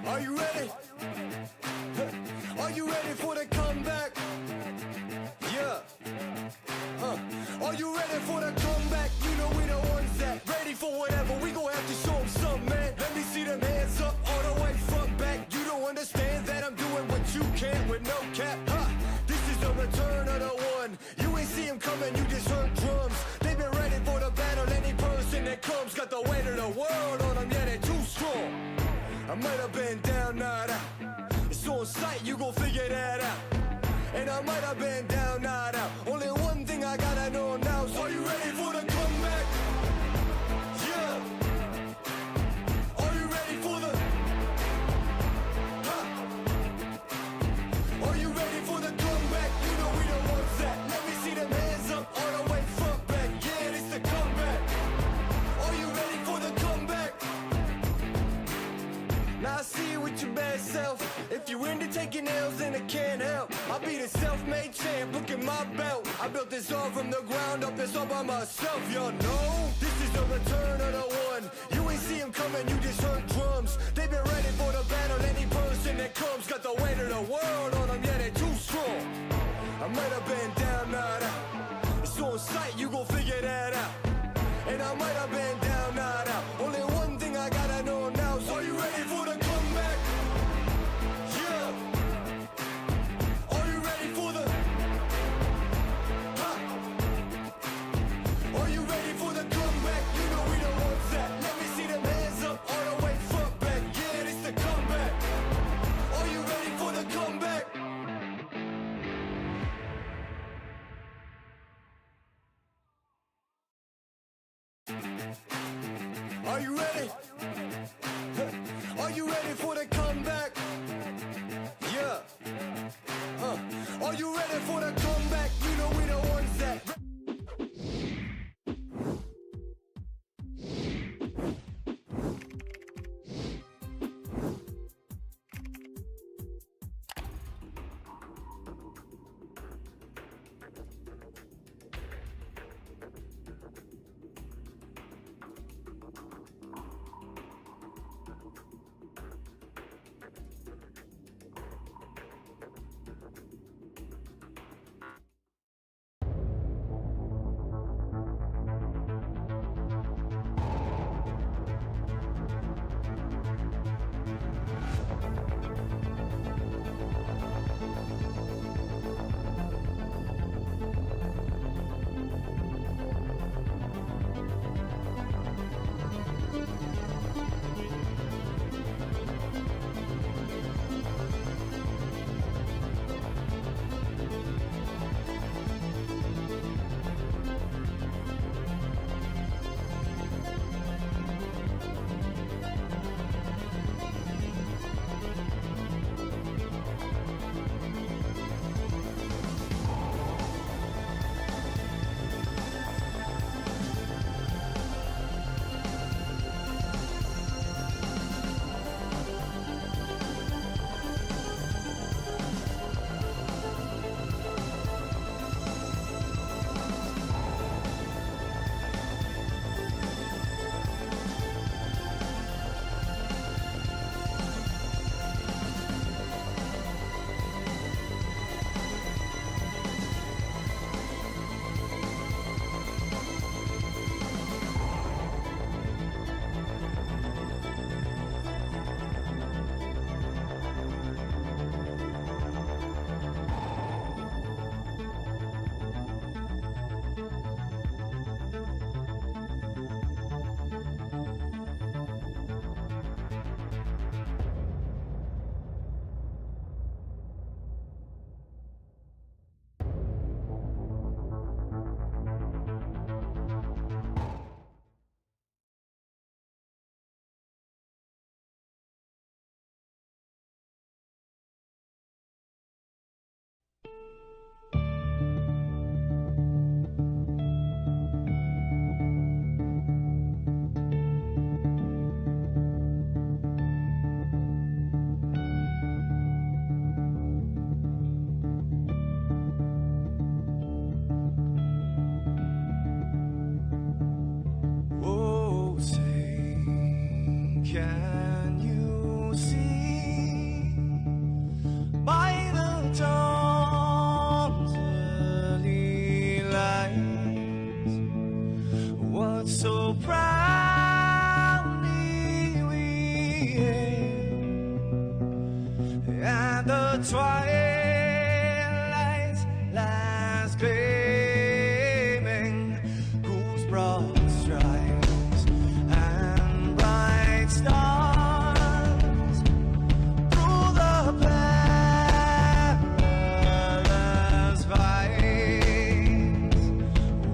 Are you ready? Are you ready for the comeback? Yeah. Are you ready for the comeback? You know we the ones that ready for whatever. We gon' have to show them something, man. Let me see them hands up all the way front back. You don't understand that I'm doing what you can't with no cap. This is the return of the one. You ain't see him coming, you just heard drums. They've been ready for the battle. Any person that comes got the weight of the world on them. Yeah, they're too strong. I might have been down, not out. It's on sight, you gon' figure that out. And I might have been down, not out. Only one thing I gotta know now is, are you ready for the comeback? Yeah. Are you ready for the... Are you ready for the comeback? You know we the ones that... Let me see them hands up all the way front back. Yeah, it's the comeback. Are you ready for the comeback? Now I see you with your bad self. If you're into taking L's, then I can't help. I'll be the self-made champ, look at my belt. I built this all from the ground up, it's all by myself, y'all know. This is the return of the one. You ain't see him coming, you just heard drums. They've been ready for the battle. Any person that comes got the weight of the world on them. Yeah, they're too strong. I might have been down, not out. It's on sight, you gon' figure that out. And I might have been down, not out. Only one thing I gotta know now is, are you ready for the comeback? Yeah. Are you ready for the... Are you ready for the comeback? You know we the ones that... Let me see them hands up all the way front back. Yeah, it's the comeback. Are you ready for the comeback? Are you ready? Are you ready for the comeback? Yeah. Are you ready for the comeback? You know we the ones that... can would so proudly we hailed, and the twilight's last gleaming, whose broad stripes and bright stars through the perilous fights,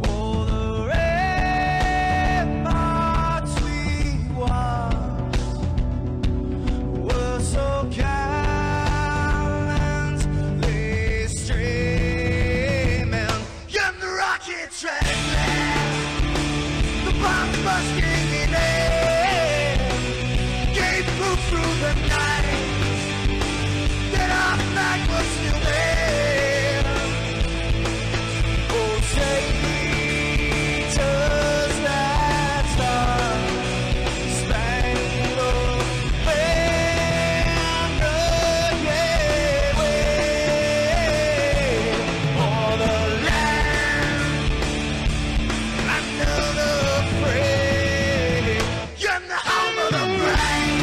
oh, the ramparts we watched were so gallantly streaming, and the rockets ran fast, the bombs bursting in air, gave proof through the night that our flag was still there. Oh, traitors that star-spangled banner, yeah, wave for the land under the free, and the home of the brave.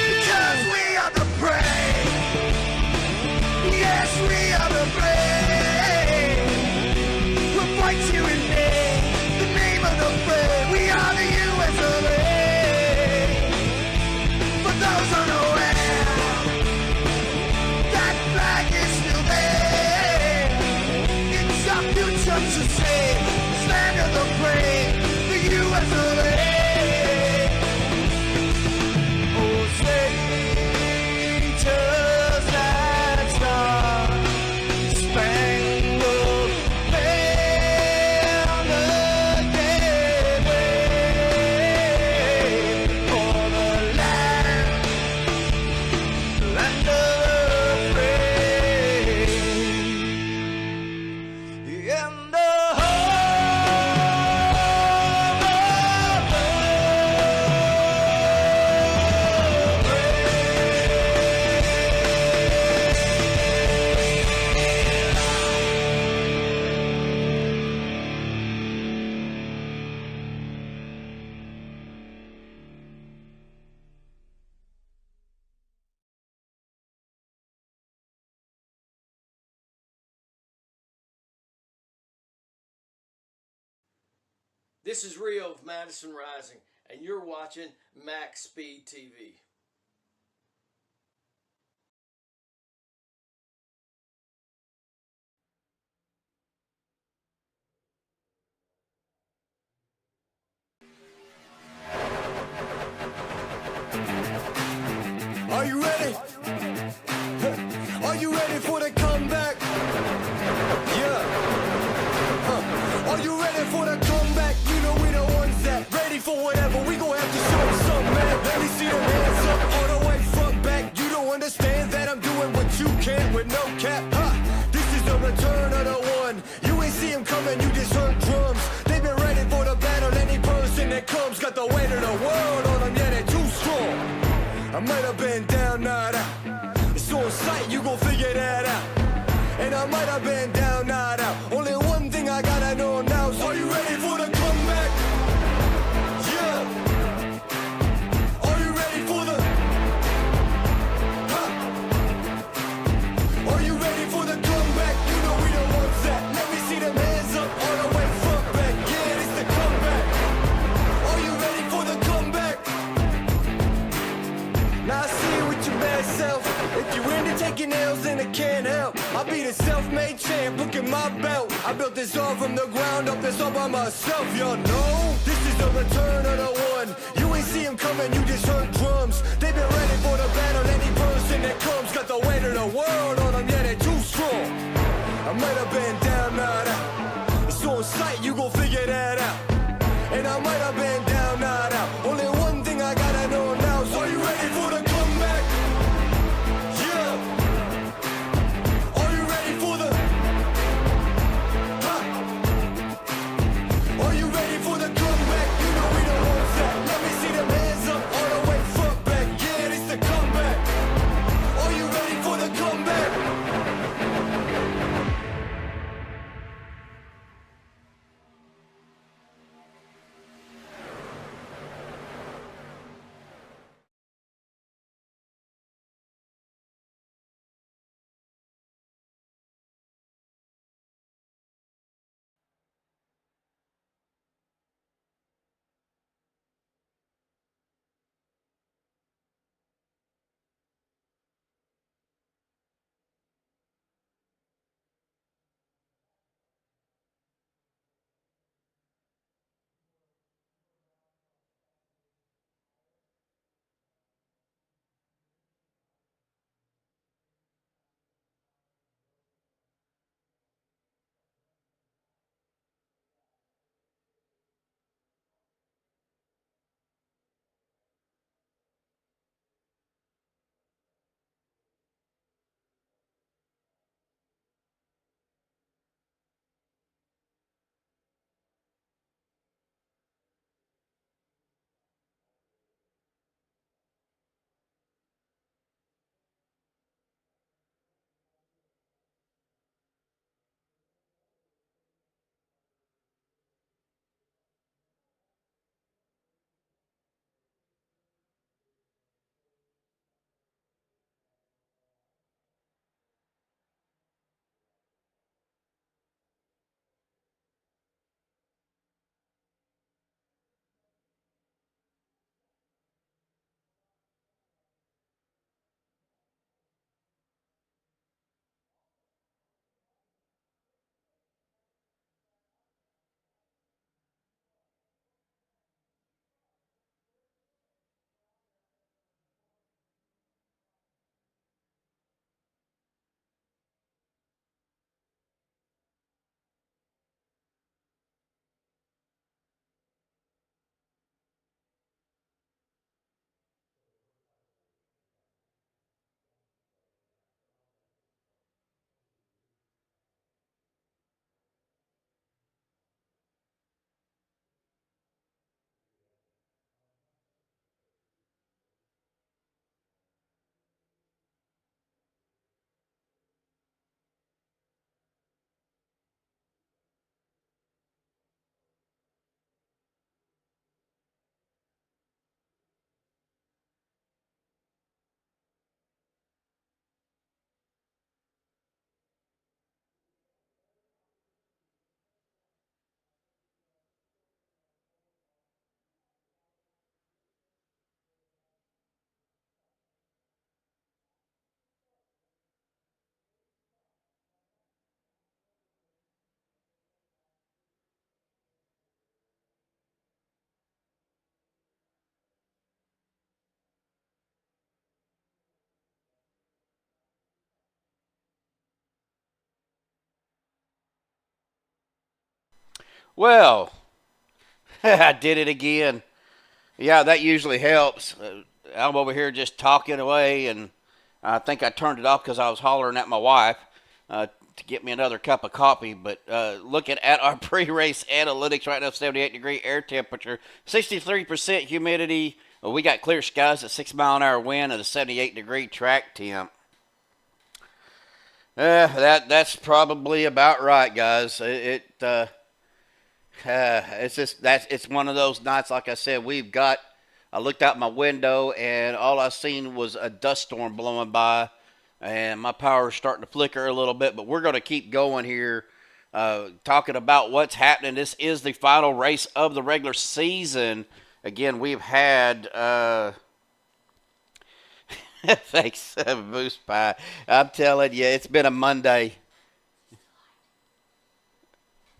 Because we are the brave. Yes, we are the brave. We'll fight you in the name of the brave. We are the US of A. For those unaware, that flag is still there. It's our future to save. Stand of the brave, the US of A. Oh, traitors that star-spangled banner, yeah, wave for the land of the free, and the This is Rio of Madison Rising, and you're watching Maxspeed TV. Are you ready? Are you ready for the comeback? Yeah. Are you ready for the comeback? You know we the ones that ready for whatever. We gon' have to show them something, man. Let me see them hands up all the way front back. You don't understand that I'm doing what you can with no cap. This is the return of the one. You ain't see him coming, you just heard drums. They've been ready for the battle. Any person that comes got the weight of the world on them. Yeah, they're too strong. I might have been down, not out. It's on sight, you gon' figure that out. And I might have been down, not out. Only one thing I gotta know now is, are you ready for the comeback? Yeah. Are you ready for the... Are you ready for the comeback? You know we the ones that... Let me see them hands up all the way front back. Yeah, it's the comeback. Are you ready for the comeback? Now I see it with your bad self. If you're into taking L's, then I can't help. I'll be the self-made champ, look at my belt. I I built this all from the ground up, this all by myself, y'all know. This is the return of the one. You ain't see him coming, you just heard drums. They've been ready for the battle, any person that comes got the weight of the world on them, yeah, they too strong. I might have been down, not out. It's on sight, you gon' figure that out. And I might have been down, not out. Only one thing I gotta know now is, are you ready for the comeback? Yeah. Are you ready for the... Huh? Are you ready for the comeback? You know we don't want that. Let me see them hands up all the way front back. Yeah, this the comeback. Are you ready for the comeback? Well, I did it again. Yeah, that usually helps. I'm over here just talking away, and I think I turned it off because I was hollering at my wife to get me another cup of coffee. But looking at our pre-race analytics right now, 78-degree air temperature, 63% humidity. Well, we got clear skies, a 6-mile-an-hour wind, and a 78-degree track temp. That's probably about right, guys. It's one of those nights. Like I said, I looked out my window and all I seen was a dust storm blowing by, and my power's starting to flicker a little bit. But we're going to keep going here, talking about what's happening. This is the final race of the regular season. Again, we've had thanks, Boost Pie. I'm telling you, it's been a Monday.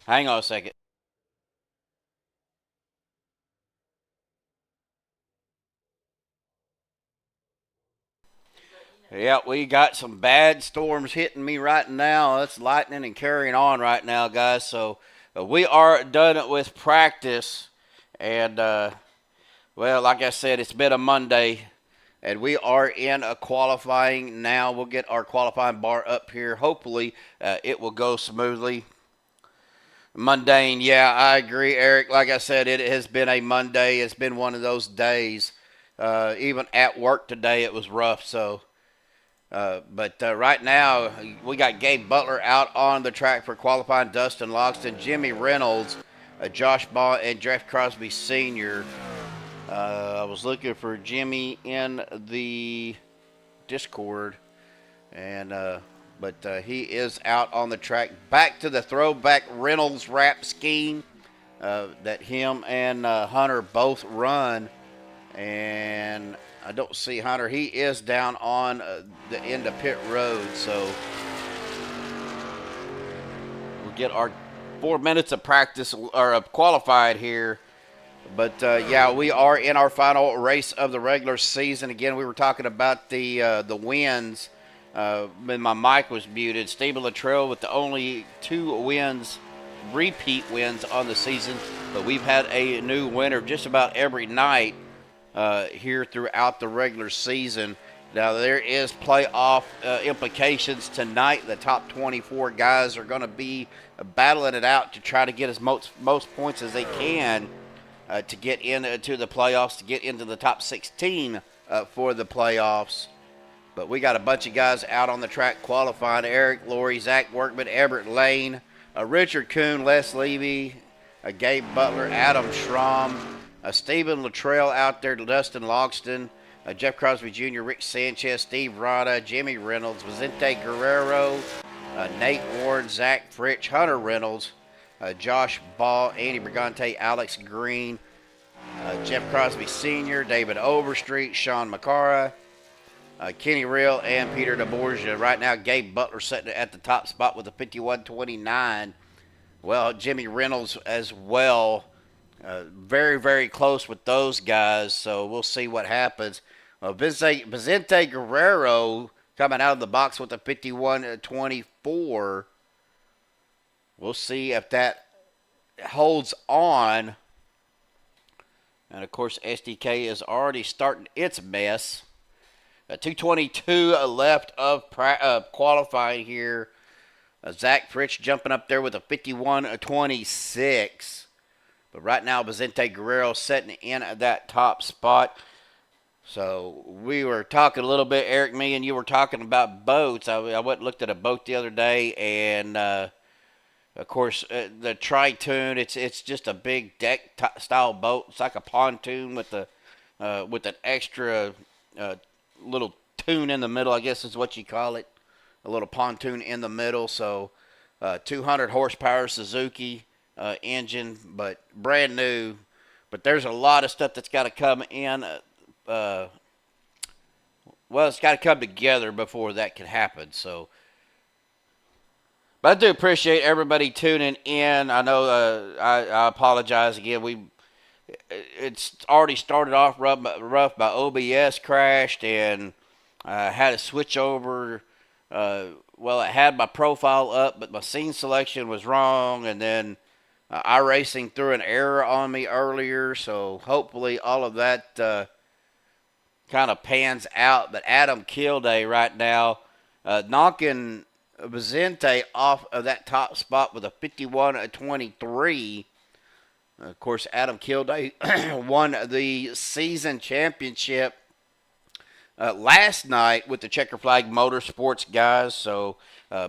Hang on a second. Yeah, we got some bad storms hitting me right now. It's lightning and carrying on right now, guys. So we are done with practice. And, well, like I said, it's been a Monday. And we are in a qualifying now. We'll get our qualifying bar up here. Hopefully, it will go smoothly. Mundane, yeah, I agree, Eric. Like I said, it has been a Monday. It's been one of those days. Even at work today, it was rough. So, but right now, we got Gabe Butler out on the track for qualifying. Dustin Loxton, Jimmy Reynolds, Josh Ball, and Jeff Crosby Sr. I was looking for Jimmy in the Discord, and but he is out on the track. Back to the throwback Reynolds wrap scheme that him and Hunter both run, and I don't see Hunter. He is down on the end of pit road, so we'll get our 4 minutes of practice or qualified here. But yeah, we are in our final race of the regular season. Again, we were talking about the wins when my mic was muted. Stephen Littrell with the only 2 wins, repeat wins on the season. But we've had a new winner just about every night here throughout the regular season. Now, there is playoff implications tonight. The top 24 guys are going to be battling it out to try to get as most points as they can to get into the playoffs, to get into the top 16 for the playoffs. But we got a bunch of guys out on the track qualifying. Eric Laurie, Zach Workman, Everett Lane, Richard Kuhn, Les Levy, Gabe Butler, Adam Schramm, Stephen Littrell out there, Dustin Logston, Jeff Crosby Jr., Rick Sanchez, Steve Rada, Jimmy Reynolds, Vicente Guerrero, Nate Ward, Zach Fritch, Hunter Reynolds, Josh Ball, Andy Brigante, Alex Green, Jeff Crosby Sr., David Overstreet, Sean McCara, Kenny Real, and Peter DeBorgia. Right now, Gabe Butler sitting at the top spot with a 51.29. Well, Jimmy Reynolds as well. Very, very close with those guys, so we'll see what happens. Vicente Guerrero coming out of the box with a 51.24. We'll see if that holds on. And, of course, SDK is already starting its mess. 2:22 left of qualifying here. Zach Fritch jumping up there with a 51.26. But right now, Vicente Guerrero sitting in at that top spot. So we were talking a little bit, Eric, me and you were talking about boats. I went and looked at a boat the other day, and of course, the Tritoon, it's just a big deck style boat. It's like a pontoon with an extra little tune in the middle, I guess is what you call it. A little pontoon in the middle. So 200 horsepower Suzuki engine, but brand new. But there's a lot of stuff that's got to come in. Well, it's got to come together before that can happen. So. But I do appreciate everybody tuning in. I know I apologize again. It's already started off rough. My OBS crashed and I had to switch over. Well, it had my profile up, but my scene selection was wrong. And then iRacing threw an error on me earlier. So hopefully all of that kind of pans out. But Adam Kilday right now knocking Vicente off of that top spot with a 51.23. Of course, Adam Kilday won the season championship last night with the Checker Flag Motorsports guys. So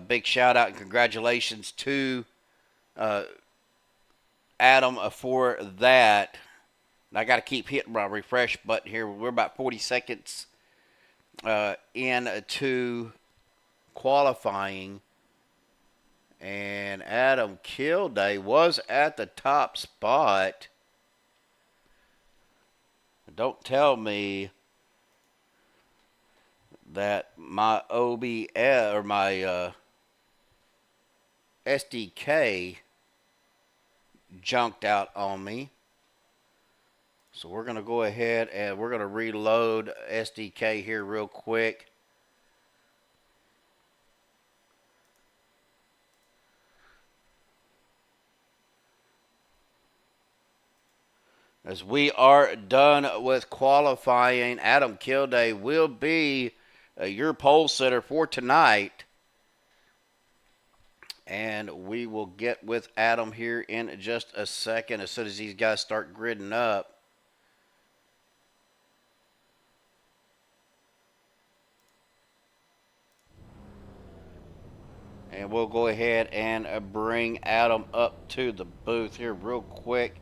big shout out and congratulations to Adam for that. And I got to keep hitting my refresh button here. We're about 40 seconds into qualifying, and Adam Kilday was at the top spot. Don't tell me that my OBS or my SDK junked out on me. So we're going to go ahead and we're going to reload SDK here real quick. As we are done with qualifying, Adam Kilday will be your pole sitter for tonight. And we will get with Adam here in just a second as soon as these guys start gridding up. And we'll go ahead and bring Adam up to the booth here real quick.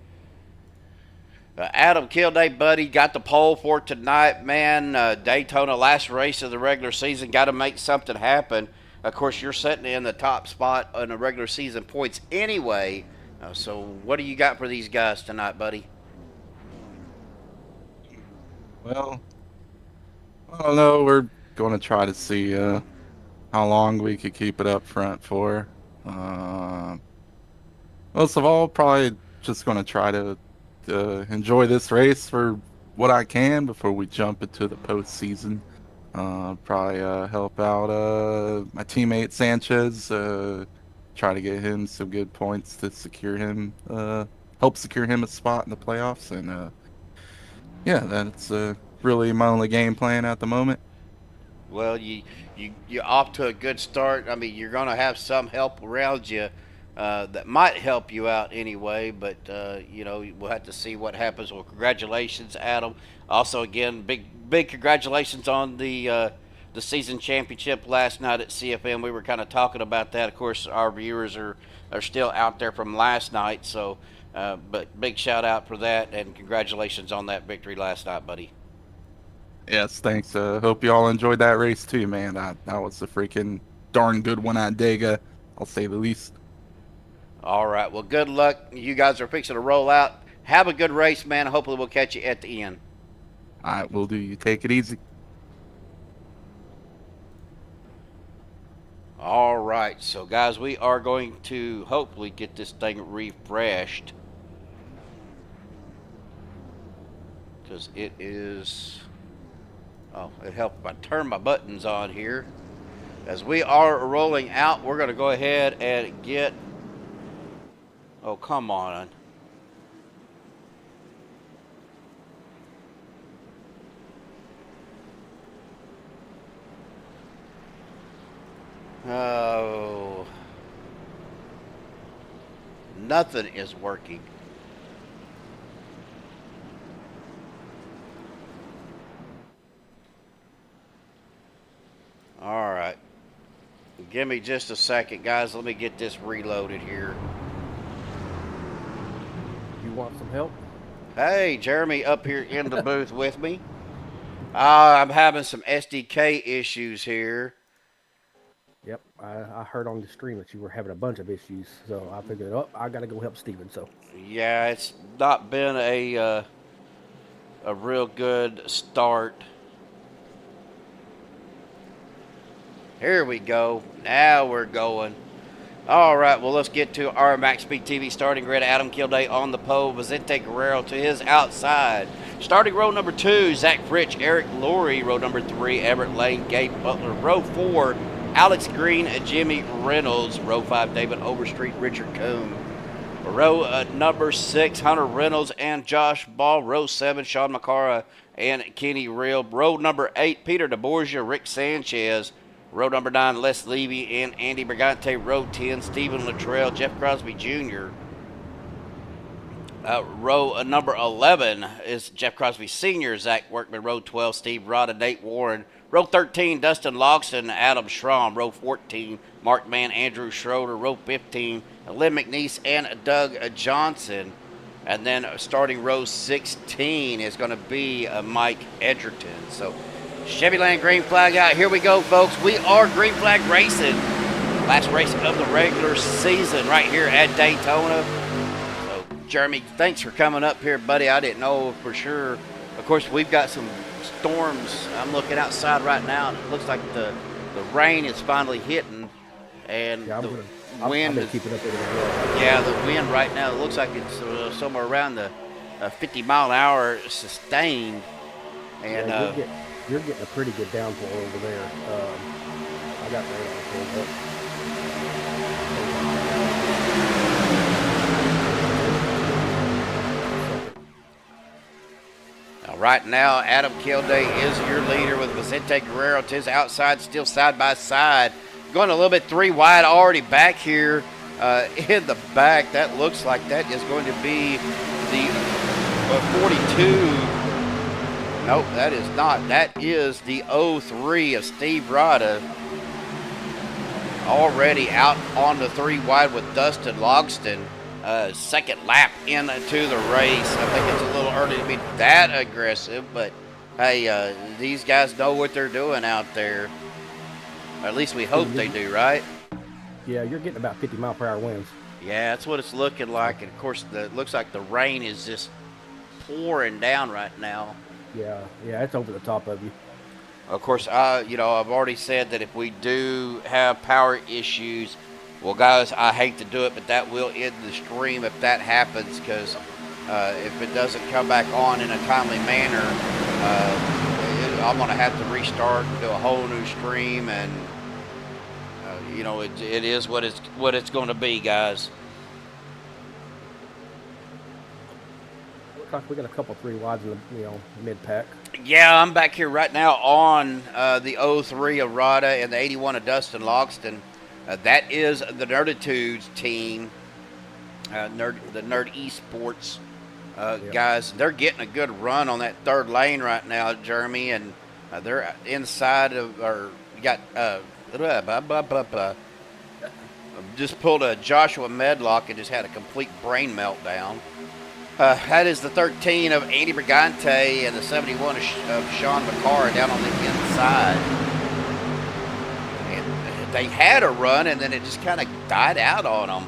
Adam Kilday, buddy, got the pole for tonight, man. Daytona, last race of the regular season. Got to make something happen. Of course, you're sitting in the top spot on the regular season points anyway. So what do you got for these guys tonight, buddy? Well, I don't know. We're going to try to see how long we could keep it up front for. Most of all, probably just going to try to enjoy this race for what I can before we jump into the postseason. Probably help out my teammate Sanchez, try to get him some good points to secure him, help secure him a spot in the playoffs. And yeah, that's really my only game plan at the moment. Well, you're off to a good start. I mean, you're going to have some help around you that might help you out anyway, but you know, we'll have to see what happens. Well, congratulations, Adam. Also, again, big congratulations on the season championship last night at CFM. We were kind of talking about that. Of course, our viewers are still out there from last night, so but big shout out for that, and congratulations on that victory last night, buddy. Yes, thanks. Hope you all enjoyed that race too, man. That was a freaking darn good one at Dega, I'll say the least. All right. Well, good luck. You guys are fixing to roll out. Have a good race, man. Hopefully we'll catch you at the end. All right, will do. You take it easy. All right. So, guys, we are going to hopefully get this thing refreshed. Because it is... Oh, it helped if I turn my buttons on here. As we are rolling out, we're going to go ahead and get... Oh, come on. Oh. Nothing is working. All right. Give me just a second, guys. Let me get this reloaded here. You want some help? Hey, Jeremy up here in the booth with me. I'm having some SDK issues here. Yep, I heard on the stream that you were having a bunch of issues, so I figured, oh, I got to go help Steven, so. Yeah, it's not been a real good start. Here we go. Now we're going. All right, well, let's get to our Maxspeed TV starting grid. Adam Kilday on the pole. Vicente Guerrero to his outside. Starting row number 2, Zach Fritch, Eric Laurie. Row number 3, Everett Lane, Gabe Butler. Row 4, Alex Green, Jimmy Reynolds. Row 5, David Overstreet, Richard Coombe. Row number 6, Hunter Reynolds and Josh Ball. Row 7, Sean McCara and Kenny Real. Row number 8, Peter DeBorgia, Rick Sanchez. Row number 9, Les Levy and Andy Brigante. Row 10, Stephen Littrell, Jeff Crosby Jr. Row number 11 is Jeff Crosby Sr., Zach Workman. Row 12, Steve Rod and Nate Warren. Row 13, Dustin Logston, Adam Schramm. Row 14, Mark Mann, Andrew Schroeder. Row 15, Lynn McNeese and Doug Johnson. And then starting row 16 is going to be Mike Edgerton. So Chevyland green flag out. Here we go, folks. We are green flag racing. Last race of the regular season right here at Daytona. So, Jeremy, thanks for coming up here, buddy. I didn't know for sure. Of course, we've got some storms. I'm looking outside right now, and it looks like the rain is finally hitting. And Yeah, the wind been is, keeping up with it as well. yeah, the wind right now, it looks like it's somewhere around the 50 mile an hour sustained. And Yeah, you're getting a pretty good downpour over there. I got radar pulled up. right now, Adam Kilday is your leader with Vicente Guerrero to his outside, still side by side. Going a little bit 3 wide already back here in the back. That looks like that is going to be the 42. Nope, that is not. That is the 03 of Steve Rada. Already out on the 3 wide with Dustin Logston. Second lap into the race. I think it's a little early to be that aggressive, but hey, these guys know what they're doing out there. Or at least we hope they do, right? Yeah, you're getting about 50 mile per hour winds. Yeah, that's what it's looking like. And of course, it looks like the rain is just pouring down right now. Yeah, it's over the top of you. Of course, I've already said that if we do have power issues, well, guys, I hate to do it, but that will end the stream if that happens, because if it doesn't come back on in a timely manner, I'm going to have to restart and do a whole new stream, and it is what it's going to be, guys. Looks like we got a couple 3 wides in the mid pack. Yeah, I'm back here right now on the 03 of Rada and the 81 of Dustin Logston. That is the Nerditudes team, the Nerd Esports guys. They're getting a good run on that 3rd lane right now, Jeremy, and they're inside of, or you got just pulled a Joshua Medlock and just had a complete brain meltdown. That is the 13 of Andy Brigante and the 71 of Sean McCarr down on the inside. And they had a run, and then it just kind of died out on them.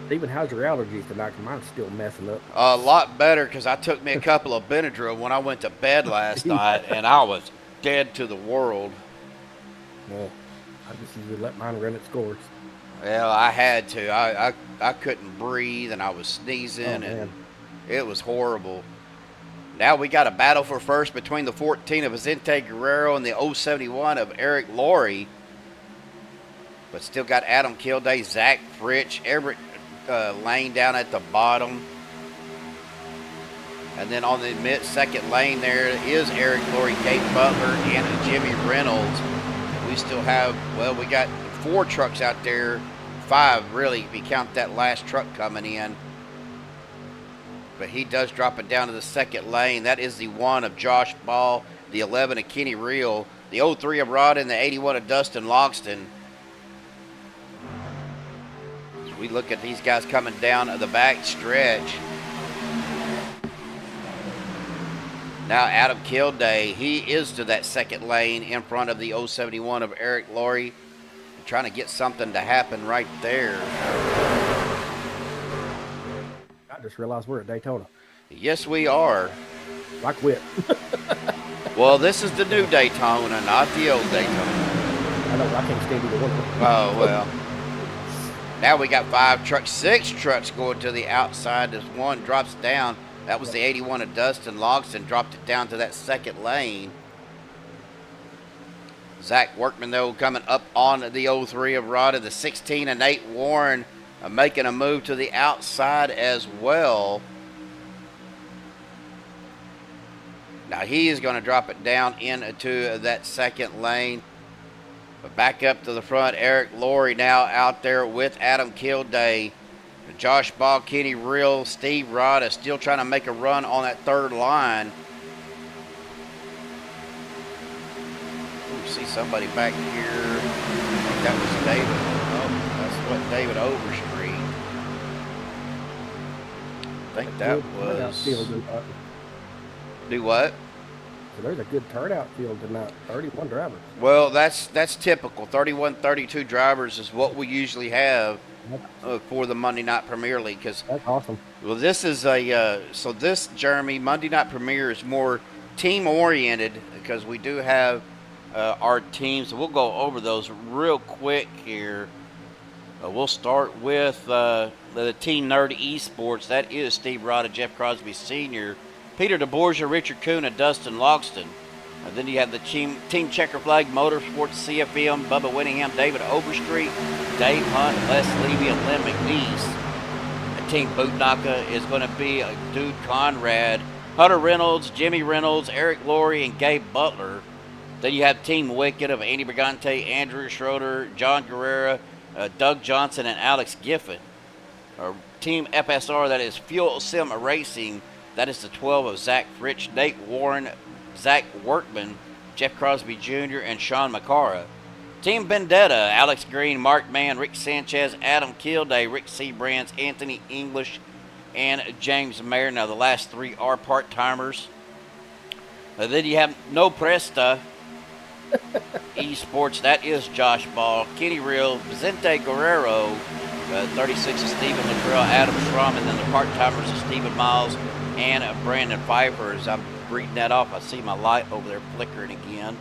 Stephen, how's your allergies tonight? Mine's still messing up. A lot better, because I took me a couple of Benadryl when I went to bed last night, and I was dead to the world. Well, I just usually let mine run its course. Well, I had to. I couldn't breathe, and I was sneezing, and it was horrible. Now we got a battle for first between the 14 of Vicente Guerrero and the 071 of Eric Laurie. But still got Adam Kilday, Zach Fritch, Everett Lane down at the bottom. And then on the second lane there is Eric Laurie, Gabe Butler, and Jimmy Reynolds. We still have, we got 4 trucks out there. 5, really, if you count that last truck coming in. But he does drop it down to the second lane. That is the 1 of Josh Ball, the 11 of Kenny Reel, the 03 of Rod, and the 81 of Dustin Logston. As we look at these guys coming down the back stretch. Now Adam Kilday, he is to that second lane in front of the 071 of Eric Laurie. Trying to get something to happen right there. I just realized we're at Daytona. Yes, we are. I quit. Well, this is the new Daytona, not the old Daytona. I know, I can't stand either one. Oh, well. Now we got 5 trucks, 6 trucks going to the outside as 1 drops down. That was the 81 of Dustin Logston, dropped it down to that second lane. Zach Workman, though, coming up on the 03 of Rada, the 16 of Nate Warren, making a move to the outside as well. Now he is going to drop it down into that second lane. But back up to the front, Eric Laurie now out there with Adam Kilday. Josh Ball, Kenny Reel, Steve Rada still trying to make a run on that 3rd line. See somebody back here. I think that was David. Oh, that's what David Overstreet. I think that was. Do what? So there's a good turnout field tonight. 31 drivers. Well, that's typical. 31, 32 drivers is what we usually have for the Monday Night Premier League. That's awesome. Well, this is Jeremy, Monday Night Premier is more team oriented, because we do have our teams. We'll go over those real quick here. We'll start with the Team Nerd Esports. That is Steve Rada, Jeff Crosby Sr., Peter DeBorgia, Richard Kuhn, and Dustin Logston. Then you have the Team Checker Flag Motorsports, CFM, Bubba Winningham, David Overstreet, Dave Hunt, Les Levy, and Lynn McNeese. And Team Bootnaka is going to be Dude Conrad, Hunter Reynolds, Jimmy Reynolds, Eric Laurie, and Gabe Butler. Then you have Team Wicked of Andy Brigante, Andrew Schroeder, John Guerrera, Doug Johnson, and Alex Giffen. Team FSR, that is Fuel Sim Racing. That is the 12 of Zach Fritsch, Nate Warren, Zach Workman, Jeff Crosby Jr., and Sean McCara. Team Vendetta, Alex Green, Mark Mann, Rick Sanchez, Adam Kilday, Rick Seabrands, Anthony English, and James Mayer. Now, the last three are part-timers. Then you have No Presta Esports. That is Josh Ball, Kenny Real, Vicente Guerrero, 36 is Stephen Littrell, Adam Schramm, and then the part-timers are Stephen Miles and Brandon Pfeiffer. As I'm reading that off, I see my light over there flickering again.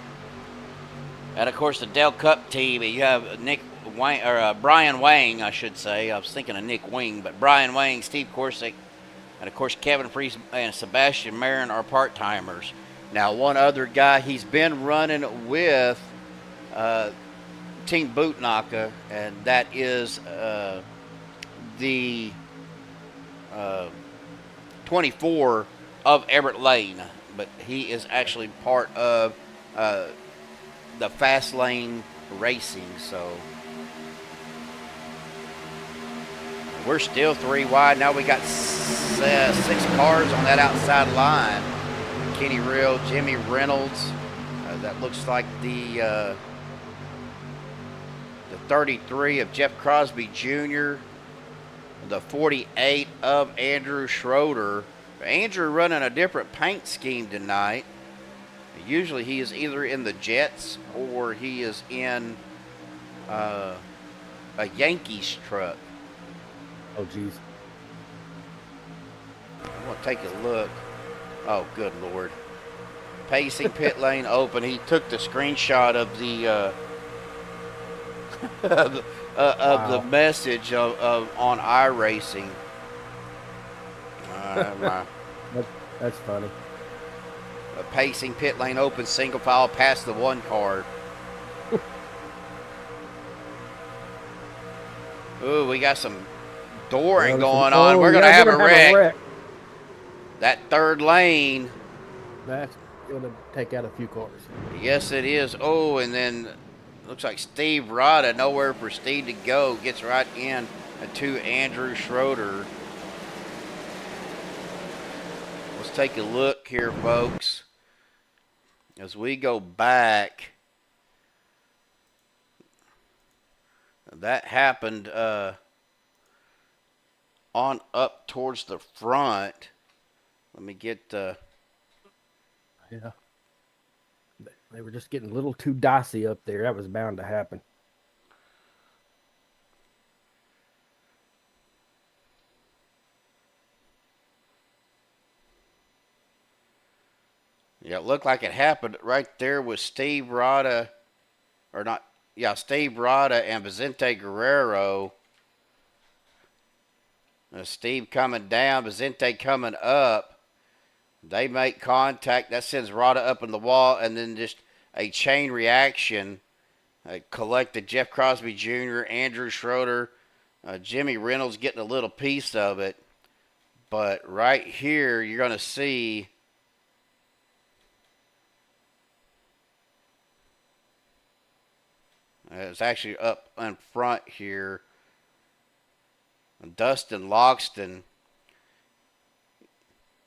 And of course, the Dell Cup team, you have Brian Wang, I should say. I was thinking of Nick Wing, but Brian Wang, Steve Korsick, and of course, Kevin Fries and Sebastian Marin are part-timers. Now, one other guy, he's been running with Team Bootnaka, and that is the 24 of Everett Lane, but he is actually part of the Fast Lane Racing. So we're still 3 wide. Now we got 6 cars on that outside line. Kenny Real, Jimmy Reynolds. That looks like the 33 of Jeff Crosby Jr., the 48 of Andrew Schroeder. Andrew running a different paint scheme tonight. Usually he is either in the Jets or he is in a Yankees truck. Oh, geez. I'm going to take a look. Oh, good Lord. Pacing pit lane open. He took the screenshot of the the message of on iRacing. That's funny. A pacing pit lane open, single file past the 1 car. Ooh, we got some dooring going on. We're going to have a wreck. That 3rd lane. That's going to take out a few cars. Yes, it is. Oh, and then looks like Steve Rada, nowhere for Steve to go, gets right in to Andrew Schroeder. Let's take a look here, folks. As we go back, that happened on up towards the front. Let me get yeah. They were just getting a little too dicey up there. That was bound to happen. Yeah, it looked like it happened right there with Steve Rada, or not, yeah, Steve Rada and Vicente Guerrero. Steve coming down, Vicente coming up. They make contact. That sends Rada up in the wall, and then just a chain reaction collected Jeff Crosby Jr., Andrew Schroeder, Jimmy Reynolds getting a little piece of it. But right here, you're going to see it's actually up in front here. Dustin Logston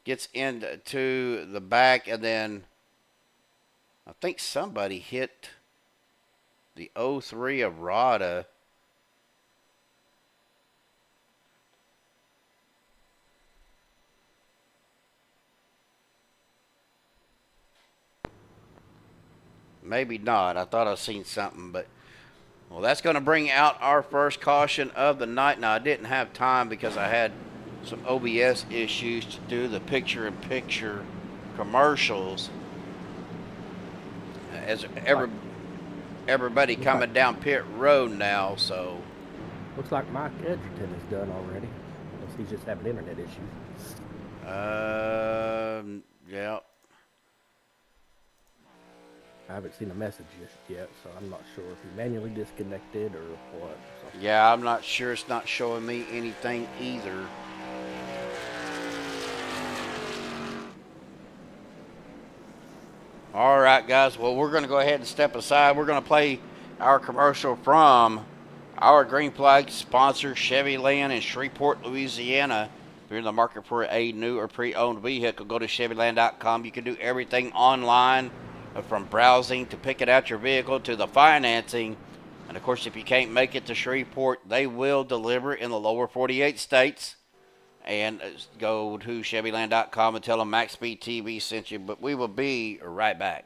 gets into the back, and then I think somebody hit the 03 of Rada. Maybe not. I thought I seen something, but well, that's going to bring out our first caution of the night. Now, I didn't have time because I had some OBS issues to do the picture-in-picture commercials. as everybody coming down pit road now, so. Looks like Mike Edgerton is done already. Unless he's just having internet issues. Yeah. I haven't seen a message just yet, so I'm not sure if he manually disconnected or what. So. Yeah, I'm not sure. It's not showing me anything either. All right, guys. Well, we're going to go ahead and step aside. We're going to play our commercial from our green flag sponsor, Chevy Land in Shreveport, Louisiana. If you're in the market for a new or pre-owned vehicle, go to ChevyLand.com. You can do everything online, from browsing to picking out your vehicle to the financing. And, of course, if you can't make it to Shreveport, they will deliver in the lower 48 states. And go to ChevyLand.com and tell them Maxspeed TV sent you. But we will be right back.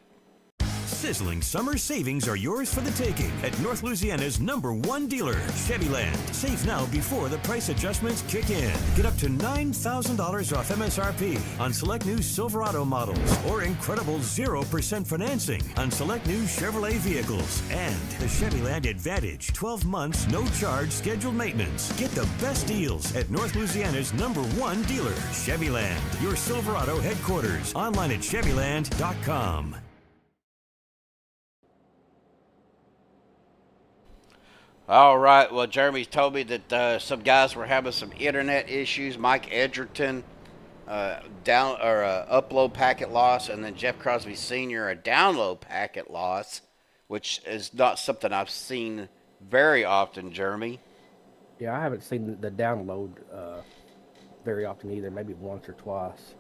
Sizzling summer savings are yours for the taking at North Louisiana's #1 dealer, Chevyland. Save now before the price adjustments kick in. Get up to $9,000 off MSRP on select new Silverado models or incredible 0% financing on select new Chevrolet vehicles. And the Chevyland Advantage, 12 months, no charge scheduled maintenance. Get the best deals at North Louisiana's #1 dealer, Chevyland. Your Silverado headquarters. Online at Chevyland.com. All right. Well, Jeremy's told me that some guys were having some internet issues. Mike Edgerton, upload packet loss, and then Jeff Crosby Sr., a download packet loss, which is not something I've seen very often, Jeremy. Yeah, I haven't seen the download very often either. Maybe once or twice.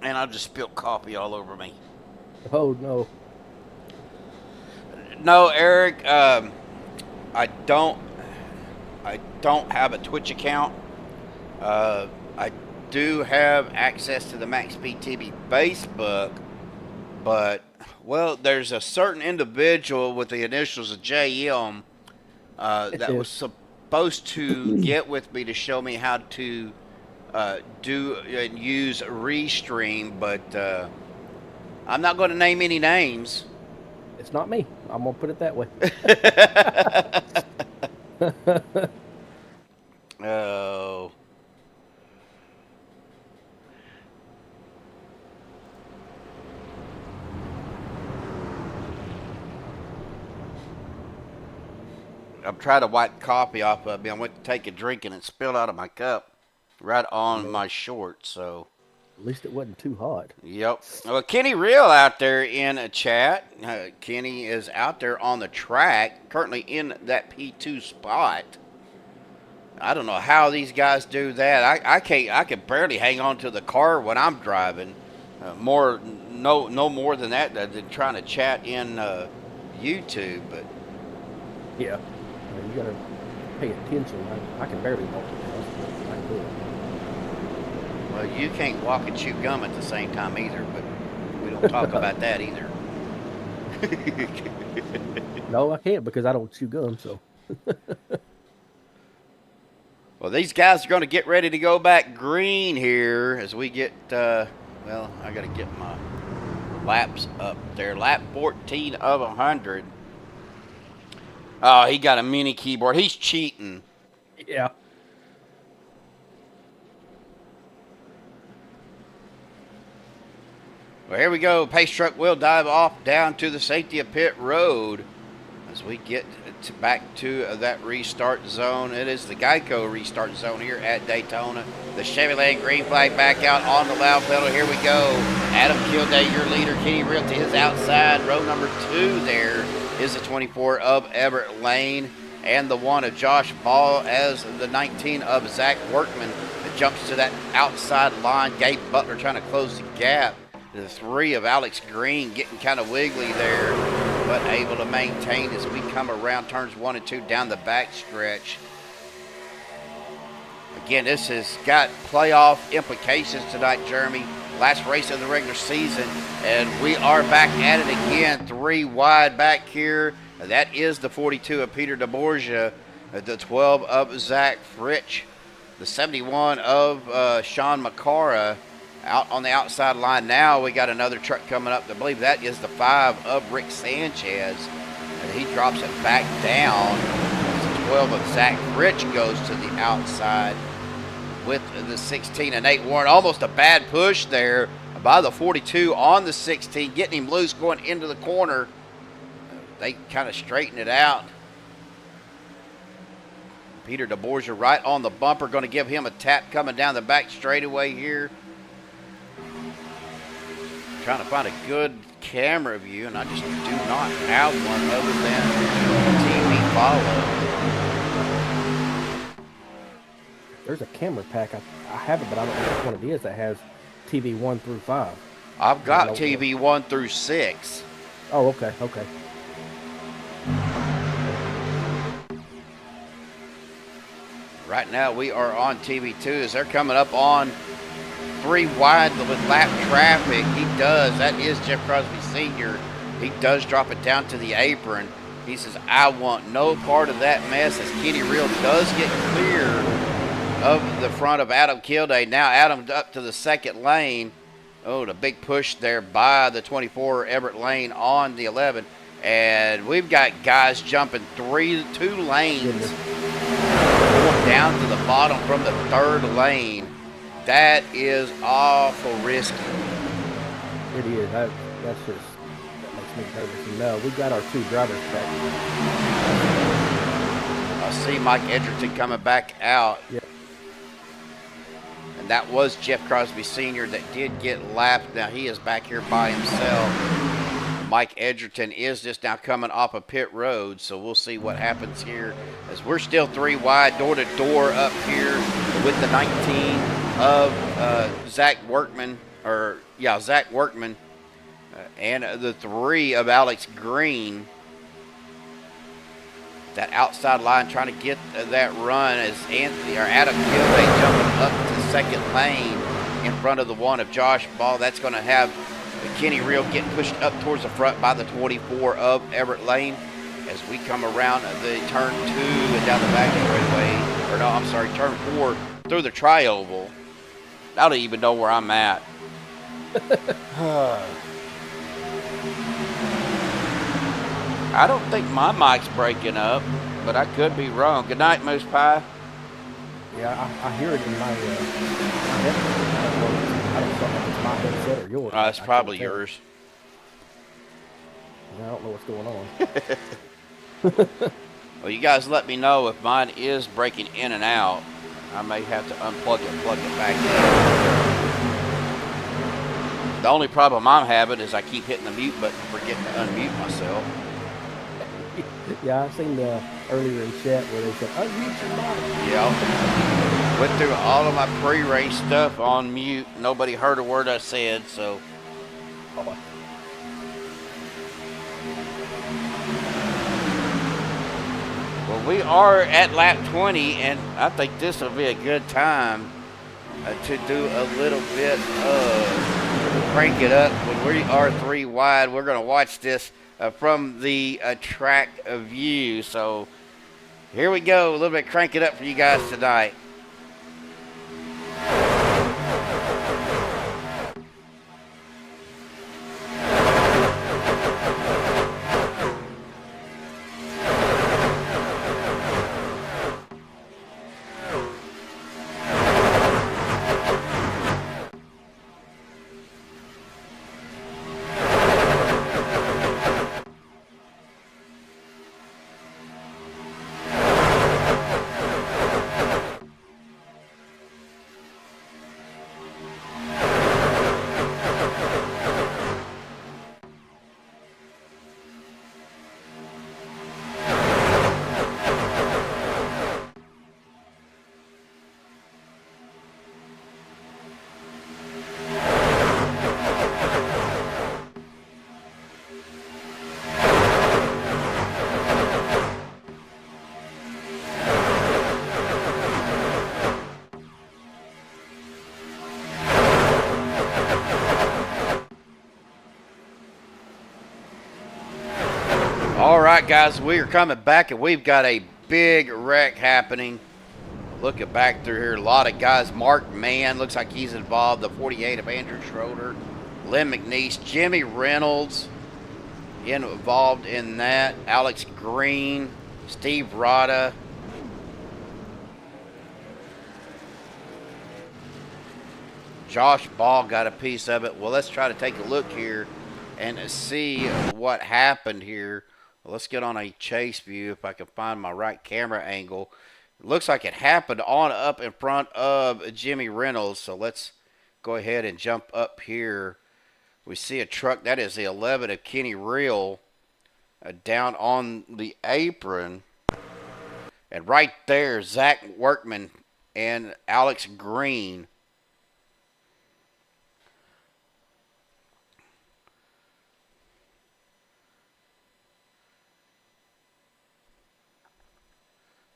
And I just spilled coffee all over me. Oh no. No, Eric, I don't have a Twitch account. I do have access to the Maxspeed TV Facebook, but, well, there's a certain individual with the initials of JM that was supposed to get with me to show me how to do and use Restream, but I'm not going to name any names. It's not me. I'm going to put it that way. Oh. I'm trying to wipe coffee off of me. I went to take a drink and it spilled out of my cup right on my shorts, so. At least it wasn't too hot. Yep. Well, Kenny Real out there in a chat. Kenny is out there on the track, currently in that P2 spot. I don't know how these guys do that. I can't. I can barely hang on to the car when I'm driving. No more than that than trying to chat in YouTube. But yeah, you gotta pay attention. I can barely multitask. I could. Well, you can't walk and chew gum at the same time either, but we don't talk about that either. No, I can't because I don't chew gum, so. Well, these guys are going to get ready to go back green here as we get, well, I got to get my laps up there. Lap 14 of 100. Oh, he got a mini keyboard. He's cheating. Yeah. Well, here we go. Pace truck will dive off down to the safety of pit road as we get back to that restart zone. It is the Geico restart zone here at Daytona. The Chevrolet green flag back out on the loud pedal. Here we go. Adam Kilday, your leader. Kenny Real to his outside. Row number 2 there is the 24 of Everett Lane. And the 1 of Josh Ball as the 19 of Zach Workman that jumps to that outside line. Gabe Butler trying to close the gap. The 3 of Alex Green getting kind of wiggly there, but able to maintain as we come around turns 1 and 2 down the back stretch. Again, this has got playoff implications tonight, Jeremy. Last race of the regular season, and we are back at it again. 3 wide back here. That is the 42 of Peter DeBorgia, the 12 of Zach Fritsch, the 71 of Sean McCara, Out on the outside line now, we got another truck coming up. I believe that is the 5 of Rick Sanchez. And he drops it back down. The 12 of Zach Rich goes to the outside with the 16 and 8. Warren, almost a bad push there by the 42 on the 16, getting him loose going into the corner. They kind of straighten it out. Peter DeBorgia right on the bumper, going to give him a tap coming down the back straightaway here. Trying to find a good camera view, and I just do not have one other than TV follow. There's a camera pack. I have it, but I don't know which one it is that has TV 1 through 5. I've got TV 1 through 6. Oh, okay, okay. Right now we are on TV 2 as they're coming up on 3 wide with lap traffic. He does. That is Jeff Crosby Sr. He does drop it down to the apron. He says, I want no part of that mess, as Kenny Real does get clear of the front of Adam Kilday. Now Adam's up to the second lane. Oh, the big push there by the 24 Everett Lane on the 11. And we've got guys jumping 2 lanes going down to the bottom from the 3rd lane. That is awful risky. It is. That makes me nervous. No, we got our 2 drivers back. I see Mike Edgerton coming back out. Yep. And that was Jeff Crosby Sr. that did get lapped. Now he is back here by himself. Mike Edgerton is just now coming off of pit road, so we'll see what happens here as we're still 3 wide, door to door up here with the 19 of Zach Workman, and the 3 of Alex Green. That outside line trying to get that run as Adam Kilday jumping up to second lane in front of the 1 of Josh Ball. That's going to have Kenny Real getting pushed up towards the front by the 24 of Everett Lane as we come around the turn 2 and down the back straightaway. Or no, I'm sorry, turn 4 through the tri-oval. I don't even know where I'm at. I don't think my mic's breaking up, but I could be wrong. Good night, Moose Pie. Yeah, I hear it in my headset. I don't know if it's my headset or yours. It's probably yours. I don't know what's going on. Well, you guys let me know if mine is breaking in and out. I may have to unplug it and plug it back in. The only problem I'm having is I keep hitting the mute button and forgetting to unmute myself. Yeah, I seen earlier in chat where they said, unmute your mic. Yeah. Went through all of my pre-race stuff on mute. Nobody heard a word I said, so. Well, we are at lap 20, and I think this will be a good time to do a little bit of crank it up. When we are 3 wide, we're going to watch this from the track view. So here we go, a little bit crank it up for you guys tonight. All right, guys, we are coming back, and we've got a big wreck happening Looking back through here, a lot of guys. Mark Mann looks like he's involved. The 48 of Andrew Schroeder, Lynn McNeese, Jimmy Reynolds involved in that. Alex Green, Steve Rada. Josh Ball got a piece of it. Well, let's try to take a look here and see what happened here. Let's get on a chase view if I can find my right camera angle. It looks like it happened on up in front of Jimmy Reynolds. So let's go ahead and jump up here. We see a truck. That is the 11 of Kenny Real down on the apron. And right there, Zach Workman and Alex Green.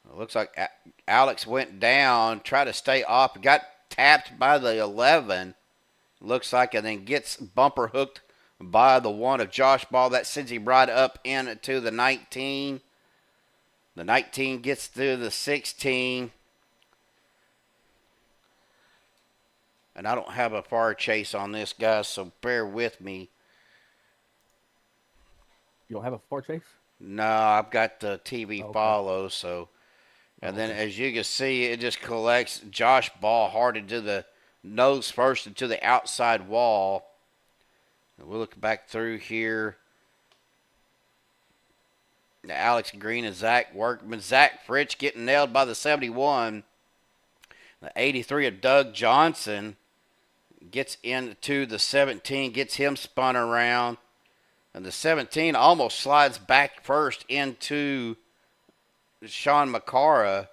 It looks like Alex went down, tried to stay off, got tapped by the 11. Looks like, and then gets bumper hooked by the 1 of Josh Ball. That sends him right up into the 19. The 19 gets through the 16. And I don't have a far chase on this, guys, so bear with me. You don't have a far chase? No, I've got the TV Okay. follow, so. And then, as you can see, it just collects Josh Ball hard into the nose first into the outside wall. And we'll look back through here. Now, Alex Green and Zach Workman. Zach Fritsch getting nailed by the 71. The 83 of Doug Johnson gets into the 17, gets him spun around. And the 17 almost slides back first into Sean McCara,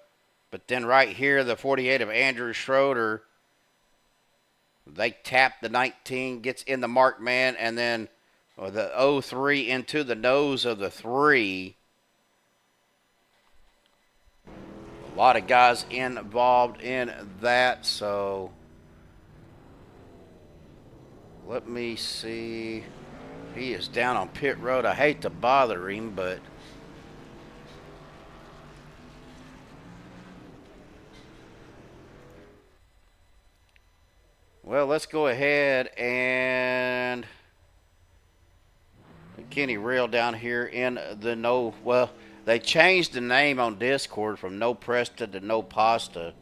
but then right here, the 48 of Andrew Schroeder, they tap the 19, gets in the mark man, and then the 03 into the nose of the 3. A lot of guys involved in that, so let me see. He is down on pit road. I hate to bother him, but well, let's go ahead and Kenny Real down here in the no. Well, they changed the name on Discord from No Presta to No Pasta.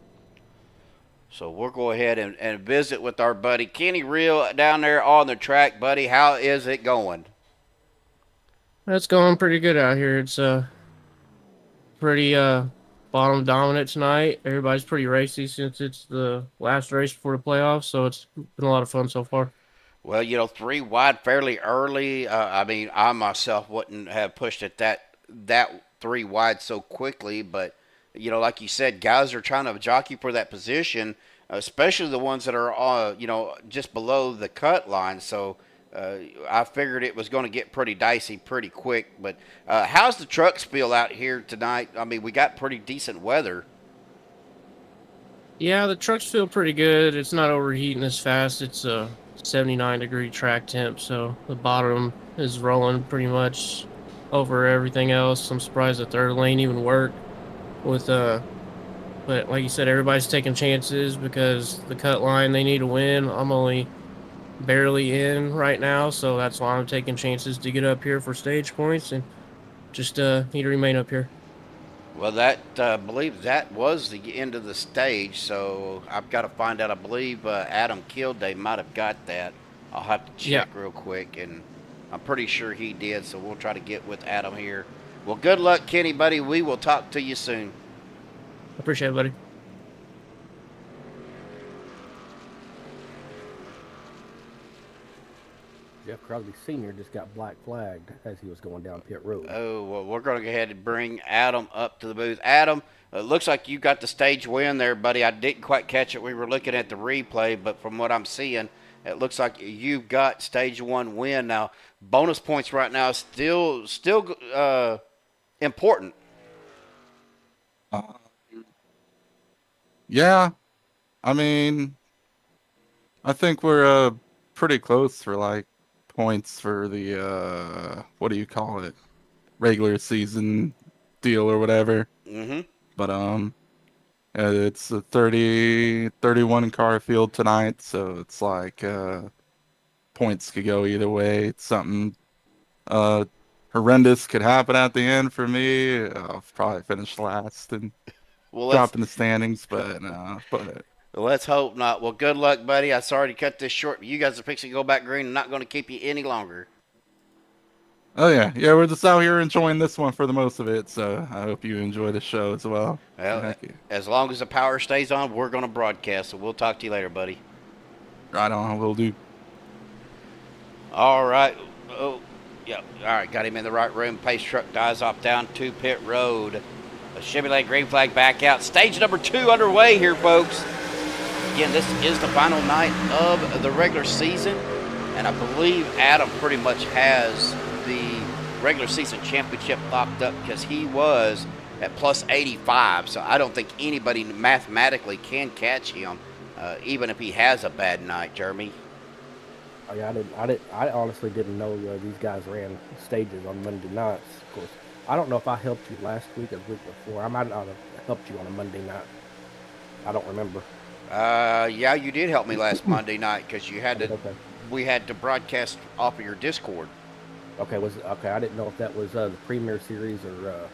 So we'll go ahead and visit with our buddy Kenny Real down there on the track. Buddy, how is it going? It's going pretty good out here. It's pretty bottom dominant tonight. Everybody's pretty racy since it's the last race before the playoffs, so it's been a lot of fun so far. Well, you know, 3 wide fairly early. I mean, I myself wouldn't have pushed it that 3 wide so quickly, but you know, like you said, guys are trying to jockey for that position, especially the ones that are, you know, just below the cut line. So I figured it was going to get pretty dicey pretty quick. But how's the trucks feel out here tonight? I mean, we got pretty decent weather. Yeah, the trucks feel pretty good. It's not overheating as fast. It's a 79-degree track temp, so the bottom is rolling pretty much over everything else. I'm surprised the third lane even worked. But like you said, everybody's taking chances because the cut line, they need to win. I'm only barely in right now, so that's why I'm taking chances to get up here for stage points and just need to remain up here. Well, that I believe that was the end of the stage, so I've got to find out. I believe Adam Kilday might have got that. I'll have to check real quick, and I'm pretty sure he did, so we'll try to get with Adam here. Well, good luck, Kenny, buddy. We will talk to you soon. Appreciate it, buddy. Jeff Crosby Sr. just got black flagged as he was going down pit road. Oh, well, we're going to go ahead and bring Adam up to the booth. Adam, it looks like you got the stage win there, buddy. I didn't quite catch it. We were looking at the replay, but from what I'm seeing, it looks like you've got stage 1 win. Now, bonus points right now is still important. Yeah, I mean, I think we're pretty close for like points for the what do you call it, regular season deal or whatever. Mm-hmm. But It's a 31 car field tonight, so it's like points could go either way. It's something horrendous could happen at the end for me. I'll probably finish last and Well, drop in the standings, but let's hope not. Well, good luck, buddy. I'm sorry to cut this short, but you guys are fixing to go back green. I'm not going to keep you any longer. oh yeah, we're just out here enjoying this one for the most of it. So I hope you enjoy the show as well. Well, Thank you. as long as the power stays on, we're going to broadcast. So we'll talk to you later, buddy. Right on, will do. All right. Oh, yeah. All right. Got him in the right room. Pace truck dies off down to pit road. A Chevy Lane green flag back out. Stage number 2 underway here, folks. Again, this is the final night of the regular season, and I believe Adam pretty much has the regular season championship locked up because he was at plus 85. So I don't think anybody mathematically can catch him, even if he has a bad night. Jeremy. Oh, yeah, I honestly didn't know these guys ran stages on Monday nights. Of course, I don't know if I helped you last week or the week before. I might not have helped you on a Monday night. I don't remember. Yeah, you did help me last Monday night because you had to. Okay. We had to broadcast off of your Discord. Okay, okay. I didn't know if that was the Premier Series or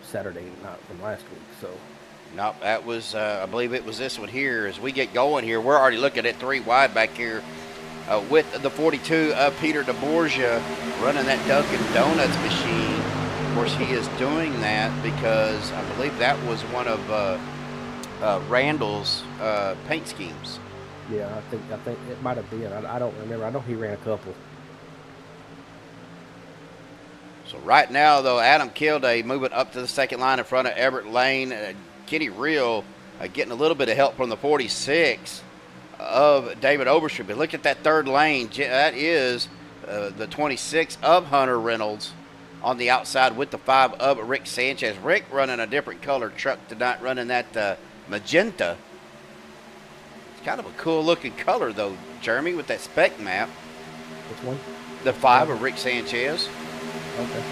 Saturday night from last week. So. No, that was. I believe it was this one here. As we get going here, we're already looking at 3 wide back here. With the 42 of Peter DeBorgia running that Dunkin' Donuts machine. Of course, he is doing that because I believe that was one of Randall's paint schemes. Yeah, I think it might have been. I don't remember. I know he ran a couple. So right now, though, Adam Kilday moving up to the second line in front of Everett Lane. Kenny Reel getting a little bit of help from the 46. Of David Overstreet. But look at that third lane. That is the 26 of Hunter Reynolds on the outside with the 5 of Rick Sanchez. Rick running a different color truck tonight, running that magenta. It's kind of a cool looking color, though, Jeremy, with that spec map. Which one? The 5 of Rick Sanchez. Okay.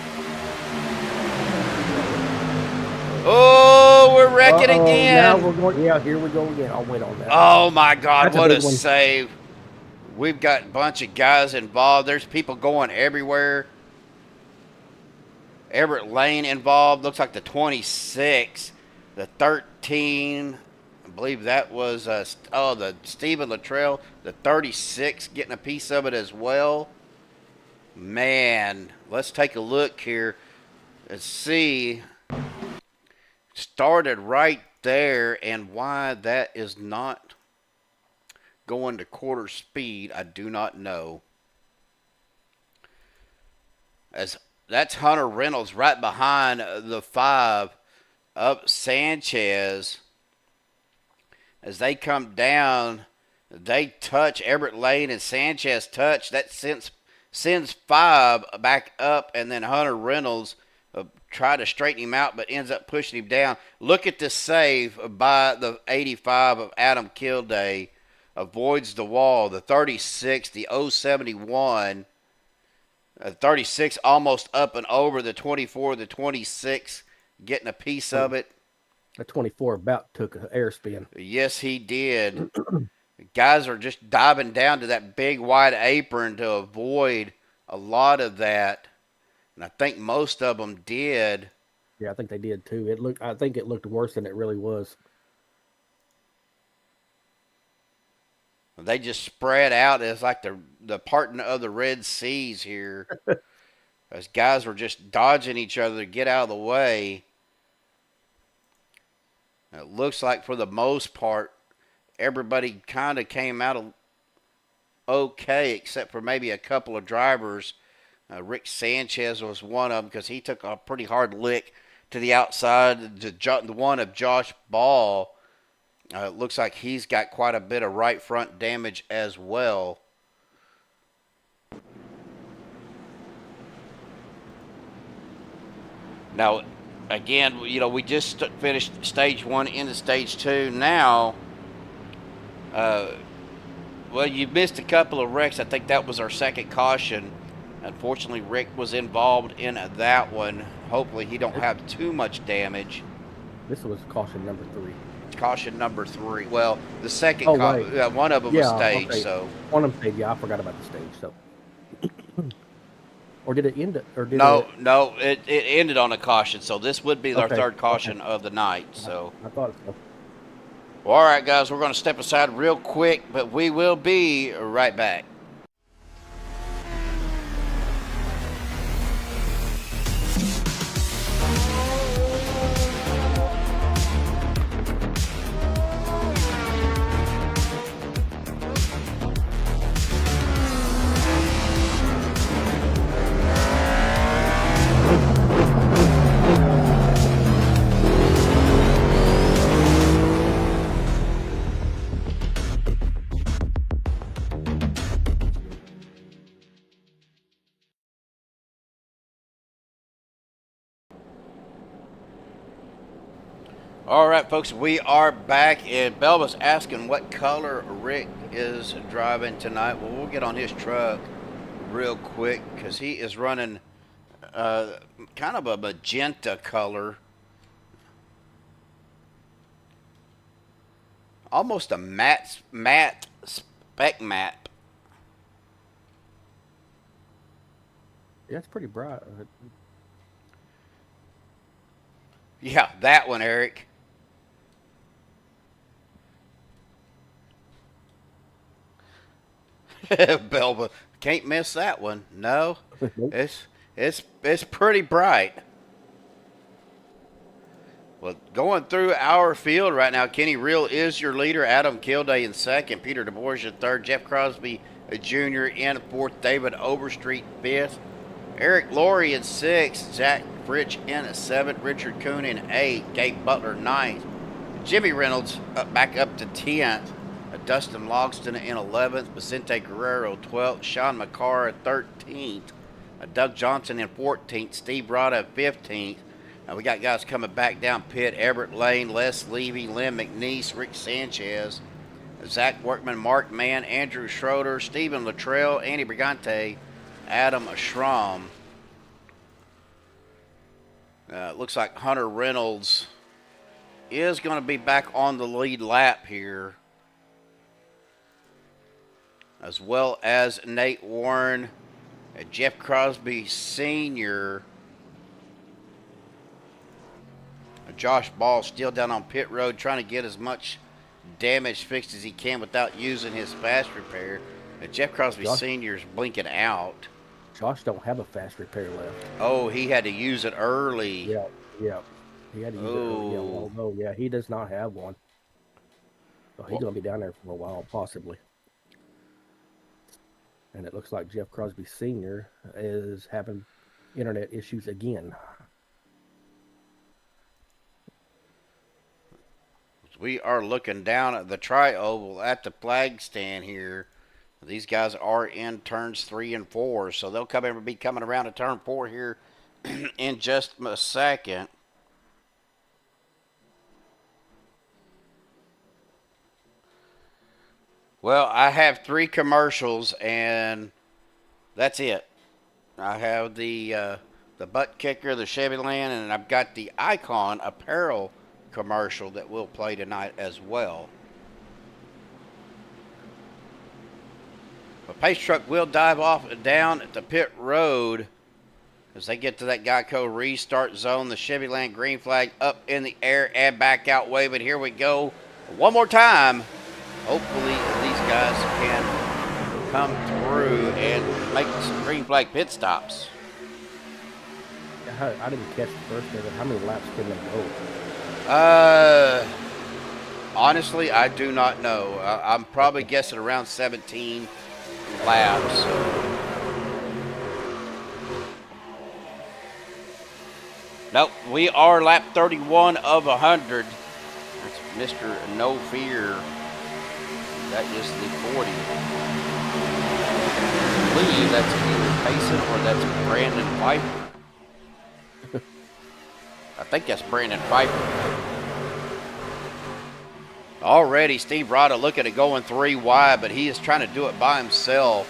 Oh, we're wrecking again. Now we're going. Yeah, here we go again. I'll wait on that. Oh, my God. That's what a one. save. We've got a bunch of guys involved. There's people going everywhere. Everett Lane involved. Looks like the 26. The 13. I believe that was, the Stephen Littrell. The 36 getting a piece of it as well. Man, let's take a look here and see. Started right there, and why that is not going to quarter speed, I do not know. As that's Hunter Reynolds right behind the 5 of Sanchez. As they come down, they touch Everett Lane, and Sanchez touch. That sends 5 back up, and then Hunter Reynolds try to straighten him out, but ends up pushing him down. Look at this save by the 85 of Adam Kilday. Avoids the wall. The 36, the 071. 36 almost up and over. The 24, the 26 getting a piece of it. The 24 about took an air spin. Yes, he did. Guys are just diving down to that big wide apron to avoid a lot of that. And I think most of them did. Yeah, I think they did too. I think it looked worse than it really was. They just spread out as like the parting of the Red Seas here. As guys were just dodging each other to get out of the way. And it looks like for the most part, everybody kind of came out okay, except for maybe a couple of drivers. Rick Sanchez was one of them because he took a pretty hard lick to the outside. The one of Josh Ball. It looks like he's got quite a bit of right front damage as well. Now, again, we just finished stage 1 into stage 2. Now, well, you missed a couple of wrecks. I think that was our second caution. Unfortunately, Rick was involved in that one. Hopefully, he don't have too much damage. This was caution number 3. Caution number 3. Well, the second, Oh, right. one of them was staged, okay. so. One of them staged. Yeah, I forgot about the stage. So, or did it end? Or did No, it? no, it ended on a caution, so this would be our Okay, third caution okay. of the night. So, I thought so. well, all right, guys, we're going to step aside real quick, but we will be right back. All right, folks, we are back, and Bell was asking what color Rick is driving tonight. Well, we'll get on his truck real quick because he is running kind of a magenta color. Almost a matte spec matte. Yeah, it's pretty bright. Yeah, that one, Eric. Belva, can't miss that one. No, it's pretty bright. Well, going through our field right now, Kenny Reel is your leader. Adam Kilday in second. Peter DeBoerge in third. Jeff Crosby Jr. in fourth. David Overstreet fifth. Eric Laurie in sixth. Zach Fritch in seventh. Richard Kuhn in eighth. Gabe Butler ninth. Jimmy Reynolds back up to 10th. Dustin Logston in 11th. Vicente Guerrero 12th. Sean McCarr 13th. Doug Johnson in 14th. Steve Rada 15th. We got guys coming back down pit. Everett Lane, Les Levy, Lynn McNeese, Rick Sanchez, Zach Workman, Mark Mann, Andrew Schroeder, Stephen Littrell, Andy Brigante, Adam Schramm. Looks like Hunter Reynolds is going to be back on the lead lap here, as well as Nate Warren, Jeff Crosby Sr., Josh Ball still down on pit road trying to get as much damage fixed as he can without using his fast repair. Jeff Crosby Sr. is blinking out. Josh don't have a fast repair left. Oh, he had to use it early. Yeah. He had to use it early. Yeah, although, yeah, he does not have one. So he's going to be down there for a while, possibly. And it looks like Jeff Crosby Sr. is having internet issues again. We are looking down at the tri-oval at the flag stand here. These guys are in turns 3 and 4, so they'll be coming around to turn 4 here in just a second. Well, I have 3 commercials, and that's it. I have the Buttkicker, the Chevy Land, and I've got the Icon apparel commercial that will play tonight as well. The pace truck will dive off down at the pit road as they get to that Geico restart zone. The Chevy Land green flag up in the air and back out waving. Here we go one more time. Hopefully these guys can come through and make some green flag pit stops. I didn't catch the first of it. How many laps can they go? Honestly, I do not know. I'm probably guessing around 17 laps. Nope, we are lap 31 of 100. That's Mr. No Fear. That is the 40. I believe that's either Payson or that's Brandon Pfeiffer. I think that's Brandon Pfeiffer. Already, Steve Rada looking at going 3 wide, but he is trying to do it by himself.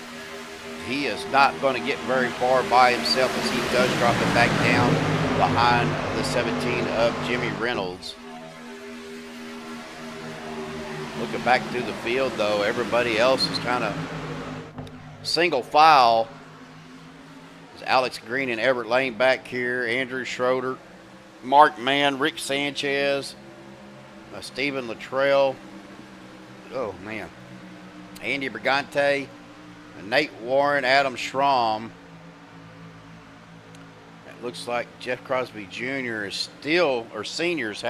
He is not going to get very far by himself as he does drop it back down behind the 17 of Jimmy Reynolds. Looking back through the field, though, everybody else is kind of single file. There's Alex Green and Everett Lane back here, Andrew Schroeder, Mark Mann, Rick Sanchez, Stephen Littrell. Oh, man. Andy Brigante, Nate Warren, Adam Schramm. It looks like Jeff Crosby Jr. is still, or seniors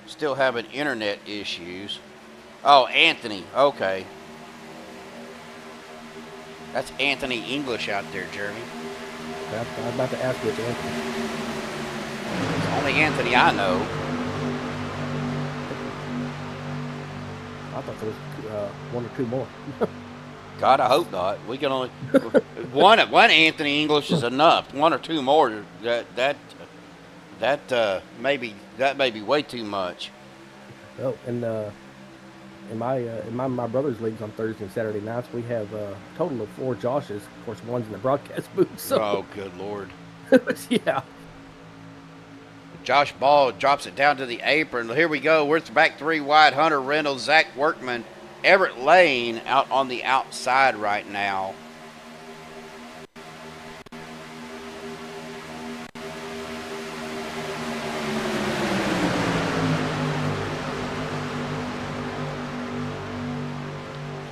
still having internet issues. Oh, Anthony. Okay. That's Anthony English out there, Jeremy. I was about to ask you, it's Anthony. It's only Anthony I know. I thought there was one or two more. God, I hope not. We can only one Anthony English is enough. One or two more. That may be way too much. Oh, and in my brother's leagues on Thursday and Saturday nights, we have a total of 4 Joshes. Of course, one's in the broadcast booth. So. Oh, good Lord. Yeah. Josh Ball drops it down to the apron. Here we go. We're back 3 wide. Hunter Reynolds, Zach Workman, Everett Lane out on the outside right now.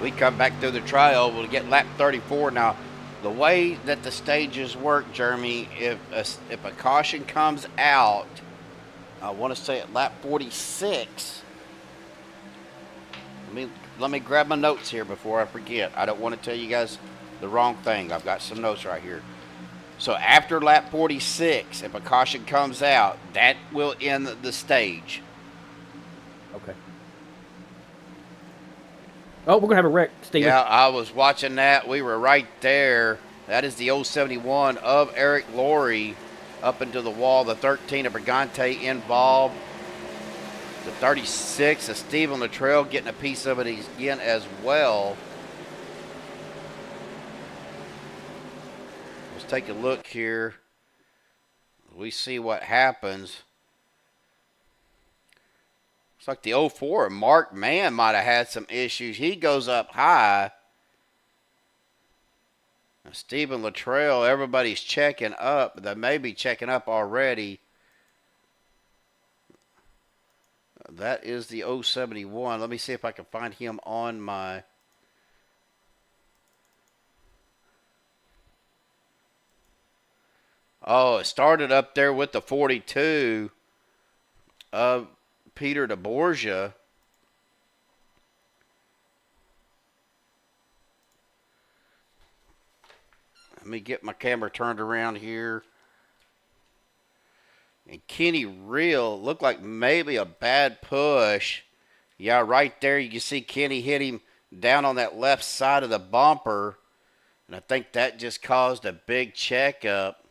We come back through the trial. We'll get lap 34 now. The way that the stages work, Jeremy, if a caution comes out, I want to say at lap 46. Let me grab my notes here before I forget. I don't want to tell you guys the wrong thing. I've got some notes right here. So after lap 46, if a caution comes out, that will end the stage. Okay. Oh, we're going to have a wreck, Steven. Yeah, I was watching that. We were right there. That is the 071 of Eric Laurie up into the wall. The 13 of Brigante involved. The 36 of Stephen Littrell getting a piece of it again as well. Let's take a look here. We see what happens. Looks like the 04, Mark Mann, might have had some issues. He goes up high. Now, Stephen Littrell, everybody's checking up. They may be checking up already. That is the 071. Let me see if I can find him on my... Oh, it started up there with the 42 of Peter DeBorgia. Let me get my camera turned around here. And Kenny Real looked like maybe a bad push. Yeah, right there you can see Kenny hit him down on that left side of the bumper. And I think that just caused a big checkup.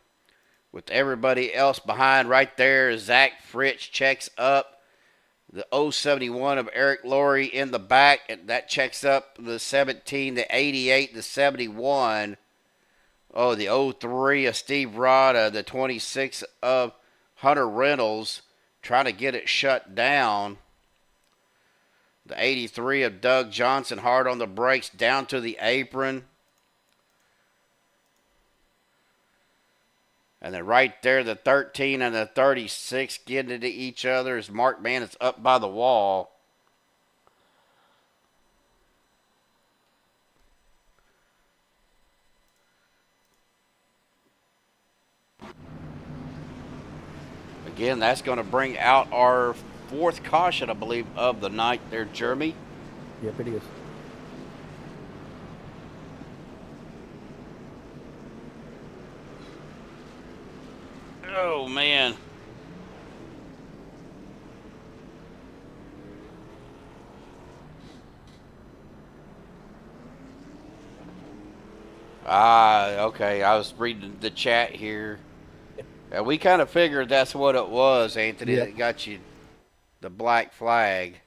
With everybody else behind right there, Zach Fritz checks up. The 071 of Eric Laurie in the back, and that checks up the 17, the 88, the 71. Oh, the 03 of Steve Rada, the 26 of Hunter Reynolds, trying to get it shut down. The 83 of Doug Johnson, hard on the brakes, down to the apron. And then right there, the 13 and the 36 getting into each other as Mark Mann is up by the wall. Again, that's going to bring out our 4th caution, I believe, of the night there, Jeremy. Yep, it is. Oh, man. Okay. I was reading the chat here. We kind of figured that's what it was, Anthony, that got you the black flag.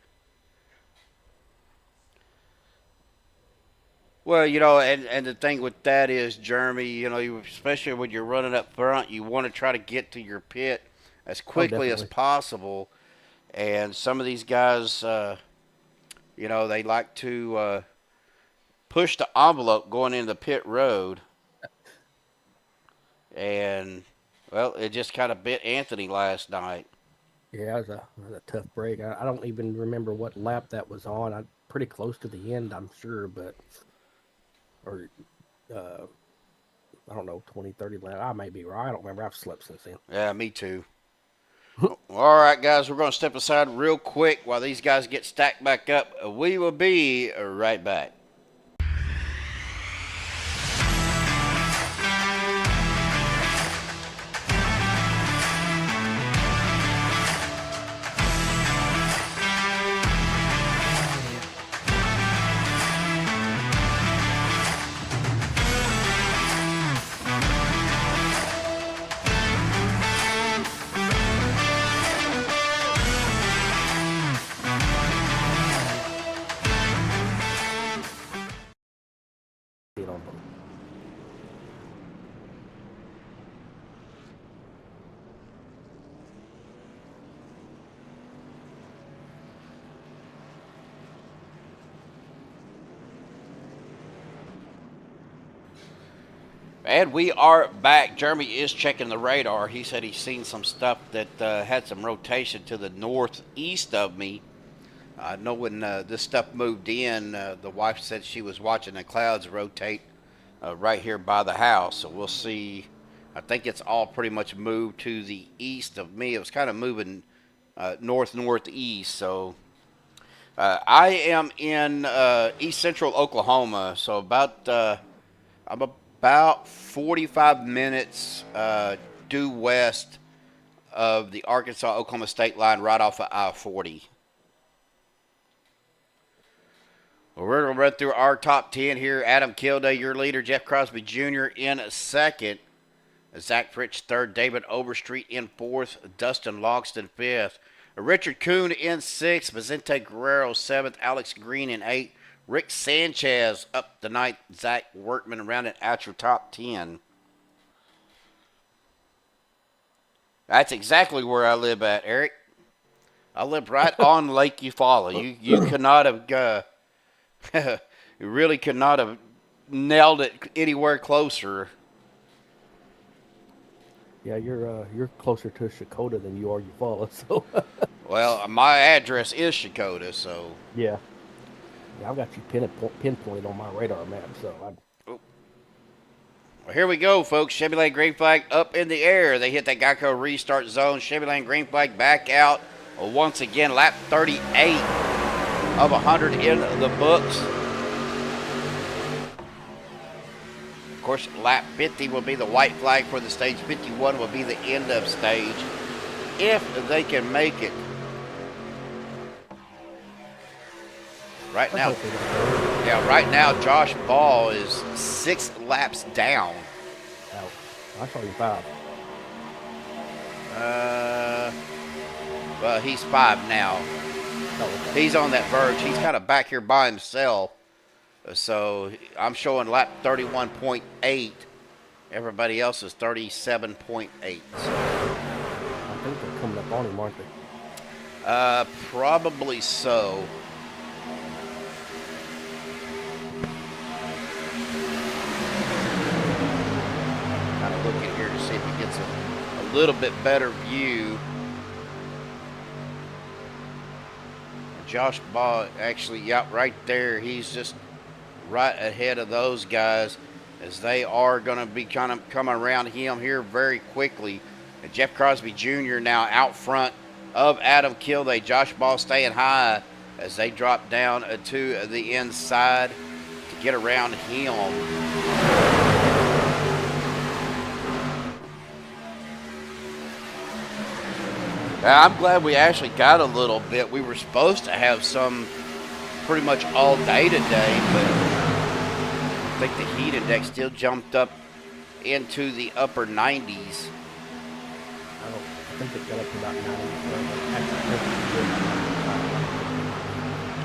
Well, you know, and the thing with that is, Jeremy, you know, especially when you're running up front, you want to try to get to your pit as quickly as possible. And some of these guys You know, they like to push the envelope going into the pit road. And, well, it just kind of bit Anthony last night. Yeah, it was a tough break. I don't even remember what lap that was on. I'm pretty close to the end, I'm sure, but or I don't know, 20, 30 lap. I may be wrong. I don't remember. I've slept since then. Yeah, me too. All right, guys, we're going to step aside real quick while these guys get stacked back up. We will be right back. You know, but And we are back. Jeremy is checking the radar. He said he's seen some stuff that had some rotation to the northeast of me. I know when this stuff moved in, the wife said she was watching the clouds rotate right here by the house. So we'll see. I think it's all pretty much moved to the east of me. It was kind of moving northeast. So I am in east central Oklahoma. So I'm about 45 minutes due west of the Arkansas-Oklahoma state line, right off of I-40. Well, we're going to run through our top 10 here. Adam Kilday, your leader. Jeff Crosby Jr. in second. Zach Fritsch third. David Overstreet in fourth. Dustin Logston fifth. Richard Kuhn in sixth. Vicente Guerrero seventh. Alex Green in eighth. Rick Sanchez up the ninth. Zach Workman rounding out your top 10. That's exactly where I live at, Eric. I live right on Lake Eufaula. You could not have... you really could not have nailed it anywhere closer. yeah, you're closer to Shakota than you are Eufaula. So. Well, my address is Shakota, so. Yeah, I've got you pinpointed on my radar map. So. Well, here we go, folks. Chevy Lane green flag up in the air. They hit that Geico restart zone. Chevy Lane green flag back out. Once again, lap 38. Of 100 in the books. Of course, lap 50 will be the white flag for the stage. 51 will be the end of stage, if they can make it. Right now, Josh Ball is 6 laps down. Ouch. I saw you 5. Well, he's 5 now. He's on that verge. He's kind of back here by himself. So I'm showing lap 31.8. Everybody else is 37.8. I think they're coming up on him, aren't they? Probably so. Kind of looking here to see if he gets a little bit better view. Josh Ball, actually, yeah, right there. He's just right ahead of those guys as they are going to be kind of coming around him here very quickly. And Jeff Crosby Jr. now out front of Adam Kilday. Josh Ball staying high as they drop down to the inside to get around him. I'm glad we actually got a little bit. We were supposed to have some pretty much all day today, but I think the heat index still jumped up into the upper 90s. I think it got up to about 90.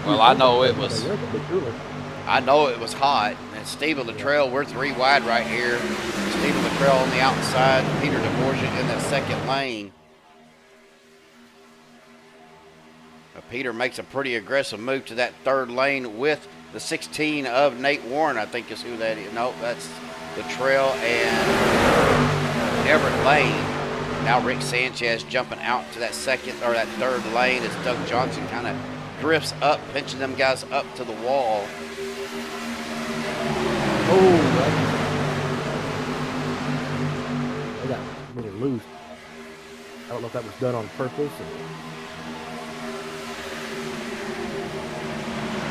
Well, I know it was hot. And Stephen Littrell, we're 3 wide right here. Stephen Littrell on the outside, Peter DeBorgia in that second lane. Peter makes a pretty aggressive move to that third lane with the 16 of Nate Warren, I think is who that is. No, that's Littrell and Everett Lane. Now Rick Sanchez jumping out to that second or that third lane as Doug Johnson kind of drifts up, pinching them guys up to the wall. Oh, they got really loose. I don't know if that was done on purpose.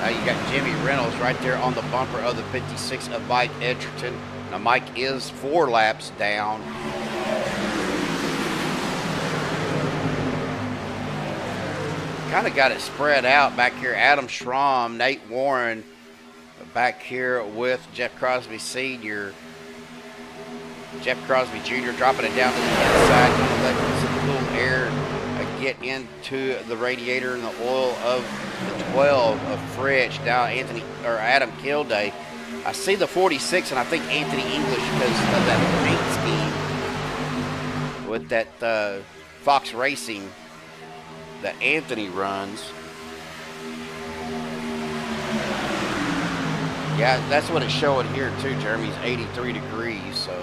Now you got Jimmy Reynolds right there on the bumper of the 56 of Mike Edgerton. Now Mike is 4 laps down. Kind of got it spread out back here. Adam Schramm, Nate Warren back here with Jeff Crosby Sr. Jeff Crosby Jr. dropping it down to the inside, kind of letting some cool air get into the radiator and the oil of the 12 of Fritch. Now Adam Kilday. I see the 46 and I think Anthony English because of that paint scheme with that Fox Racing that Anthony runs. Yeah, that's what it's showing here too, Jeremy. It's 83 degrees, so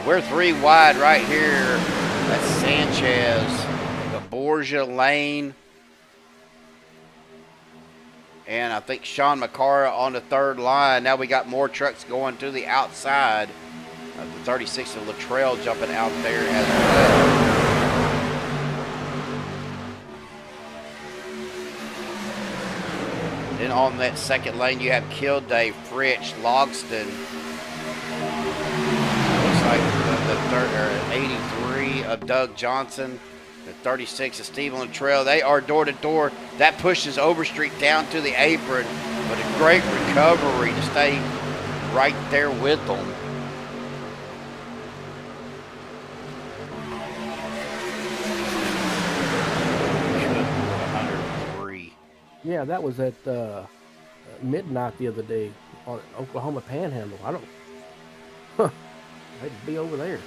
we're 3 wide right here. That's Sanchez, the Borgia Lane, and I think Sean McCara on the third line. Now we got more trucks going to the outside. The 36 of Littrell jumping out there as well. Then on that second lane, you have Kilday, Fritch, Logston. Looks like the 83 of Doug Johnson, the 36 of Stephen Littrell. They are door to door. That pushes Overstreet down to the apron, but a great recovery to stay right there with them. Yeah, that was at midnight the other day on Oklahoma Panhandle. I had to be over there.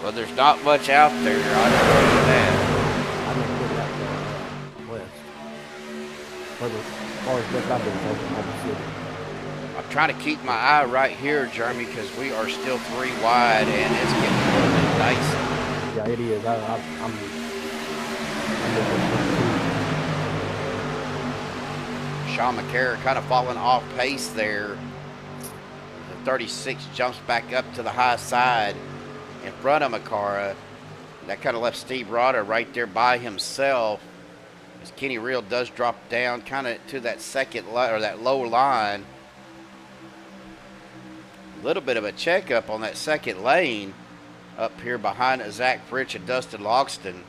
Well, there's not much out there. I don't know that. I never been that far west. As far as west I've been to Oklahoma City. I'm trying to keep my eye right here, Jeremy, because we are still 3 wide and it's getting a little bit dicey. Yeah, it is. I'm Sean McCarra kind of falling off pace there. The 36 jumps back up to the high side in front of McCarra. That kind of left Steve Rotter right there by himself as Kenny Reel does drop down kind of to that second or that low line. A little bit of a checkup on that second lane up here behind Zach Fritch and Dustin Logston.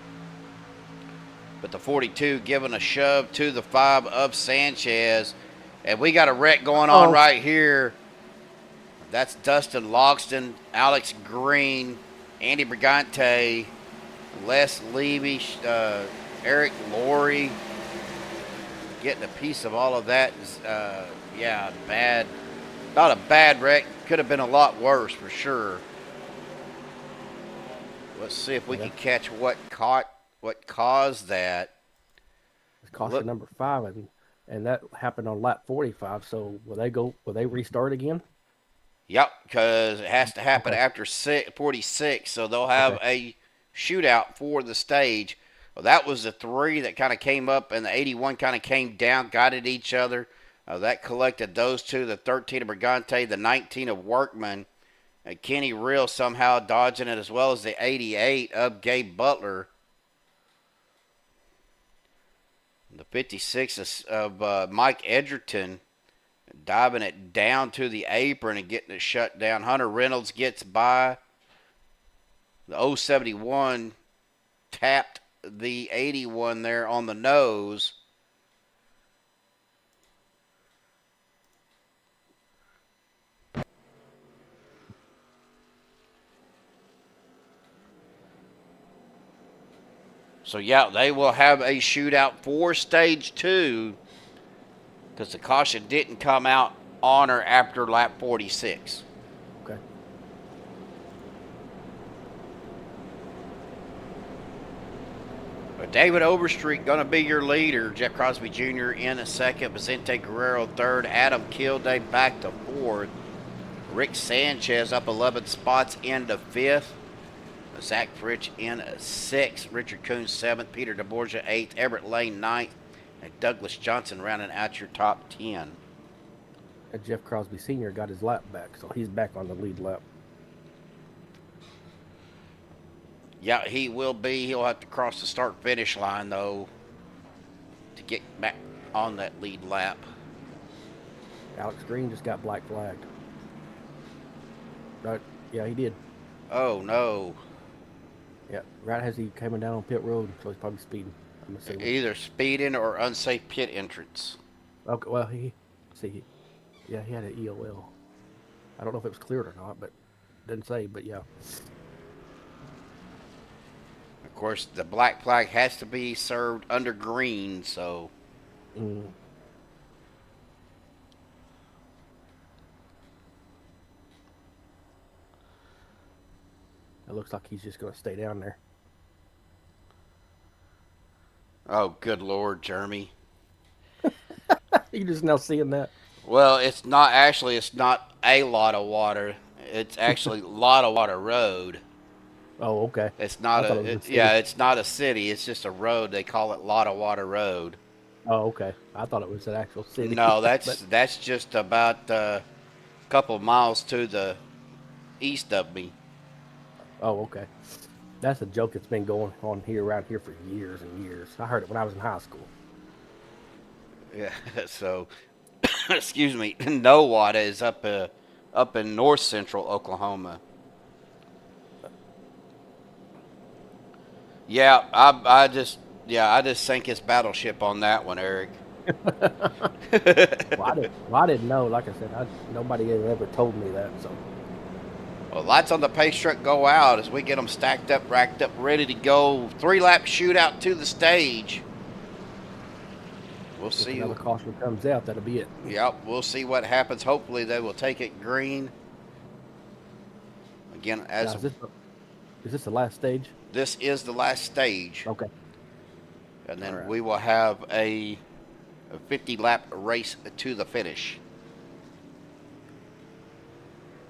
But the 42 giving a shove to the 5 of Sanchez. And we got a wreck going on right here. That's Dustin Logston, Alex Green, Andy Brigante, Les Levy, Eric Laurie. Getting a piece of all of that. Yeah, bad. Not a bad wreck. Could have been a lot worse for sure. Let's see if we can catch what caused that. It's caution number 5, and that happened on lap 45. So will they restart again? Yep, because it has to happen after 46, so they'll have a shootout for the stage. Well, that was the 3 that kind of came up, and the 81 kind of came down, guided each other. That collected those 2, the 13 of Brigante, the 19 of Workman. Kenny Reel somehow dodging it, as well as the 88 of Gabe Butler. The 56 of Mike Edgerton diving it down to the apron and getting it shut down. Hunter Reynolds gets by. The 071 tapped the 81 there on the nose. So, yeah, they will have a shootout for Stage 2 because the caution didn't come out on or after lap 46. Okay. But David Overstreet going to be your leader. Jeff Crosby Jr. in a second. Vicente Guerrero third. Adam Kilday back to fourth. Rick Sanchez up 11 spots into fifth. Zach Fritch in sixth. Richard Coons seventh. Peter DeBorgia eighth. Everett Lane ninth. And Douglas Johnson rounding out your top 10. And Jeff Crosby Sr. got his lap back, so he's back on the lead lap. Yeah, he will be. He'll have to cross the start-finish line, though, to get back on that lead lap. Alex Green just got black flagged. Right? Yeah, he did. Oh, no. Yeah, right as he came down on pit road, so he's probably speeding. I'm assuming. Either speeding or unsafe pit entrance. Okay, well, he had an EOL. I don't know if it was cleared or not, but didn't say, but yeah. Of course, the black flag has to be served under green, so... Mm. It looks like he's just going to stay down there. Oh, good Lord, Jeremy. You just now seeing that? Well, it's not a lot of water. It's actually a lot of water road. Oh, okay. It's not it's not a city. It's just a road. They call it Lotta Water Road. Oh, okay. I thought it was an actual city. No, that's just about a couple of miles to the east of me. Oh, okay. That's a joke that's been going on around here for years and years. I heard it when I was in high school. Yeah. So, excuse me. Nowata is up in north central Oklahoma. Yeah, I just sank his battleship on that one, Eric. Well, I didn't know. Like I said, nobody had ever told me that. So, well, lights on the pace truck go out as we get them stacked up, racked up, ready to go. 3-lap shootout to the stage. We'll if see. another caution comes out, that'll be it. Yep, we'll see what happens. Hopefully, they will take it green. Again, Now, is this the last stage? This is the last stage. Okay. And then All right. we will have a 50-lap race to the finish.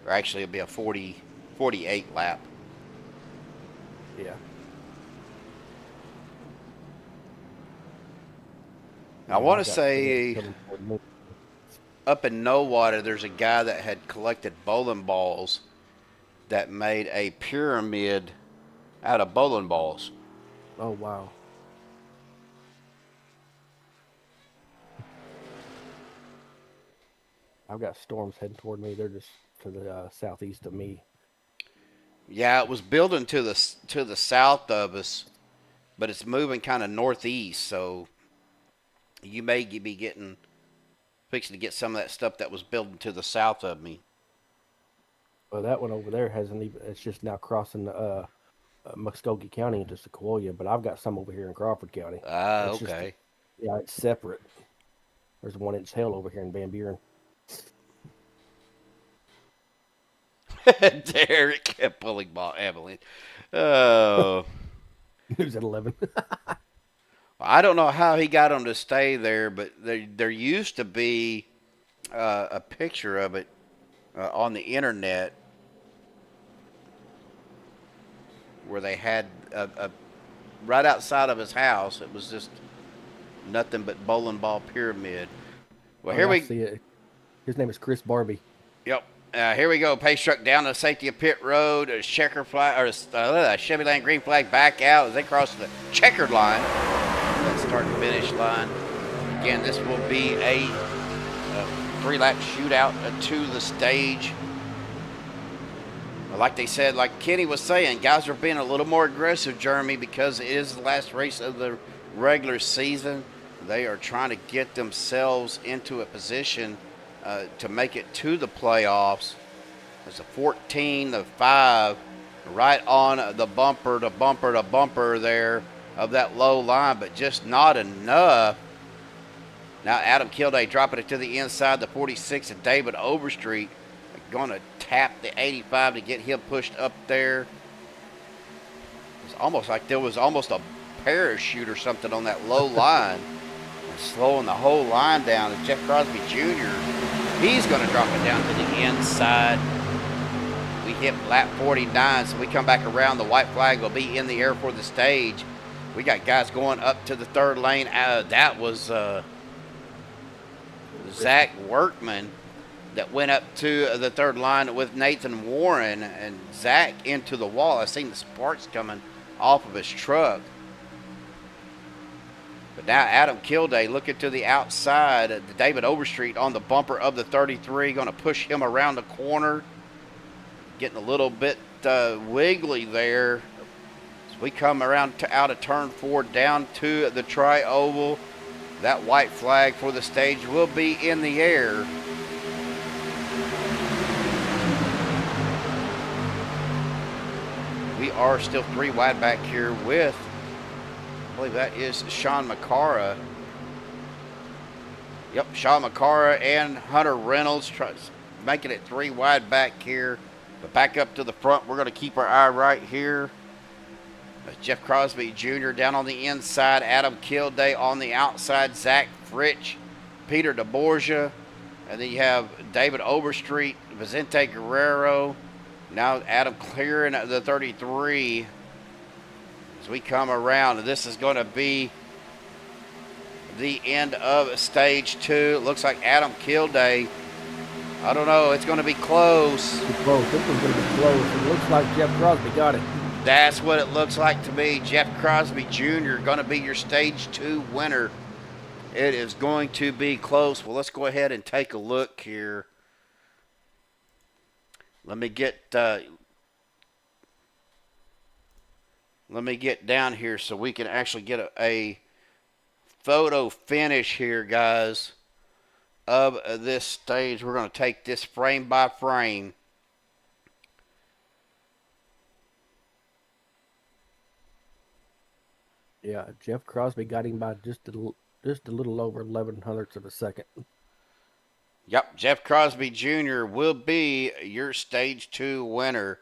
Or actually, it'll be a 48 lap. Yeah. I want to say up in Nowata, there's a guy that had collected bowling balls that made a pyramid out of bowling balls. Oh, wow. I've got storms heading toward me. They're just to the southeast of me. Yeah, it was building to the south of us, but it's moving kind of northeast, so you may be fixing to get some of that stuff that was building to the south of me. Well, that one over there hasn't even. It's just now crossing Muskogee County into Sequoia, but I've got some over here in Crawford County. Ah, It's just- okay. yeah, it's separate. There's 1 inch hail over here in Van Buren. Derek kept pulling ball avalanche. Oh. Who's at 11? I don't know how he got them to stay there, but there used to be a picture of it on the internet where they had a right outside of his house. It was just nothing but bowling ball pyramid. Well, here I we see it. His name is Chris Barbie. Yep. Here we go. Pace truck down the safety of pit road. A checker flag or a Chevy Land green flag back out as they cross the checkered line. That start and finish line. Again, this will be a 3-lap shootout to the stage. Like they said, like Kenny was saying, guys are being a little more aggressive, Jeremy, because it is the last race of the regular season. They are trying to get themselves into a position to make it to the playoffs. There's a 14-5 right on the bumper to bumper to bumper there of that low line, but just not enough. Now Adam Kilday dropping it to the inside, the 46 of David Overstreet going to tap the 85 to get him pushed up there. It's almost like there was almost a parachute or something on that low line. And slowing the whole line down. And Jeff Crosby Jr., he's going to drop it down to the inside. We hit lap 49, so we come back around. The white flag will be in the air for the stage. We got guys going up to the third lane. That was Zach Workman that went up to the third line with Nathan Warren, and Zach into the wall. I seen the sparks coming off of his truck. But now Adam Kilday looking to the outside. David Overstreet on the bumper of the 33, going to push him around the corner. Getting a little bit wiggly there. As we come around to out of turn 4 down to the tri-oval. That white flag for the stage will be in the air. We are still 3 wide back here with, I believe that is Sean McCara. Yep, Sean McCara and Hunter Reynolds making it 3 wide back here. But back up to the front, we're going to keep our eye right here. Jeff Crosby Jr. down on the inside, Adam Kilday on the outside, Zach Fritsch, Peter DeBorgia, and then you have David Overstreet, Vicente Guerrero. Now Adam clearing the 33 as we come around. And this is going to be the end of stage 2. It looks like Adam Kilday. I don't know. It's going to be close. It's close. This one's going to be close. It looks like Jeff Crosby got it. That's what it looks like to me. Jeff Crosby Jr. going to be your stage 2 winner. It is going to be close. Well, let's go ahead and take a look here. Let me get down here so we can actually get a photo finish here, guys, of this stage. We're going to take this frame by frame. Yeah, Jeff Crosby got him by just a little over 11 hundredths of a second. Yep, Jeff Crosby Jr. will be your stage 2 winner.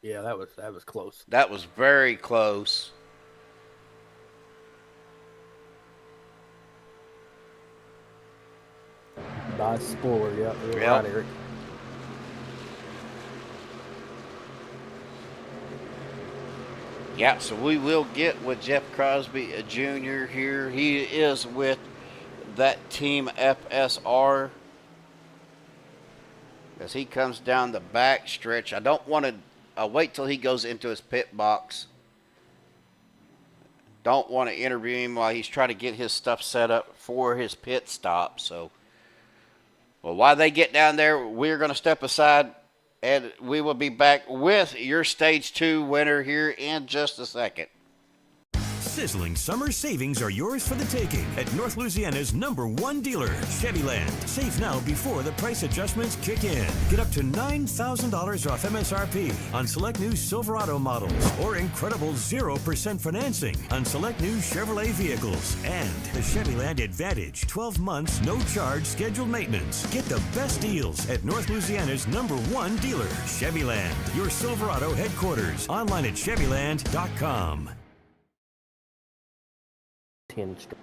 Yeah, that was close. That was very close. By spoiler, yeah, you're Yep. right, Eric. Yeah, so we will get with Jeff Crosby Jr. here. He is with that team FSR. As he comes down the back stretch, I don't want to wait till he goes into his pit box. Don't want to interview him while he's trying to get his stuff set up for his pit stop. So, well, while they get down there, we're going to step aside, and we will be back with your stage 2 winner here in just a second. Sizzling summer savings are yours for the taking at North Louisiana's #1 dealer, Chevyland. Save now before the price adjustments kick in. Get up to $9,000 off MSRP on select new Silverado models or incredible 0% financing on select new Chevrolet vehicles. And the Chevyland Advantage, 12 months, no charge, scheduled maintenance. Get the best deals at North Louisiana's #1 dealer, Chevyland. Your Silverado headquarters. Online at Chevyland.com. 10 straight.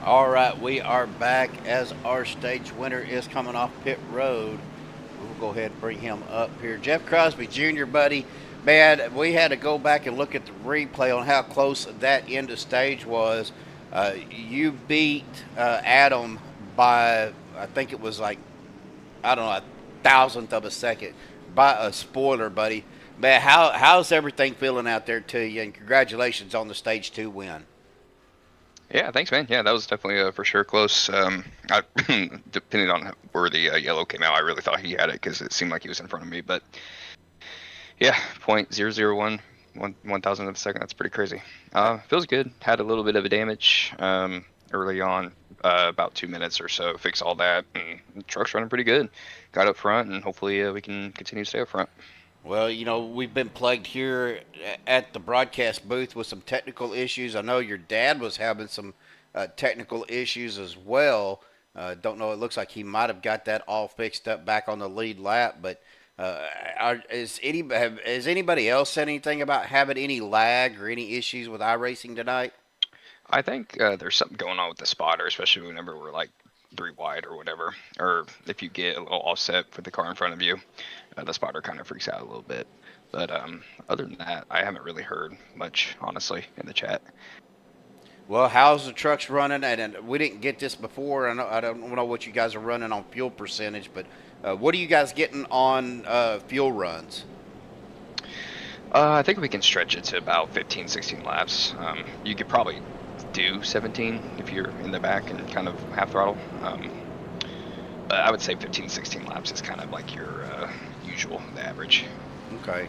All right, we are back as our stage winner is coming off pit road. We'll go ahead and bring him up here. Jeff Crosby Jr., buddy, man, we had to go back and look at the replay on how close that end of stage was. You beat Adam by, I think it was like, I don't know, a thousandth of a second by a spoiler, buddy. Man, how's everything feeling out there to you? And congratulations on the stage 2 win. Yeah, thanks, man. Yeah, that was definitely for sure close. Depending on where the yellow came out, I really thought he had it because it seemed like he was in front of me. But Yeah, 0.001 of a second. That's pretty crazy. Feels good. Had a little bit of a damage early on, about 2 minutes or so. Fix all that, and the truck's running pretty good. Got up front, and hopefully we can continue to stay up front. Well, you know, we've been plagued here at the broadcast booth with some technical issues. I know your dad was having some technical issues as well. Don't know. It looks like he might have got that all fixed up back on the lead lap. But has anybody else said anything about having any lag or any issues with iRacing tonight? I think there's something going on with the spotter, especially whenever we're like 3 wide or whatever, or if you get a little offset with the car in front of you, the spotter kind of freaks out a little bit. But other than that, I haven't really heard much, honestly, in the chat. Well, how's the trucks running? And we didn't get this before. I don't know what you guys are running on fuel percentage, but what are you guys getting on fuel runs? I think we can stretch it to about 15, 16 laps. You could probably do 17 if you're in the back and kind of half throttle. But I would say 15, 16 laps is kind of like your usual, the average. Okay.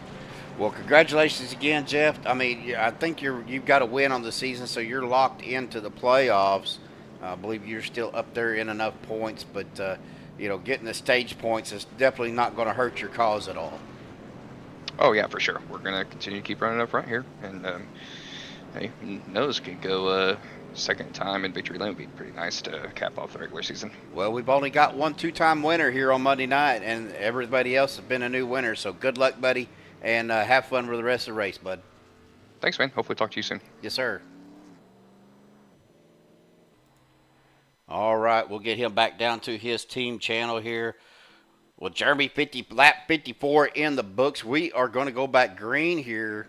Well, congratulations again, Jeff. I mean, I think you've got a win on the season, so you're locked into the playoffs. I believe you're still up there in enough points, but you know, getting the stage points is definitely not going to hurt your cause at all. Oh yeah, for sure. We're gonna continue to keep running up front here, and hey, who knows, could go second time in victory lane would be pretty nice to cap off the regular season. Well, we've only got one 2-time winner here on Monday night, and everybody else has been a new winner. So good luck, buddy, and have fun with the rest of the race, bud. Thanks, man. Hopefully talk to you soon. Yes, sir. All right, we'll get him back down to his team channel here. Well, Jeremy, lap 54 in the books. We are going to go back green here.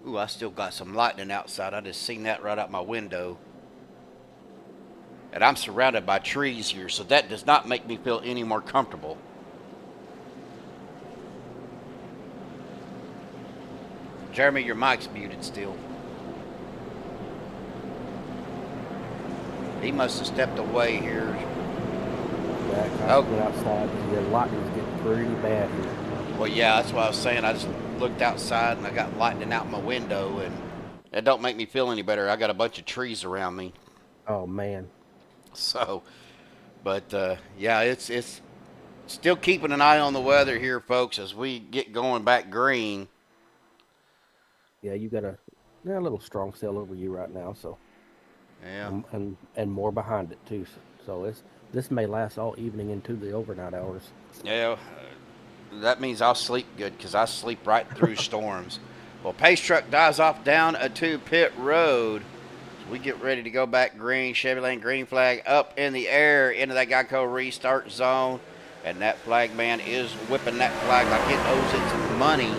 Ooh, I still got some lightning outside. I just seen that right out my window. And I'm surrounded by trees here, so that does not make me feel any more comfortable. Jeremy, your mic's muted still. He must have stepped away here. I went outside. The lightning's getting pretty bad here. Well, yeah, that's what I was saying. I just looked outside and I got lightning out my window, and it don't make me feel any better. I got a bunch of trees around me. Oh man. So, but yeah, it's still keeping an eye on the weather here, folks, as we get going back green. Yeah, you got a little strong cell over you right now, so. Yeah. And more behind it too. So this may last all evening into the overnight hours. Yeah, that means I'll sleep good because I sleep right through storms. Well, Pace Truck dives off down to pit road. We get ready to go back green. Chevy Lane green flag up in the air into that Geico restart zone. And that flag man is whipping that flag like it owes its money.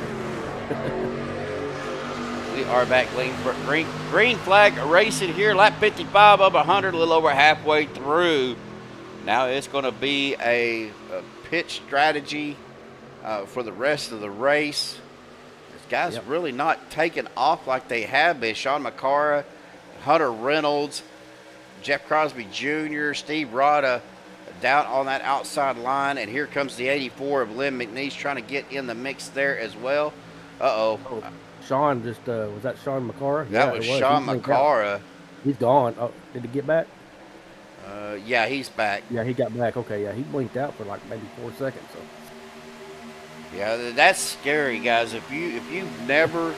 We are back green flag racing here. Lap 55 of 100, a little over halfway through. Now it's going to be a pit strategy for the rest of the race. This guy's really not taking off like they have been. Sean McCara, Hunter Reynolds, Jeff Crosby Jr., Steve Rada down on that outside line. And here comes the 84 of Lynn McNeese trying to get in the mix there as well. Uh-oh. Sean just, was that Sean McCara? That was Sean McCara. He's gone. Oh, did he get back? Yeah, he's back. Yeah, he got back. Okay, yeah, he blinked out for like maybe 4 seconds. So. Yeah, that's scary, guys. If you've never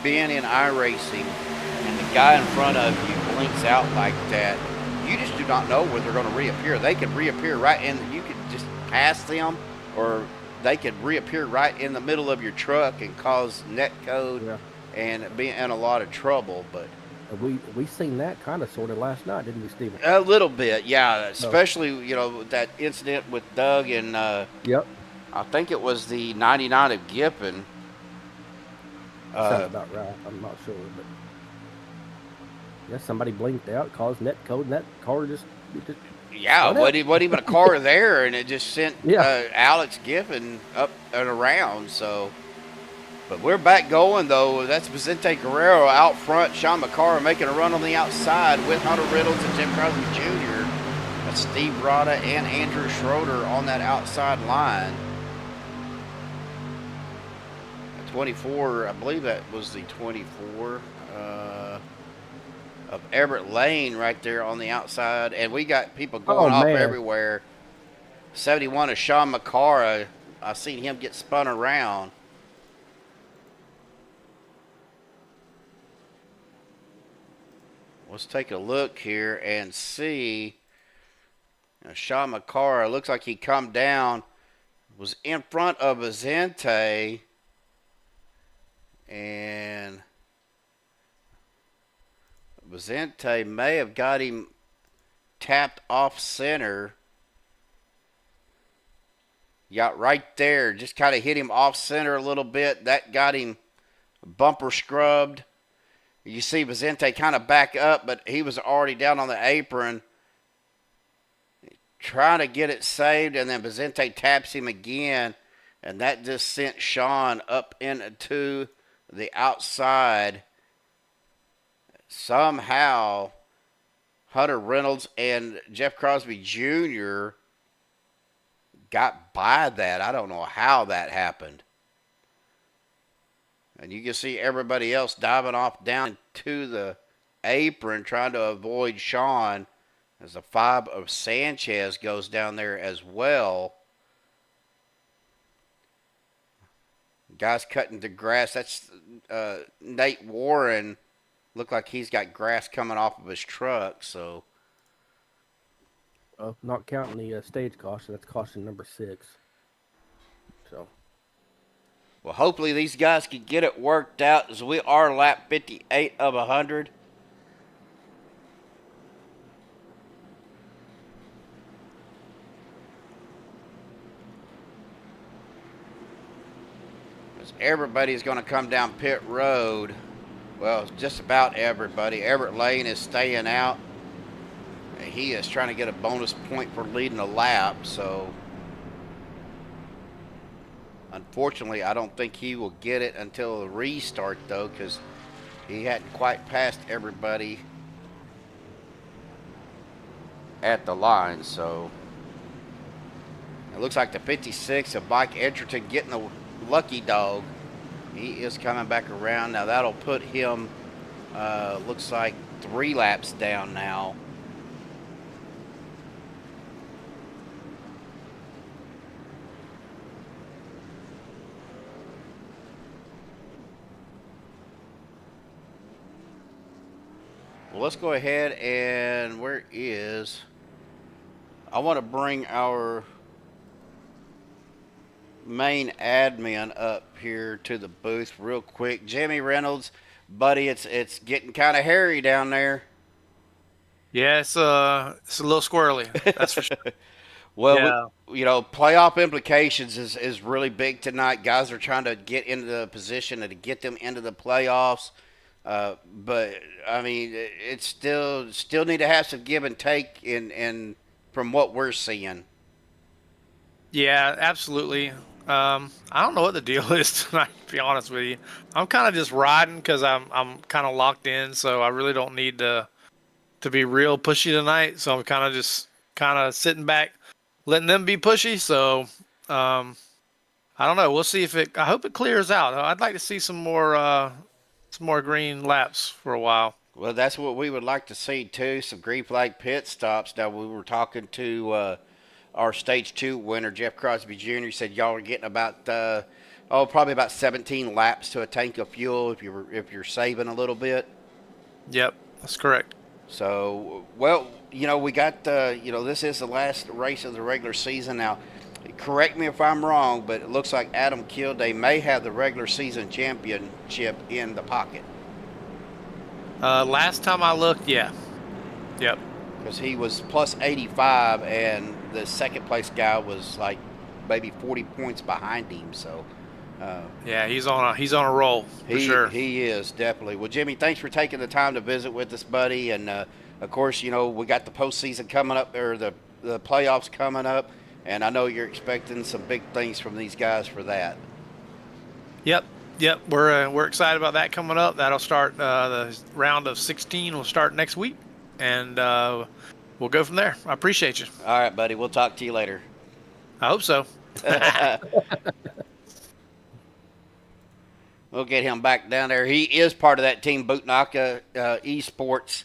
been in iRacing and the guy in front of you blinks out like that, you just do not know where they're going to reappear. They could reappear right in. You could just pass them, or they could reappear right in the middle of your truck and cause netcode and be in a lot of trouble. But we seen that kind of sort of last night, didn't we, Steven? A little bit, yeah. Especially that incident with Doug and I think it was the 99 of Giffen. Sounds about right. I'm not sure, but yeah, somebody blinked out, caused netcode, and that car just yeah, wasn't even a car there, and it just sent Alex Giffen up and around. So, but we're back going though. That's Vicente Guerrero out front. Sean McCara making a run on the outside with Hunter Reynolds and Jim Crosby Jr. That's Steve Rada and Andrew Schroeder on that outside line. 24. I believe that was the 24 of Everett Lane right there on the outside. And we got people going off man. everywhere. 71 of Sean McCara. I seen him get spun around. Let's take a look here and see. Sean McCara, looks like he come down, was in front of Vicente, and Vicente may have got him tapped off center. Got right there, just kind of hit him off center a little bit. That got him bumper scrubbed. You see Vicente kind of back up, but he was already down on the apron trying to get it saved, and then Vicente taps him again, and that just sent Sean up into the outside. Somehow, Hunter Reynolds and Jeff Crosby Jr. got by that. I don't know how that happened. And you can see everybody else diving off down to the apron trying to avoid Sean as the 5 of Sanchez goes down there as well. Guys cutting the grass. That's Nate Warren. Looked like he's got grass coming off of his truck, so. Not counting the stage caution. That's caution number 6. So. Well, hopefully these guys can get it worked out as we are lap 58 of 100. As everybody's going to come down pit road. Well, just about everybody. Everett Lane is staying out. He is trying to get a bonus point for leading a lap, so unfortunately, I don't think he will get it until the restart, though, because he hadn't quite passed everybody at the line. So it looks like the 56 of Mike Edgerton getting the lucky dog. He is coming back around. Now, that'll put him, looks like 3 laps down now. Well, let's go ahead and I want to bring our main admin up here to the booth real quick. Jimmy Reynolds, buddy, it's getting kind of hairy down there. Yeah, it's a little squirrely. That's for sure. Well, yeah. Playoff implications is really big tonight. Guys are trying to get into the position to get them into the playoffs. But I mean, it's still need to have some give and take in from what we're seeing. Yeah, absolutely. I don't know what the deal is tonight, to be honest with you. I'm kind of just riding because I'm kind of locked in, so I really don't need to be real pushy tonight. So I'm kind of sitting back, letting them be pushy. So I don't know. We'll see I hope it clears out. I'd like to see some more green laps for a while. Well, that's what we would like to see too. Some green flag pit stops. Now, we were talking to our stage 2 winner, Jeff Crosby Jr. He said y'all are getting about probably about 17 laps to a tank of fuel if you're saving a little bit. Yep, that's correct. So, well, we got this is the last race of the regular season now. Correct me if I'm wrong, but it looks like Adam Kilday may have the regular season championship in the pocket. Last time I looked, yeah. Yep. Because he was plus 85, and the second place guy was like maybe 40 points behind him. So, yeah, he's on a roll for sure. He is definitely. Well, Jimmy, thanks for taking the time to visit with us, buddy. And of course, we got the postseason coming up, or the playoffs coming up. And I know you're expecting some big things from these guys for that. Yep. We're excited about that coming up. That'll start the round of 16 will start next week, and we'll go from there. I appreciate you. All right, buddy. We'll talk to you later. I hope so. We'll get him back down there. He is part of that team, Buttkicker Esports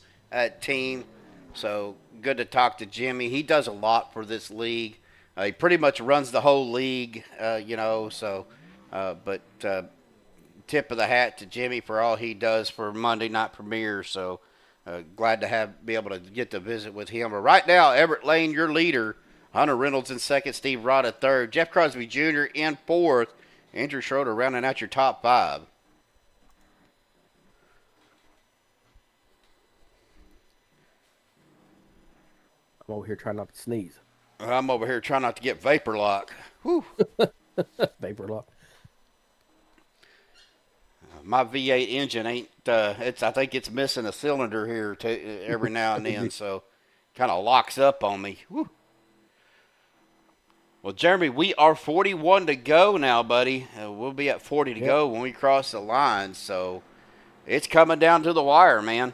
team. So good to talk to Jimmy. He does a lot for this league. He pretty much runs the whole league, So, but tip of the hat to Jimmy for all he does for Monday Night Premiere. So glad to be able to get to visit with him. But right now, Everett Lane, your leader. Hunter Reynolds in second, Steve Rada third, Jeff Crosby Jr. in fourth, Andrew Schroeder rounding out your top five. I'm over here trying not to sneeze. I'm over here trying not to get vapor lock. Whew. Vapor lock. My V8 engine ain't. I think it's missing a cylinder here every now and then, so kind of locks up on me. Whew. Well, Jeremy, we are 41 to go now, buddy. We'll be at 40 to go when we cross the line, so it's coming down to the wire, man.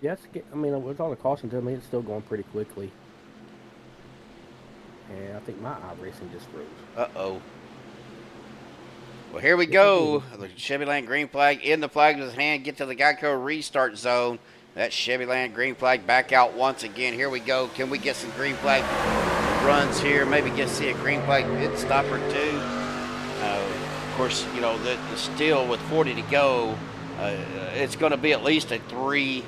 Yes, I mean, with all the caution to me, it's still going pretty quickly. And I think my iRacing just froze. Uh-oh. Well, here we go. The Chevy Land green flag in the flag with his hand. Get to the Geico restart zone. That Chevy Land green flag back out once again. Here we go. Can we get some green flag runs here? Maybe see a green flag pit stop or two. Of course, still with 40 to go, it's going to be at least a three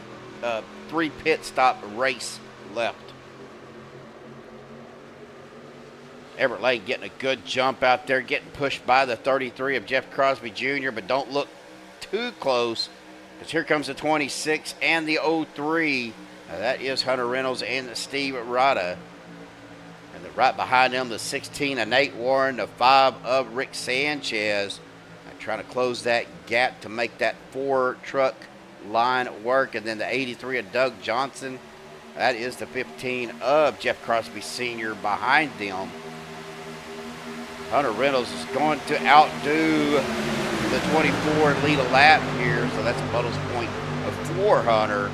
pit stop race left. Everett Lane getting a good jump out there, getting pushed by the 33 of Jeff Crosby Jr., but don't look too close, because here comes the 26 and the 03. That is Hunter Reynolds and Steve Rada. And right behind them, the 16 of Nate Warren, the 5 of Rick Sanchez. Trying to close that gap to make that 4-truck line work. And then the 83 of Doug Johnson. That is the 15 of Jeff Crosby Sr. behind them. Hunter Reynolds is going to outdo the 24 and lead a lap here. So that's a bonus point of 4, Hunter.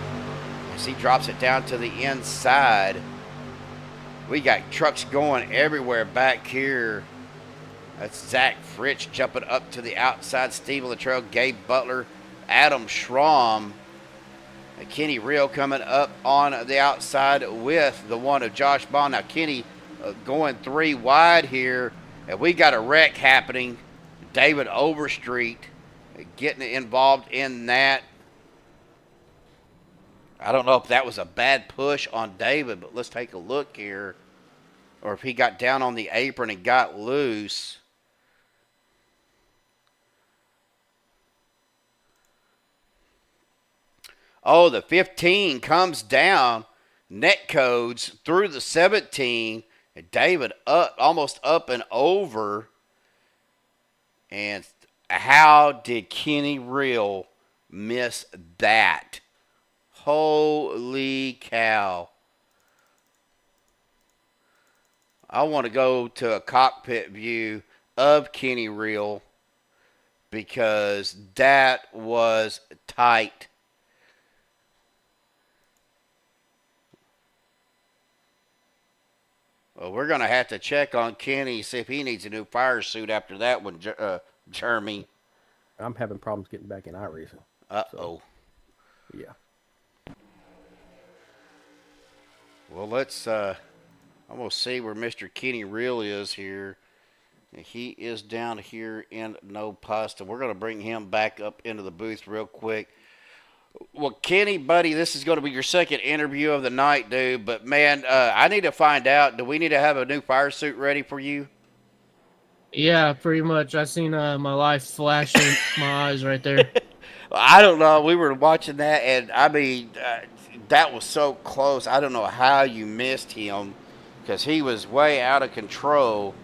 As he drops it down to the inside. We got trucks going everywhere back here. That's Zach Fritsch jumping up to the outside. Steve Littrell, Gabe Butler, Adam Schramm. Kenny Real coming up on the outside with the one of Josh Bond. Now Kenny going 3 wide here. And we got a wreck happening. David Overstreet getting involved in that. I don't know if that was a bad push on David, but let's take a look here. Or if he got down on the apron and got loose. Oh, the 15 comes down. Net codes through the 17. And David almost up and over. And how did Kenny Real miss that? Holy cow. I want to go to a cockpit view of Kenny Real because that was tight. Well, we're going to have to check on Kenny, see if he needs a new fire suit after that one, Jeremy. I'm having problems getting back in iRacing. Uh-oh. So, yeah. Well, let's I'm going to see where Mr. Kenny Real is here. He is down here in No Pasta. We're going to bring him back up into the booth real quick. Well, Kenny, buddy, this is going to be your second interview of the night, dude. But, man, I need to find out, do we need to have a new fire suit ready for you? Yeah, pretty much. I seen my life flash in my eyes right there. I don't know. We were watching that, and, I mean, that was so close. I don't know how you missed him because he was way out of control.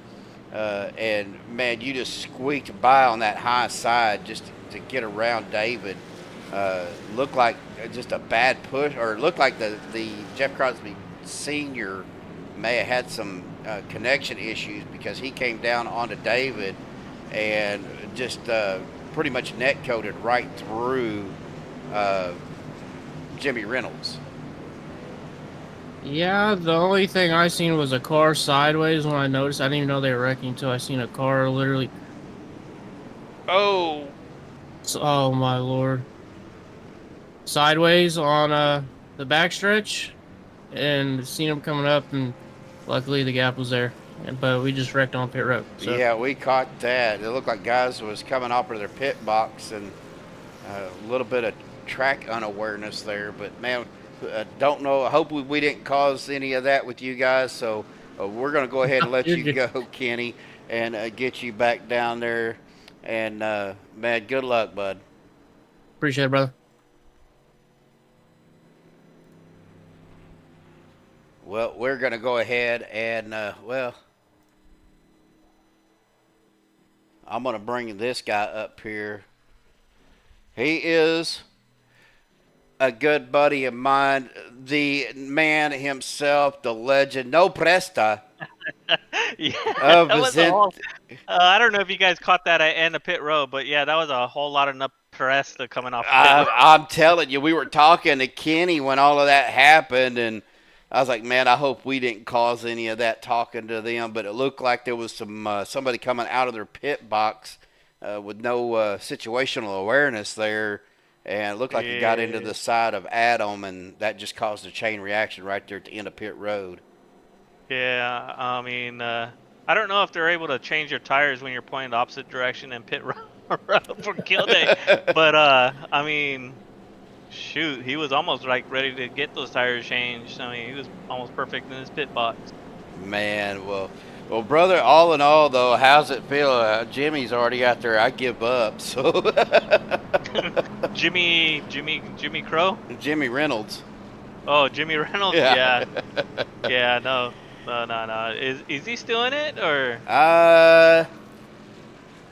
And, man, you just squeaked by on that high side just to get around David. Looked like just a bad push, or looked like the Jeff Crosby Sr. may have had some connection issues because he came down onto David and just pretty much net coated right through Jimmy Reynolds. Yeah, the only thing I seen was a car sideways when I noticed. I didn't even know they were wrecking until I seen a car literally. Oh, Oh my lord! Sideways on the backstretch, and seen him coming up, and luckily the gap was there. But we just wrecked on pit road. So. Yeah, we caught that. It looked like guys was coming off of their pit box and a little bit of track unawareness there. But man, don't know. I hope we didn't cause any of that with you guys. So we're gonna go ahead and let you go, Kenny, and get you back down there. And man, good luck, bud. Appreciate it, brother. Well, we're gonna go ahead and well, I'm going to bring this guy up here. He is a good buddy of mine, the man himself, the legend, No Presta. Yeah, of that was a whole, I don't know if you guys caught that at the pit road, but yeah, that was a whole lot of Presta coming off. I'm telling you, we were talking to Kenny when all of that happened, and I was like, man, I hope we didn't cause any of that talking to them, but it looked like there was some somebody coming out of their pit box with no situational awareness there, and it looked like it got into the side of Adam, and that just caused a chain reaction right there at the end of pit road. Yeah, I mean, I don't know if they're able to change your tires when you're pointing the opposite direction in pit road for kill day, but I mean, shoot, he was almost like ready to get those tires changed. I mean, he was almost perfect in his pit box. Man, well, brother, all in all, though, how's it feel? Jimmy's already out there. I give up, so. Jimmy Crow? Jimmy Reynolds. Oh, Jimmy Reynolds? Yeah. Yeah, no. Is he still in it, or?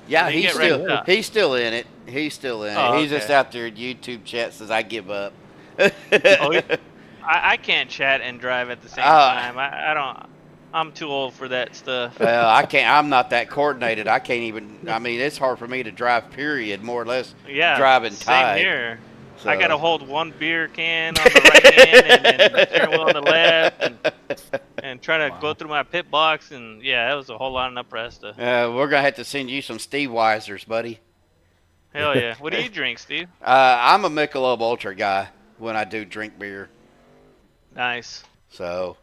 Yeah, he's still in it. He's still in it. Oh, He's just out there in YouTube chat, says, I give up. I can't chat and drive at the same time. I don't. I'm too old for that stuff. Well, I can't. I'm not that coordinated. I can't even. I mean, it's hard for me to drive. Period. More or less. Yeah. Driving tight. Same here. So. I gotta hold one beer can on the right hand and the steering wheel on the left, and try to go through my pit box. And yeah, that was a whole lot of Presta. We're gonna have to send you some Steve Weisers, buddy. Hell yeah. What do you drink, Steve? I'm a Michelob Ultra guy when I do drink beer. Nice. So,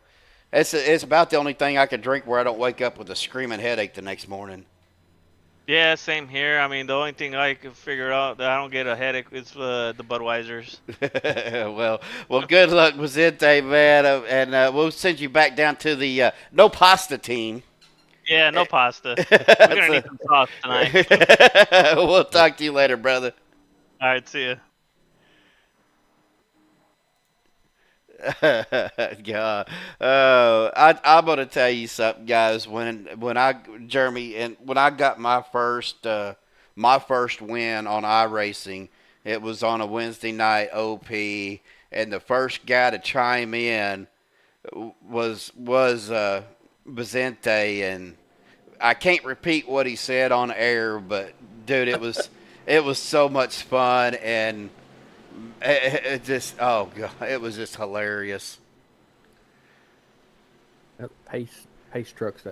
it's about the only thing I can drink where I don't wake up with a screaming headache the next morning. Yeah, same here. I mean, the only thing I can figure out that I don't get a headache is the Budweisers. well, good luck, Vicente, man, and we'll send you back down to the No Pasta team. Yeah, no pasta. We're gonna need some sauce tonight. We'll talk to you later, brother. All right, see ya. Yeah, I'm gonna tell you something, guys. When I got my first win on iRacing, it was on a Wednesday night OP, and the first guy to chime in was Vicente, and I can't repeat what he said on air, but dude, it was so much fun, and it just, oh god, it was just hilarious. Pace trucks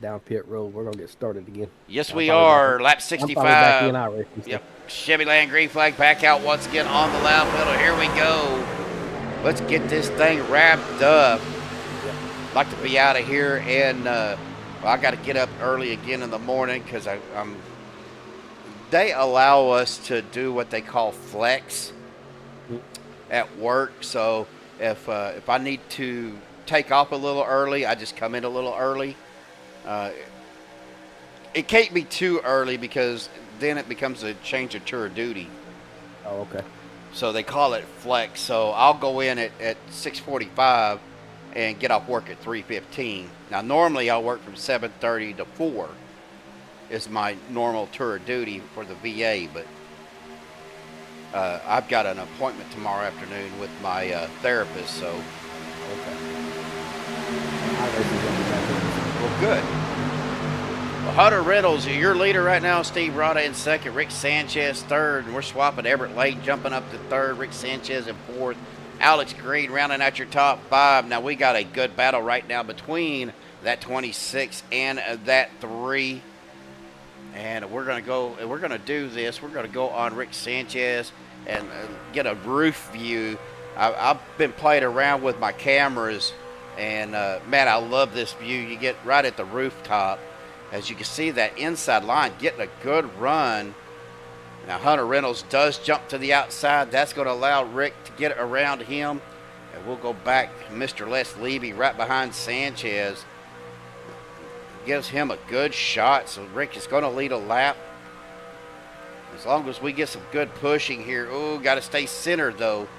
down pit road. We're gonna get started again. Yes, we are. Lap 65. Yep. Chevy Land green flag back out once again on the loud pedal. Here we go. Let's get this thing wrapped up. I'd like to be out of here, and I got to get up early again in the morning because they allow us to do what they call flex at work. So if I need to take off a little early, I just come in a little early. It can't be too early because then it becomes a change of tour of duty. Oh, okay. So they call it flex. So I'll go in at 6:45 and get off work at 3:15. Now normally I'll work from 7:30 to 4 is my normal tour of duty for the VA, but I've got an appointment tomorrow afternoon with my therapist, so. Okay. Well, good. Well, Hunter Reynolds, your leader right now. Steve Rada in second. Rick Sanchez third. And we're swapping Everett Lake jumping up to third. Rick Sanchez in fourth. Alex Green rounding out your top five. Now, we got a good battle right now between that 26 and that 3. And we're going to do this. We're going to go on Rick Sanchez and get a roof view. I've been playing around with my cameras, and man, I love this view. You get right at the rooftop. As you can see, that inside line getting a good run. Now, Hunter Reynolds does jump to the outside. That's going to allow Rick to get around him. And we'll go back. Mr. Les Levy right behind Sanchez. Gives him a good shot. So Rick is going to lead a lap. As long as we get some good pushing here. Oh, got to stay centered, though.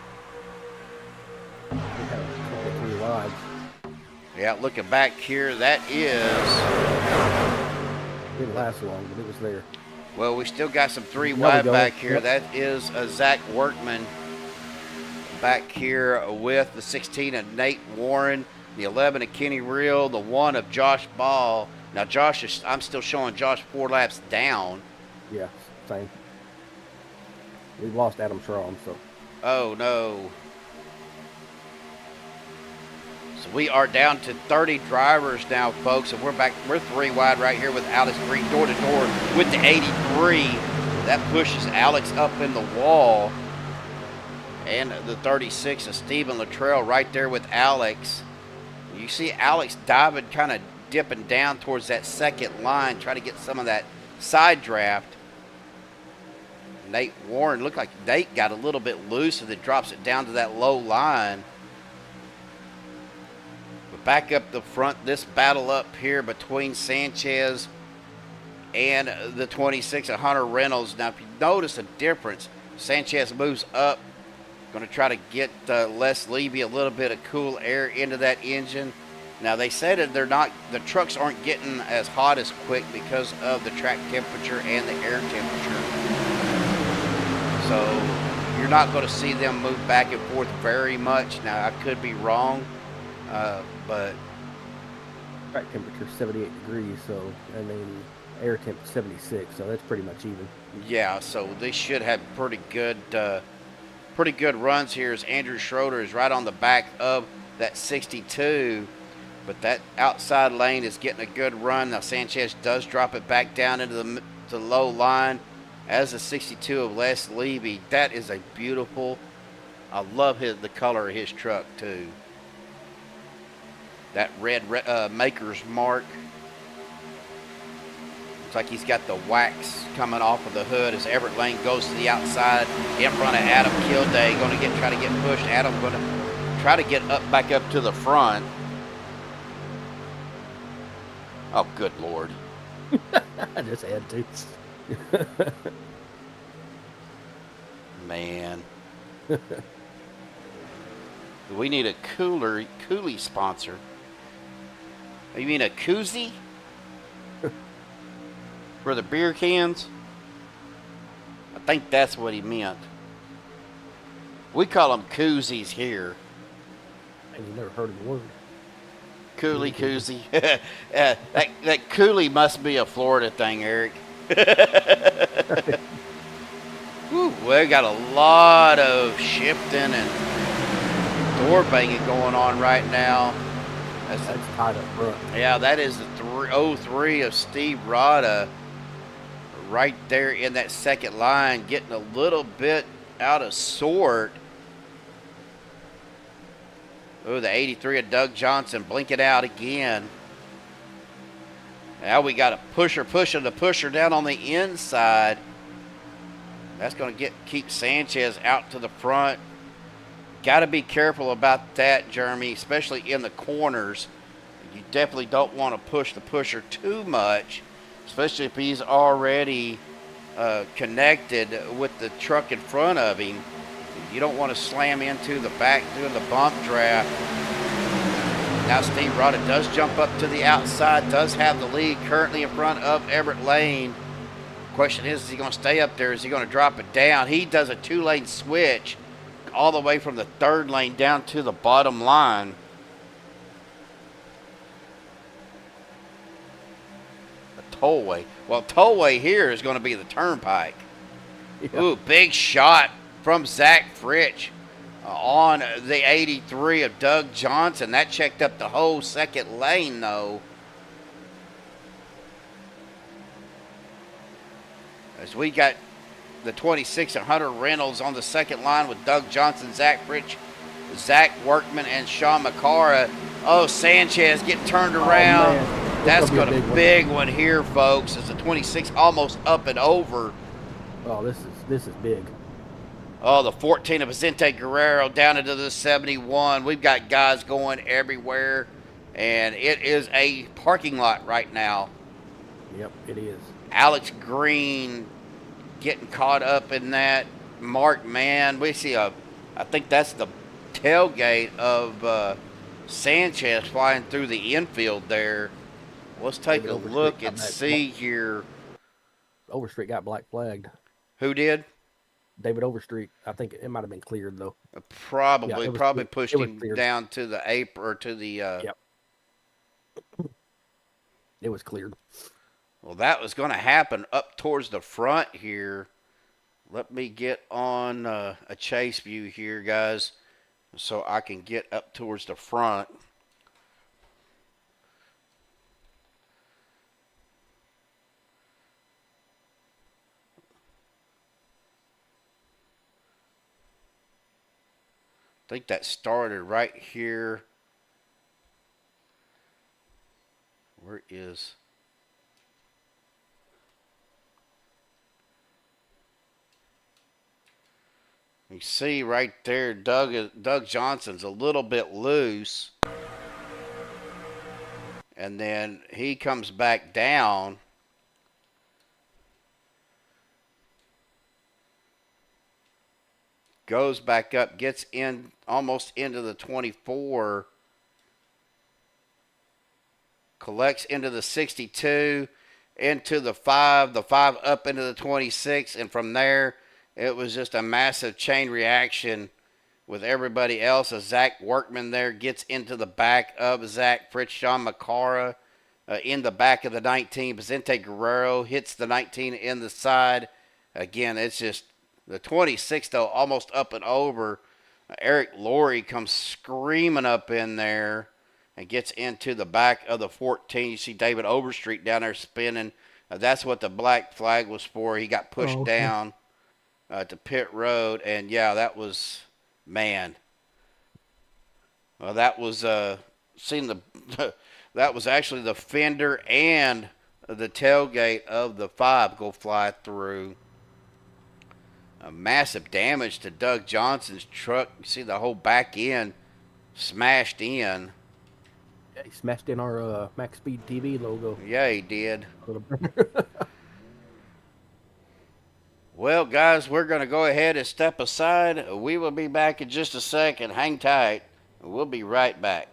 Yeah, looking back here, that is... It didn't last long, but it was there. Well, we still got some 3 wide back here. Yep. That is Zach Workman back here with the 16 of Nate Warren, the 11 of Kenny Reel, the 1 of Josh Ball. Now, I'm still showing Josh 4 laps down. Yeah, same. We've lost Adam Schramm, so. Oh, no. So we are down to 30 drivers now, folks, and we're 3 wide right here with Alex Green door to door with the 83. That pushes Alex up in the wall. And the 36 of Stephen Littrell right there with Alex. You see Alex diving, kind of dipping down towards that second line, try to get some of that side draft. Nate Warren, looked like Nate got a little bit loose, and it drops it down to that low line. Back up the front, this battle up here between Sanchez and the 26 of Hunter Reynolds. Now, if you notice a difference, Sanchez moves up, going to try to get Les Levy a little bit of cool air into that engine. Now, they said that the trucks aren't getting as hot as quick because of the track temperature and the air temperature. So, you're not going to see them move back and forth very much. Now, I could be wrong. But track temperature 78 degrees, so I mean air temp 76, so that's pretty much even. Yeah, so they should have pretty good runs here. As Andrew Schroeder is right on the back of that 62, but that outside lane is getting a good run. Now Sanchez does drop it back down into the low line as the 62 of Les Levy. That is a beautiful. I love the color of his truck too. That red Maker's Mark. Looks like he's got the wax coming off of the hood as Everett Lane goes to the outside in front of Adam Kilday. Going to try to get pushed. Adam going to try to get back up to the front. Oh, good Lord. I just had to. Man. We need a Cooley sponsor. You mean a koozie? For the beer cans? I think that's what he meant. We call them koozies here. And you never heard of the word. Coolie koozie. That Cooley must be a Florida thing, Eric. Woo, we got a lot of shifting and door banging going on right now. That's tied up front. Yeah, that is the 03 of Steve Rada right there in that second line, getting a little bit out of sort. Oh, the 83 of Doug Johnson blinking out again. Now we got a pusher pushing the pusher down on the inside. That's going to keep Sanchez out to the front. Got to be careful about that, Jeremy, especially in the corners. You definitely don't want to push the pusher too much, especially if he's already connected with the truck in front of him. You don't want to slam into the back doing the bump draft. Now Steve Rada does jump up to the outside, does have the lead currently in front of Everett Lane. Question is he going to stay up there? Is he going to drop it down? He does a 2-lane switch all the way from the 3rd lane down to the bottom line. A tollway. Well, tollway here is going to be the turnpike. Yeah. Ooh, big shot from Zach Fritsch on the 83 of Doug Johnson. That checked up the whole 2nd lane, though. as we got the 26 and Hunter Reynolds on the second line with Doug Johnson, Zach Fritch, Zach Workman, and Sean McCara. Oh, Sanchez getting turned around. That's going to be a big one here, folks. As the 26 almost up and over. Oh, this is big. Oh, the 14 of Vicente Guerrero down into the 71. We've got guys going everywhere, and it is a parking lot right now. Yep, it is. Alex Green getting caught up in that. Mark Mann. We see I think that's the tailgate of Sanchez flying through the infield there. Let's take a look and see here. Overstreet got black flagged. Who did? David Overstreet. I think it might have been cleared though. Probably pushed him down to the apron or to the. Yep. It was cleared. Well, that was going to happen up towards the front here. Let me get on a chase view here, guys, so I can get up towards the front. I think that started right here. Where is... You see right there, Doug Johnson's a little bit loose. And then he comes back down. Goes back up, gets in almost into the 24. Collects into the 62, into the 5 up into the 26, and from there, it was just a massive chain reaction with everybody else. As Zach Workman there gets into the back of Zach Fritz, Sean McCara in the back of the 19. Vicente Guerrero hits the 19 in the side. Again, it's just the 26, though, almost up and over. Eric Laurie comes screaming up in there and gets into the back of the 14. You see David Overstreet down there spinning. That's what the black flag was for. He got pushed down to pit road, and yeah, that was, man. Well, that was that was actually the fender and the tailgate of the 5 go fly through. A massive damage to Doug Johnson's truck. You see the whole back end smashed in. Yeah, he smashed in our Maxspeed TV logo. Yeah, he did. Well, guys, we're going to go ahead and step aside. We will be back in just a second. Hang tight. We'll be right back.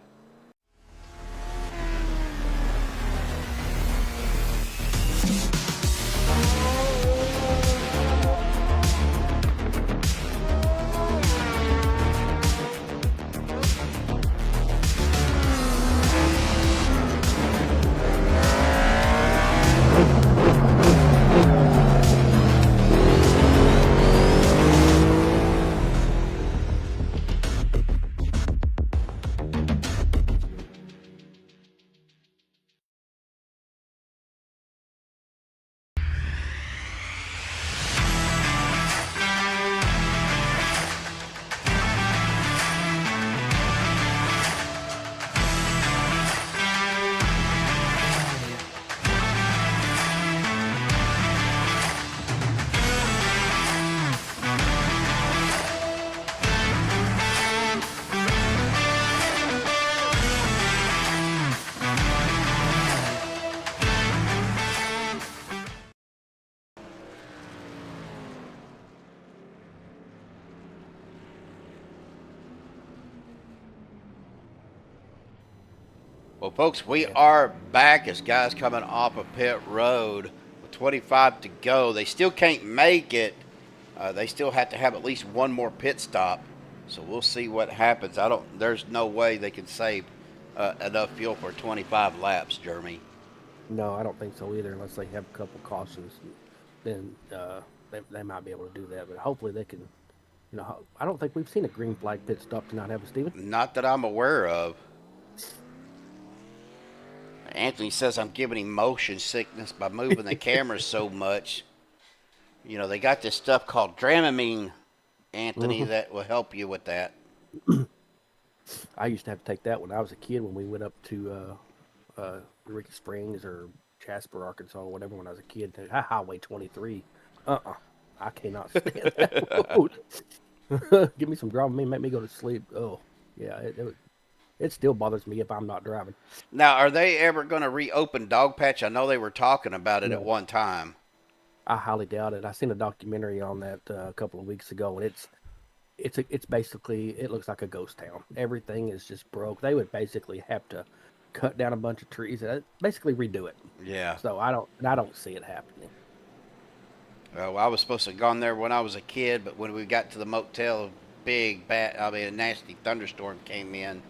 Well, folks, we are back as guys coming off of pit road with 25 to go. They still can't make it. They still have to have at least one more pit stop. So we'll see what happens. There's no way they can save enough fuel for 25 laps, Jeremy. No, I don't think so either, unless they have a couple cautions. Then they might be able to do that. But hopefully they can. You know, I don't think we've seen a green flag pit stop tonight, have we, Steven? Not that I'm aware of. Anthony says I'm giving him motion sickness by moving the camera so much. You know, they got this stuff called Dramamine, Anthony, that will help you with that. I used to have to take that when I was a kid when we went up to Ricky Springs or Jasper, Arkansas, or whatever when I was a kid. Highway 23. I cannot stand that road. Give me some Dramamine, make me go to sleep. Oh, yeah, it still bothers me if I'm not driving. Now, are they ever going to reopen Dogpatch? I know they were talking about it No. at one time. I highly doubt it. I seen a documentary on that a couple of weeks ago, and it's basically, it looks like a ghost town. Everything is just broke. They would basically have to cut down a bunch of trees and basically redo it. Yeah. So I don't see it happening. Well, I was supposed to have gone there when I was a kid, but when we got to the motel, a nasty thunderstorm came in.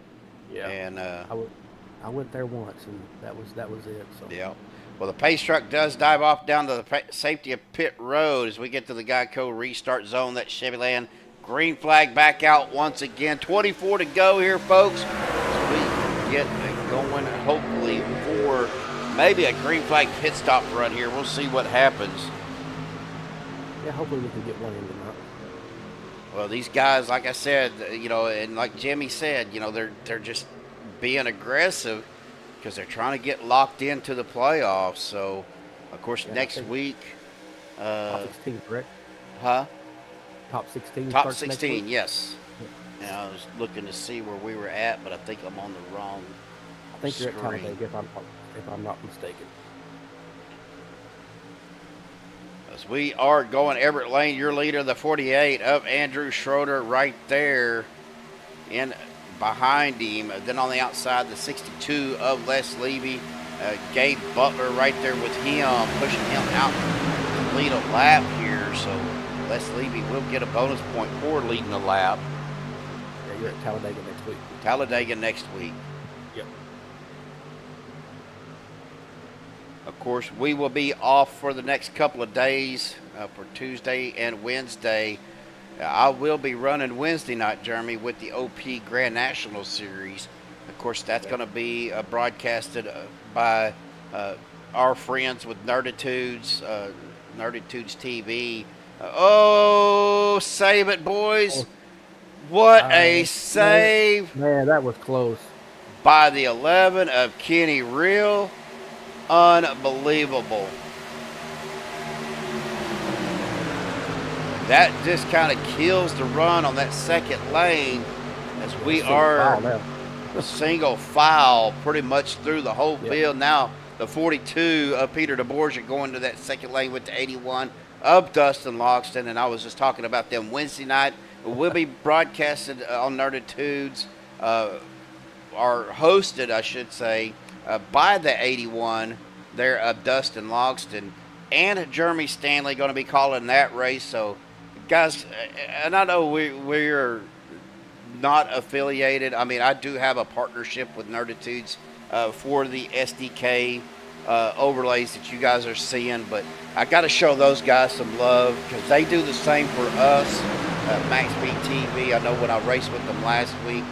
Yeah. And I went there once, and that was it. So. yeah. Well, the pace truck does dive off down to the safety of pit road as we get to the Geico restart zone. That Chevyland green flag back out once again. 24 to go here, folks. As we get going, hopefully for maybe a green flag pit stop run here. We'll see what happens. Yeah, hopefully we can get one in tonight. Well, these guys, like I said, you know, and like Jimmy said, you know, they're just being aggressive because they're trying to get locked into the playoffs. So, of course, next week. Top 16, correct? Huh? Top 16. Top starts next 16, week? yes. And I was looking to see where we were at, but I think I'm on the wrong I think you're at screen. Talladega, if I'm not mistaken. As we are going Everett Lane, your leader, the 48 of Andrew Schroeder right there in behind him. Then on the outside, the 62 of Les Levy. Gabe Butler right there with him, pushing him out to lead a lap here. So Les Levy will get a bonus point for leading the lap. Yeah, you're at Talladega next week. Talladega next week. Yep. Of course, we will be off for the next couple of days for Tuesday and Wednesday. I will be running Wednesday night, Jeremy, with the OP Grand National Series. Of course, that's going to be broadcasted by our friends with Nerditudes, Nerditudes TV. Oh, save it, boys. What a save. Man, that was close. By the 11 of Kenny Real. Unbelievable. That just kind of kills the run on that second lane as we are a single file pretty much through the whole field. Now the 42 of Peter DeBorgia going to that second lane with the 81 of Dustin Logston. And I was just talking about them Wednesday night. It will be broadcasted on Nerditudes, or hosted, I should say, by the 81 there of Dustin Logston. And Jeremy Stanley going to be calling that race. So, guys, and I know we're not affiliated. I mean, I do have a partnership with Nerditudes for the SDK overlays that you guys are seeing, but I got to show those guys some love because they do the same for us. Maxspeed TV, I know when I raced with them last week,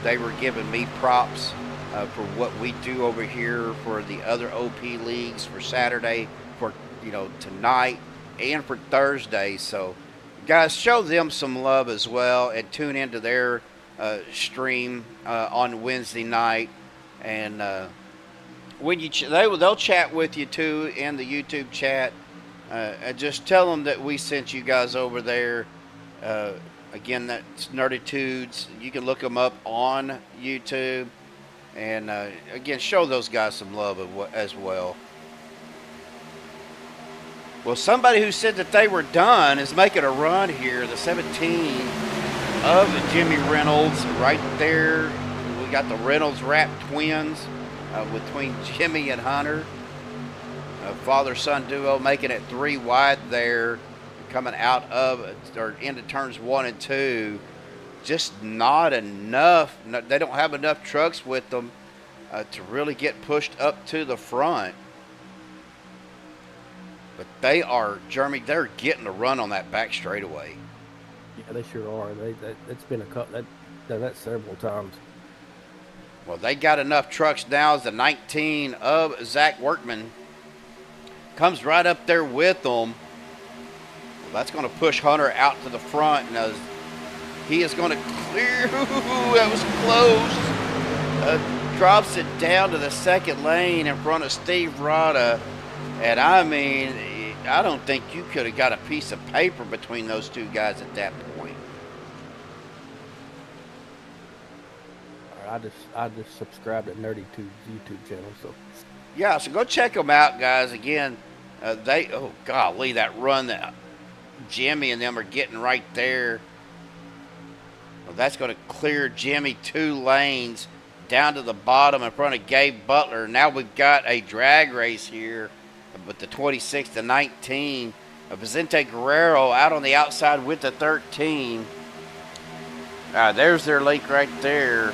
they were giving me props for what we do over here for the other OP leagues for Saturday, for tonight, and for Thursday. So, guys, show them some love as well, and tune into their stream on Wednesday night. And when they'll chat with you too in the YouTube chat, and just tell them that we sent you guys over there. Again, that's Nerditudes. You can look them up on YouTube, and again, show those guys some love as well. Well, somebody who said that they were done is making a run here. The 17 of Jimmy Reynolds right there. We got the Reynolds Rap twins between Jimmy and Hunter. Father-son duo making it 3 wide there, coming out of or into turns 1 and 2. Just not enough. They don't have enough trucks with them to really get pushed up to the front. But they are, Jeremy, they're getting a run on that back straightaway. Yeah, they sure are. It's been done that several times. Well, they got enough trucks now as the 19 of Zach Workman comes right up there with them. That's going to push Hunter out to the front. And he is going to clear. That was close. Drops it down to the second lane in front of Steve Rada. And I mean, I don't think you could have got a piece of paper between those two guys at that point. I just subscribed to Nerdy Tube's YouTube channel, so yeah, so go check them out, guys. Again, oh golly, that run that Jimmy and them are getting right there. Well, that's going to clear Jimmy 2 lanes down to the bottom in front of Gabe Butler. Now we've got a drag race here with the 26 to 19. Vicente Guerrero out on the outside with the 13. There's their link right there.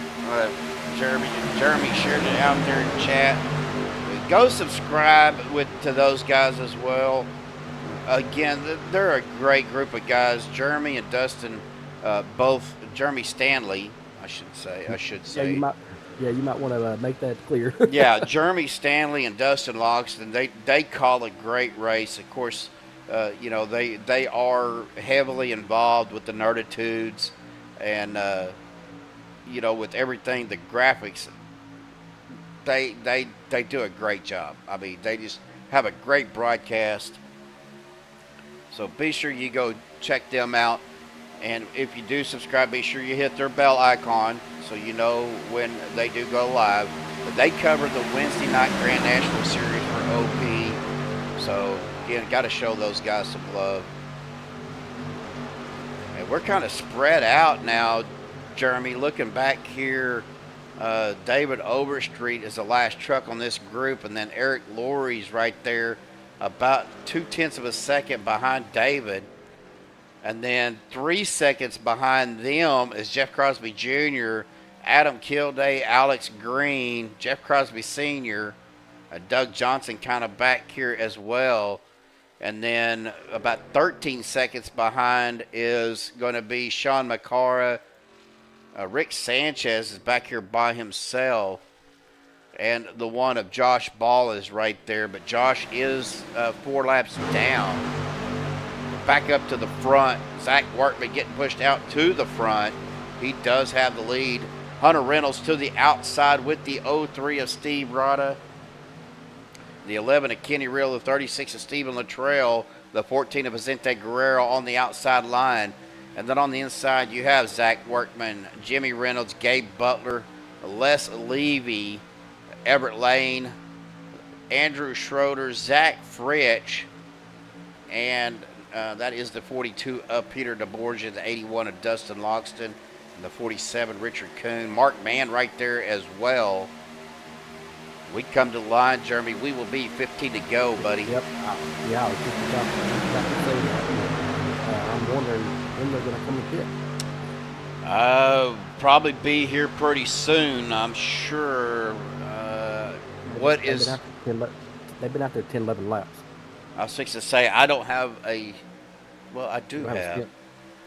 Jeremy shared it out there in chat. Go subscribe to those guys as well. Again, they're a great group of guys. Jeremy and Dustin, both Jeremy Stanley, I should say. You might want to make that clear. Yeah, Jeremy Stanley and Dustin Logston, they call a great race. Of course, they are heavily involved with the Nerditudes and with everything, the graphics. They do a great job. I mean, they just have a great broadcast. So be sure you go check them out. And if you do subscribe, be sure you hit their bell icon so you know when they do go live. But they cover the Wednesday night Grand National Series for OP. So, again, got to show those guys some love. And we're kind of spread out now, Jeremy. Looking back here, David Overstreet is the last truck on this group. And then Eric Laurie's right there, about 0.2 of a second behind David. And then 3 seconds behind them is Jeff Crosby Jr., Adam Kilday, Alex Green, Jeff Crosby Sr., Doug Johnson kind of back here as well. And then about 13 seconds behind is going to be Sean McCara. Rick Sanchez is back here by himself. And the one of Josh Ball is right there. But Josh is 4 laps down. Back up to the front. Zach Workman getting pushed out to the front. He does have the lead. Hunter Reynolds to the outside with the 03 of Steve Rada. The 11 of Kenny Real, the 36 of Stephen Littrell, the 14 of Vicente Guerrero on the outside line. And then on the inside, you have Zach Workman, Jimmy Reynolds, Gabe Butler, Les Levy, Everett Lane, Andrew Schroeder, Zach Fritch, and that is the 42 of Peter DeBorgia, the 81 of Dustin Logston, and the 47 Richard Kuhn. Mark Mann right there as well. We come to the line, Jeremy. We will be 15 to go, buddy. Yep. I was just about to say that. I'm wondering when they're going to come and pit. Probably be here pretty soon, I'm sure. They've been out there 10, 11 laps. I was fixing to say, I don't have a... Well, I do have.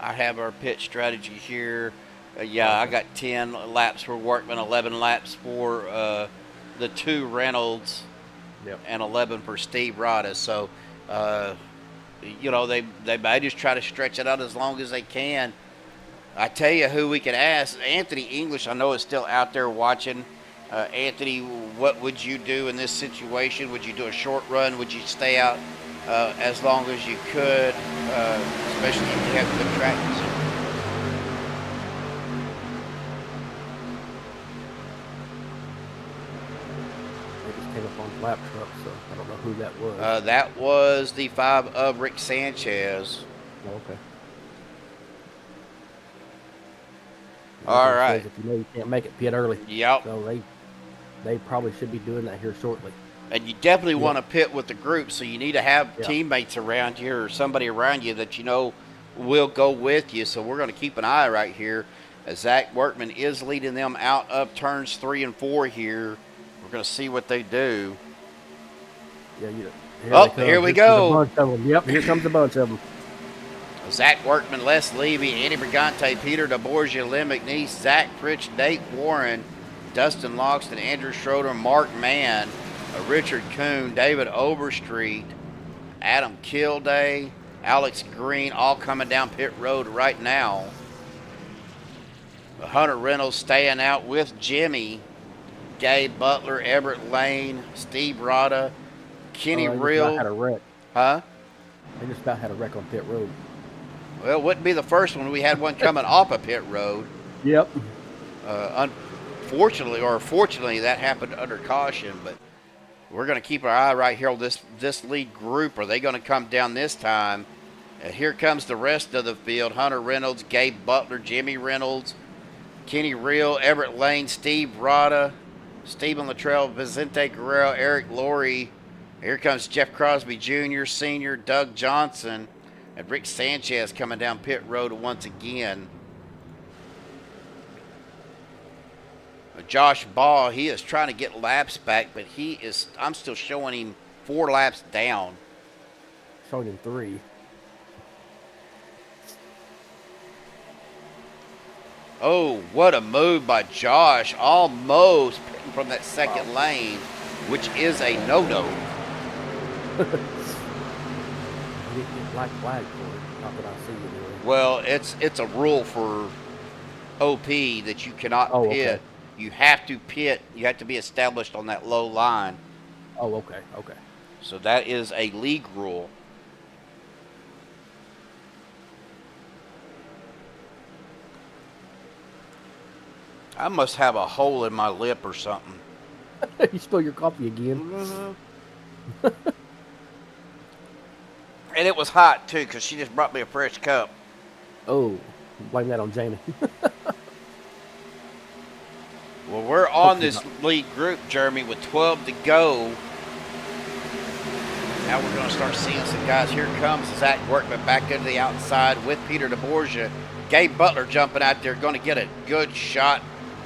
I have our pit strategy here. I got 10 laps for Workman, 11 laps for the 2 Reynolds, and 11 for Steve Rada. So, they may just try to stretch it out as long as they can. I tell you who we could ask. Anthony English, I know, is still out there watching. Anthony, what would you do in this situation? Would you do a short run? Would you stay out as long as you could, especially if you have good track position? They just came up on the lap truck, so I don't know who that was. That was the 5 of Rick Sanchez. Oh, okay. All right. If you know you can't make it, pit early. Yep. So they probably should be doing that here shortly. And you definitely want to pit with the group, so you need to have teammates around you or somebody around you that you know will go with you. So we're going to keep an eye right here as Zach Workman is leading them out of turns 3 and 4 here. We're going to see what they do. Yeah, here we go. Yep, here comes a bunch of them. Zach Workman, Les Levy, Andy Brigante, Peter DeBorgia, Lynn McNeese, Zach Fritch, Nate Warren, Dustin Logston, Andrew Schroeder, Mark Mann, Richard Kuhn, David Overstreet, Adam Kilday, Alex Green, all coming down pit road right now. Hunter Reynolds staying out with Jimmy. Gabe Butler, Everett Lane, Steve Rada, Kenny They just Real. about had a wreck. Huh? They just about had a wreck on pit road. Well, it wouldn't be the first one. We had one coming off a pit road. Yep. Unfortunately, or fortunately, that happened under caution. But we're going to keep our eye right here on this lead group. Are they going to come down this time? And here comes the rest of the field. Hunter Reynolds, Gabe Butler, Jimmy Reynolds, Kenny Real, Everett Lane, Steve Rada, Stephen Littrell, Vicente Guerrero, Eric Laurie. Here comes Jeff Crosby Jr., Sr., Doug Johnson, and Rick Sanchez coming down pit road once again. Josh Ball, he is trying to get laps back, but I'm still showing him 4 laps down. Showing him 3. Oh, what a move by Josh. Almost pitting from that second lane, which is a no-no. He didn't get black flag for it. Not that I see anyway. Well, it's a rule for OP that you cannot pit. Okay. You have to pit. You have to be established on that low line. Oh, okay, okay. So that is a league rule. I must have a hole in my lip or something. You spill your coffee again. Mm-hmm. And it was hot, too, because she just brought me a fresh cup. Oh, blame that on Jamie. Well, we're on this lead group, Jeremy, with 12 to go. Now we're going to start seeing some guys. Here comes Zach Workman back into the outside with Peter DeBorgia. Gabe Butler jumping out there, going to get a good shot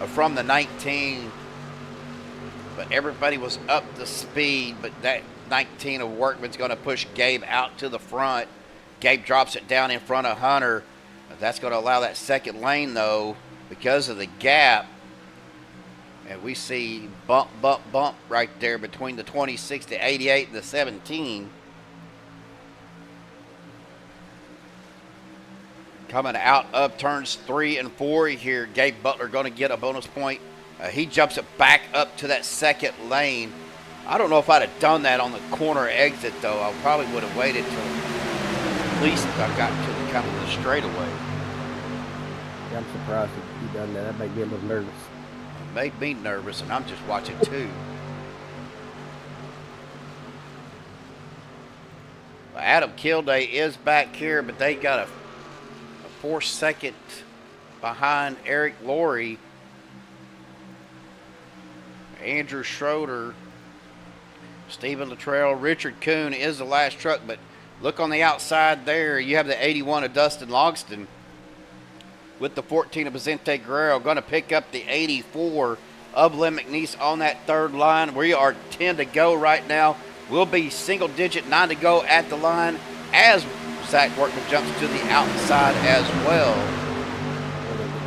from the 19. But everybody was up to speed, but that 19 of Workman's going to push Gabe out to the front. Gabe drops it down in front of Hunter. That's going to allow that second lane, though, because of the gap. And we see bump, bump, bump right there between the 26, the 88, and the 17. Coming out of turns 3 and 4 here, Gabe Butler going to get a bonus point. He jumps it back up to that second lane. I don't know if I'd have done that on the corner exit, though. I probably would have waited till at least I got to the kind of the straightaway. Yeah, I'm surprised that he done that. That made me a little nervous. It made me nervous, and I'm just watching too. Adam Kilday is back here, but they got a 4-second behind Eric Laurie. Andrew Schroeder, Stephen Littrell, Richard Kuhn is the last truck, but look on the outside there. You have the 81 of Dustin Logston with the 14 of Vicente Guerrero. Going to pick up the 84 of Len McNeese on that third line. We are 10 to go right now. We'll be single digit, 9 to go at the line as Zach Workman jumps to the outside as well.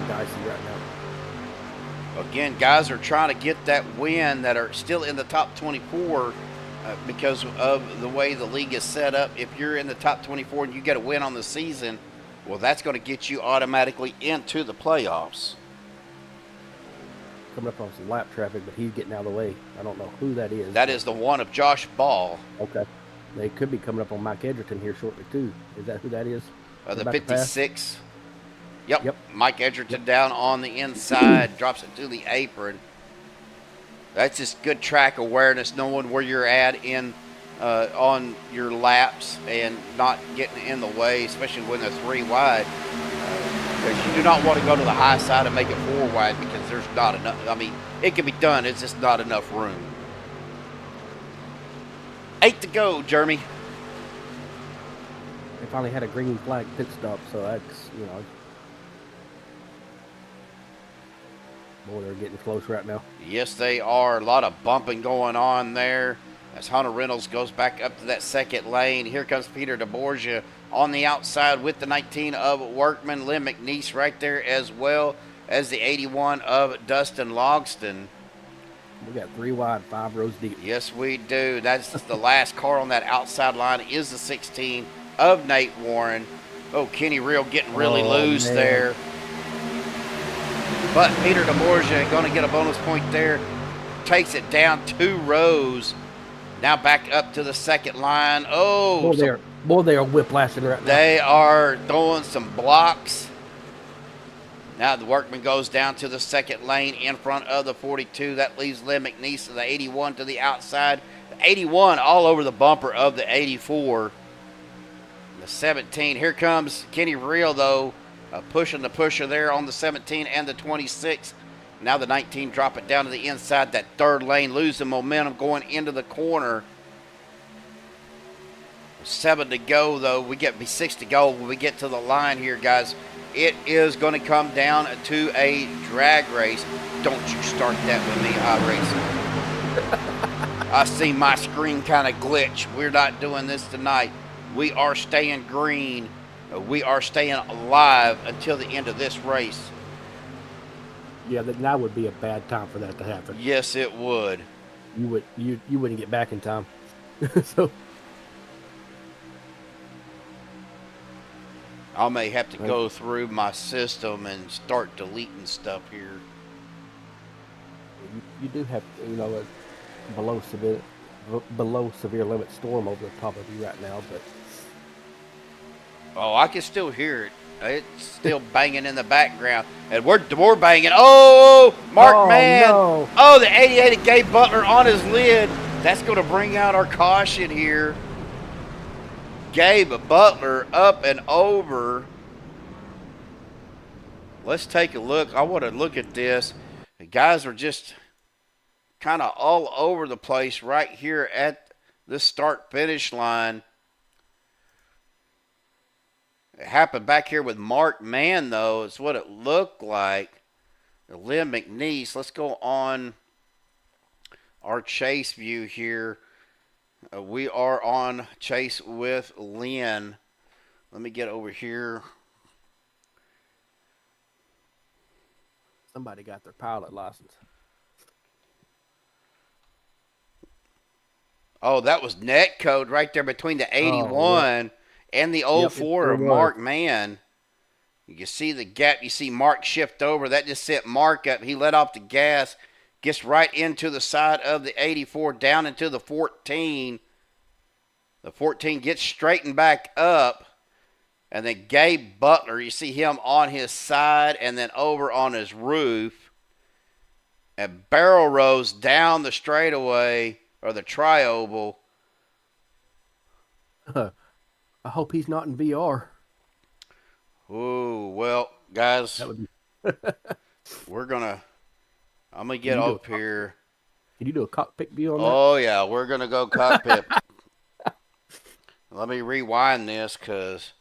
Dicey right now. Again, guys are trying to get that win that are still in the top 24 because of the way the league is set up. If you're in the top 24 and you get a win on the season, well, that's going to get you automatically into the playoffs. Coming up on some lap traffic, but he's getting out of the way. I don't know who that is. That is the one of Josh Ball. Okay. They could be coming up on Mike Edgerton here shortly, too. Is that who that is? The About to pass? 56. Yep. Mike Edgerton down on the inside, drops it to the apron. That's just good track awareness, knowing where you're at in on your laps and not getting in the way, especially when they're 3 wide. Because you do not want to go to the high side and make it 4 wide because there's not enough. I mean, it can be done. It's just not enough room. 8 to go, Jeremy. They finally had a green flag pit stop, so that's, you know. Boy, they're getting close right now. Yes, they are. A lot of bumping going on there as Hunter Reynolds goes back up to that second lane. Here comes Peter DeBorgia on the outside with the 19 of Workman. Len McNeese right there as well as the 81 of Dustin Logston. We got 3 wide, 5 rows deep. Yes, we do. That's the last car on that outside line is the 16 of Nate Warren. Oh, Kenny Real getting really loose man. there. But Peter DeMorgia going to get a bonus point there. Takes it down 2 rows. Now back up to the second line. Oh, they are whiplashing right now. They are throwing some blocks. Now the Workman goes down to the second lane in front of the 42. That leaves Lynn McNeese of the 81 to the outside. The 81 all over the bumper of the 84. The 17. Here comes Kenny Real, though, pushing the pusher there on the 17 and the 26. Now the 19 drop it down to the inside. That third lane losing momentum going into the corner. 7 to go, though. We get 6 to go when we get to the line here, guys. It is going to come down to a drag race. Don't you start that with me, iRacing. I see my screen kind of glitch. We're not doing this tonight. We are staying green. We are staying alive until the end of this race. Yeah, that would be a bad time for that to happen. Yes, it would. You wouldn't get back in time. So I may have to go through my system and start deleting stuff here. You do have, a below severe limit storm over the top of you right now, but oh, I can still hear it. It's still banging in the background, and we're banging. Oh, Mark Mann! No. Oh, the 88 of Gabe Butler on his lid. That's going to bring out our caution here. Gabe Butler up and over. Let's take a look. I want to look at this. The guys are just kind of all over the place right here at the start-finish line. It happened back here with Mark Mann, though. It's what it looked like. Lynn McNeese. Let's go on our chase view here. We are on chase with Lynn. Let me get over here. Somebody got their pilot license. Oh, that was net code right there between the 81 and the 04 of Mark Mann. You can see the gap. You see Mark shift over. That just sent Mark up. He let off the gas. Gets right into the side of the 84, down into the 14. The 14 gets straightened back up. And then Gabe Butler, you see him on his side and then over on his roof. And barrel rolls down the straightaway, or the tri-oval. I hope he's not in VR. Ooh, well, guys, That would be... I'm going to get up here. Can you do a cockpit view on that? Oh, yeah, we're going to go cockpit. Let me rewind this because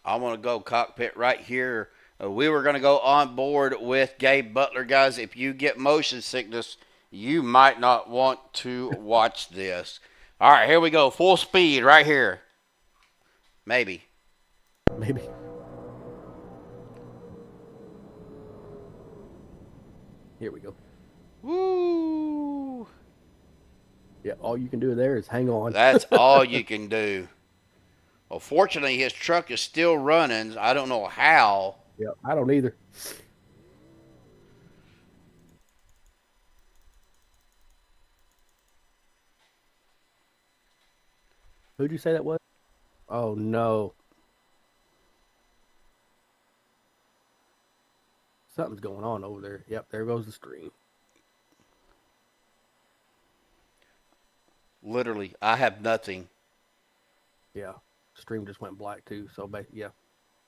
I want to go cockpit right here. We were going to go on board with Gabe Butler. Guys, if you get motion sickness, you might not want to watch this. All right, here we go. Full speed right here. Maybe. Here we go. Woo! Yeah, all you can do there is hang on. That's all you can do. Well, fortunately, his truck is still running. I don't know how. Yeah, I don't either. Who'd you say that was? Oh, no. Something's going on over there. Yep, there goes the stream. Literally, I have nothing. Yeah, stream just went black too. So, yeah.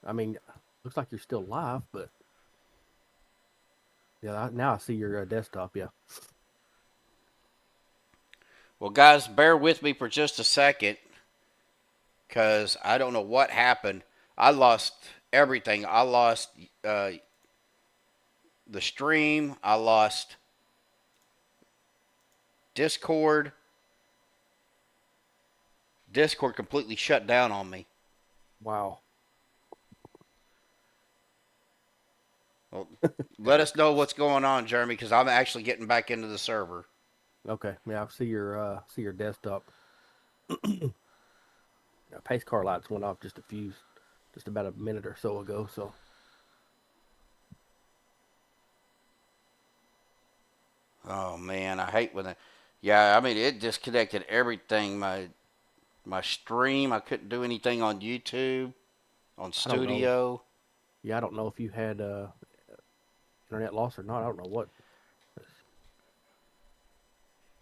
I mean, looks like you're still live, but yeah, now I see your desktop. Yeah. Well, guys, bear with me for just a second because I don't know what happened. I lost everything. I lost the stream. I lost Discord. Discord completely shut down on me. Wow. Well, let us know what's going on, Jeremy, because I'm actually getting back into the server. Okay. Yeah, I see your desktop. pace car lights went off just about a minute or so ago. So Oh man, I hate when yeah, I mean it disconnected everything. My stream, I couldn't do anything on YouTube, on Studio. Yeah, I don't know if you had internet loss or not. I don't know what.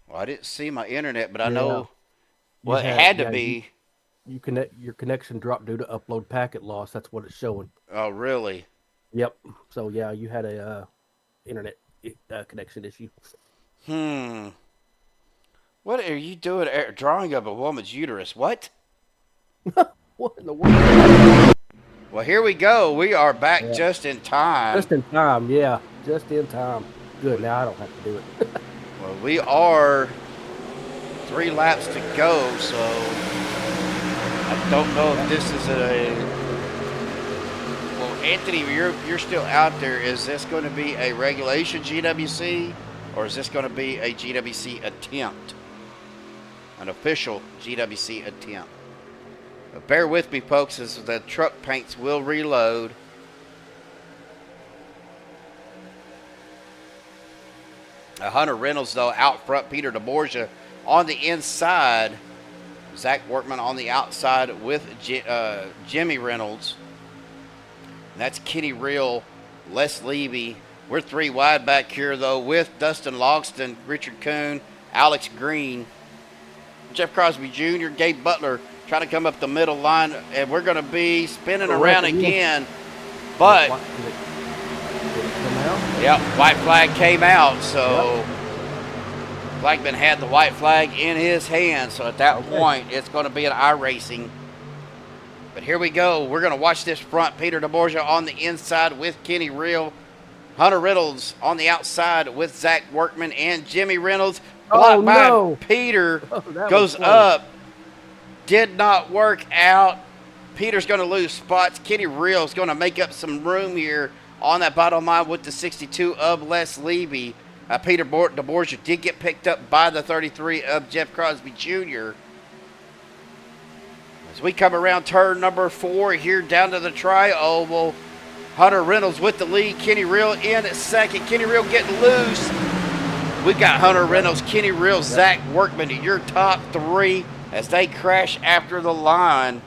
Well, I didn't see my internet, but I know You it had to be. Your connection dropped due to upload packet loss. That's what it's showing. Oh, really? Yep. So yeah, you had a internet connection issue. What are you doing? Drawing of a woman's uterus? What? What in the world? Well, here we go. We are back just in time. Just in time, yeah. Just in time. Good. Now I don't have to do it. Well, we are 3 laps to go, so I don't know if this is Well, Anthony, you're still out there. Is this going to be a regulation GWC, or is this going to be a GWC attempt? An official GWC attempt. But bear with me, folks, as the truck paints will reload. Hunter Reynolds, though, out front. Peter DeBorgia on the inside. Zach Workman on the outside with Jimmy Reynolds. And that's Kenny Real, Les Levy. We're 3 wide back here, though, with Dustin Logston, Richard Kuhn, Alex Green, Jeff Crosby Jr., Gabe Butler trying to come up the middle line. And we're going to be spinning around again. But yep, white flag came out, so Flagman had the white flag in his hand. So at that point, it's going to be an iRacing. But here we go. We're going to watch this front. Peter DeBorgia on the inside with Kenny Real. Hunter Reynolds on the outside with Zach Workman and Jimmy Reynolds. Blocked by Peter. Goes up. Did not work out. Peter's going to lose spots. Kenny Real is going to make up some room here on that bottom line with the 62 of Les Levy. Peter DeBorgia did get picked up by the 33 of Jeff Crosby Jr. As we come around turn number 4 here down to the tri-oval, Hunter Reynolds with the lead. Kenny Real in at second. Kenny Real getting loose. We got Hunter Reynolds, Kenny Real, Zach Workman, your top 3 as they crash after the line.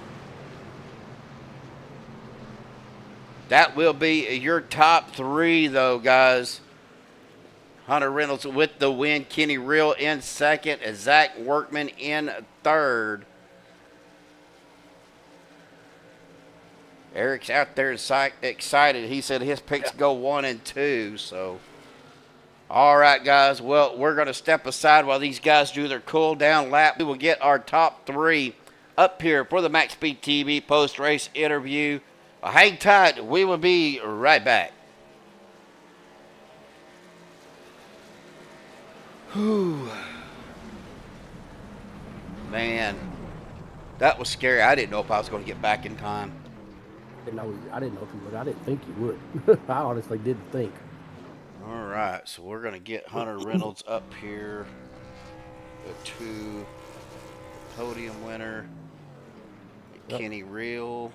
That will be your top 3, though, guys. Hunter Reynolds with the win. Kenny Real in second, and Zach Workman in third. Eric's out there excited. He said his picks go 1 and 2. So, all right, guys. Well, we're going to step aside while these guys do their cool-down lap. We will get our top 3 up here for the Maxspeed TV post-race interview. Hang tight. We will be right back. Whew. Man, that was scary. I didn't know if I was going to get back in time. I didn't know if you would. I didn't think you would. I honestly didn't think. All right, so we're going to get Hunter Reynolds up here. The 2 podium winner. Kenny Real.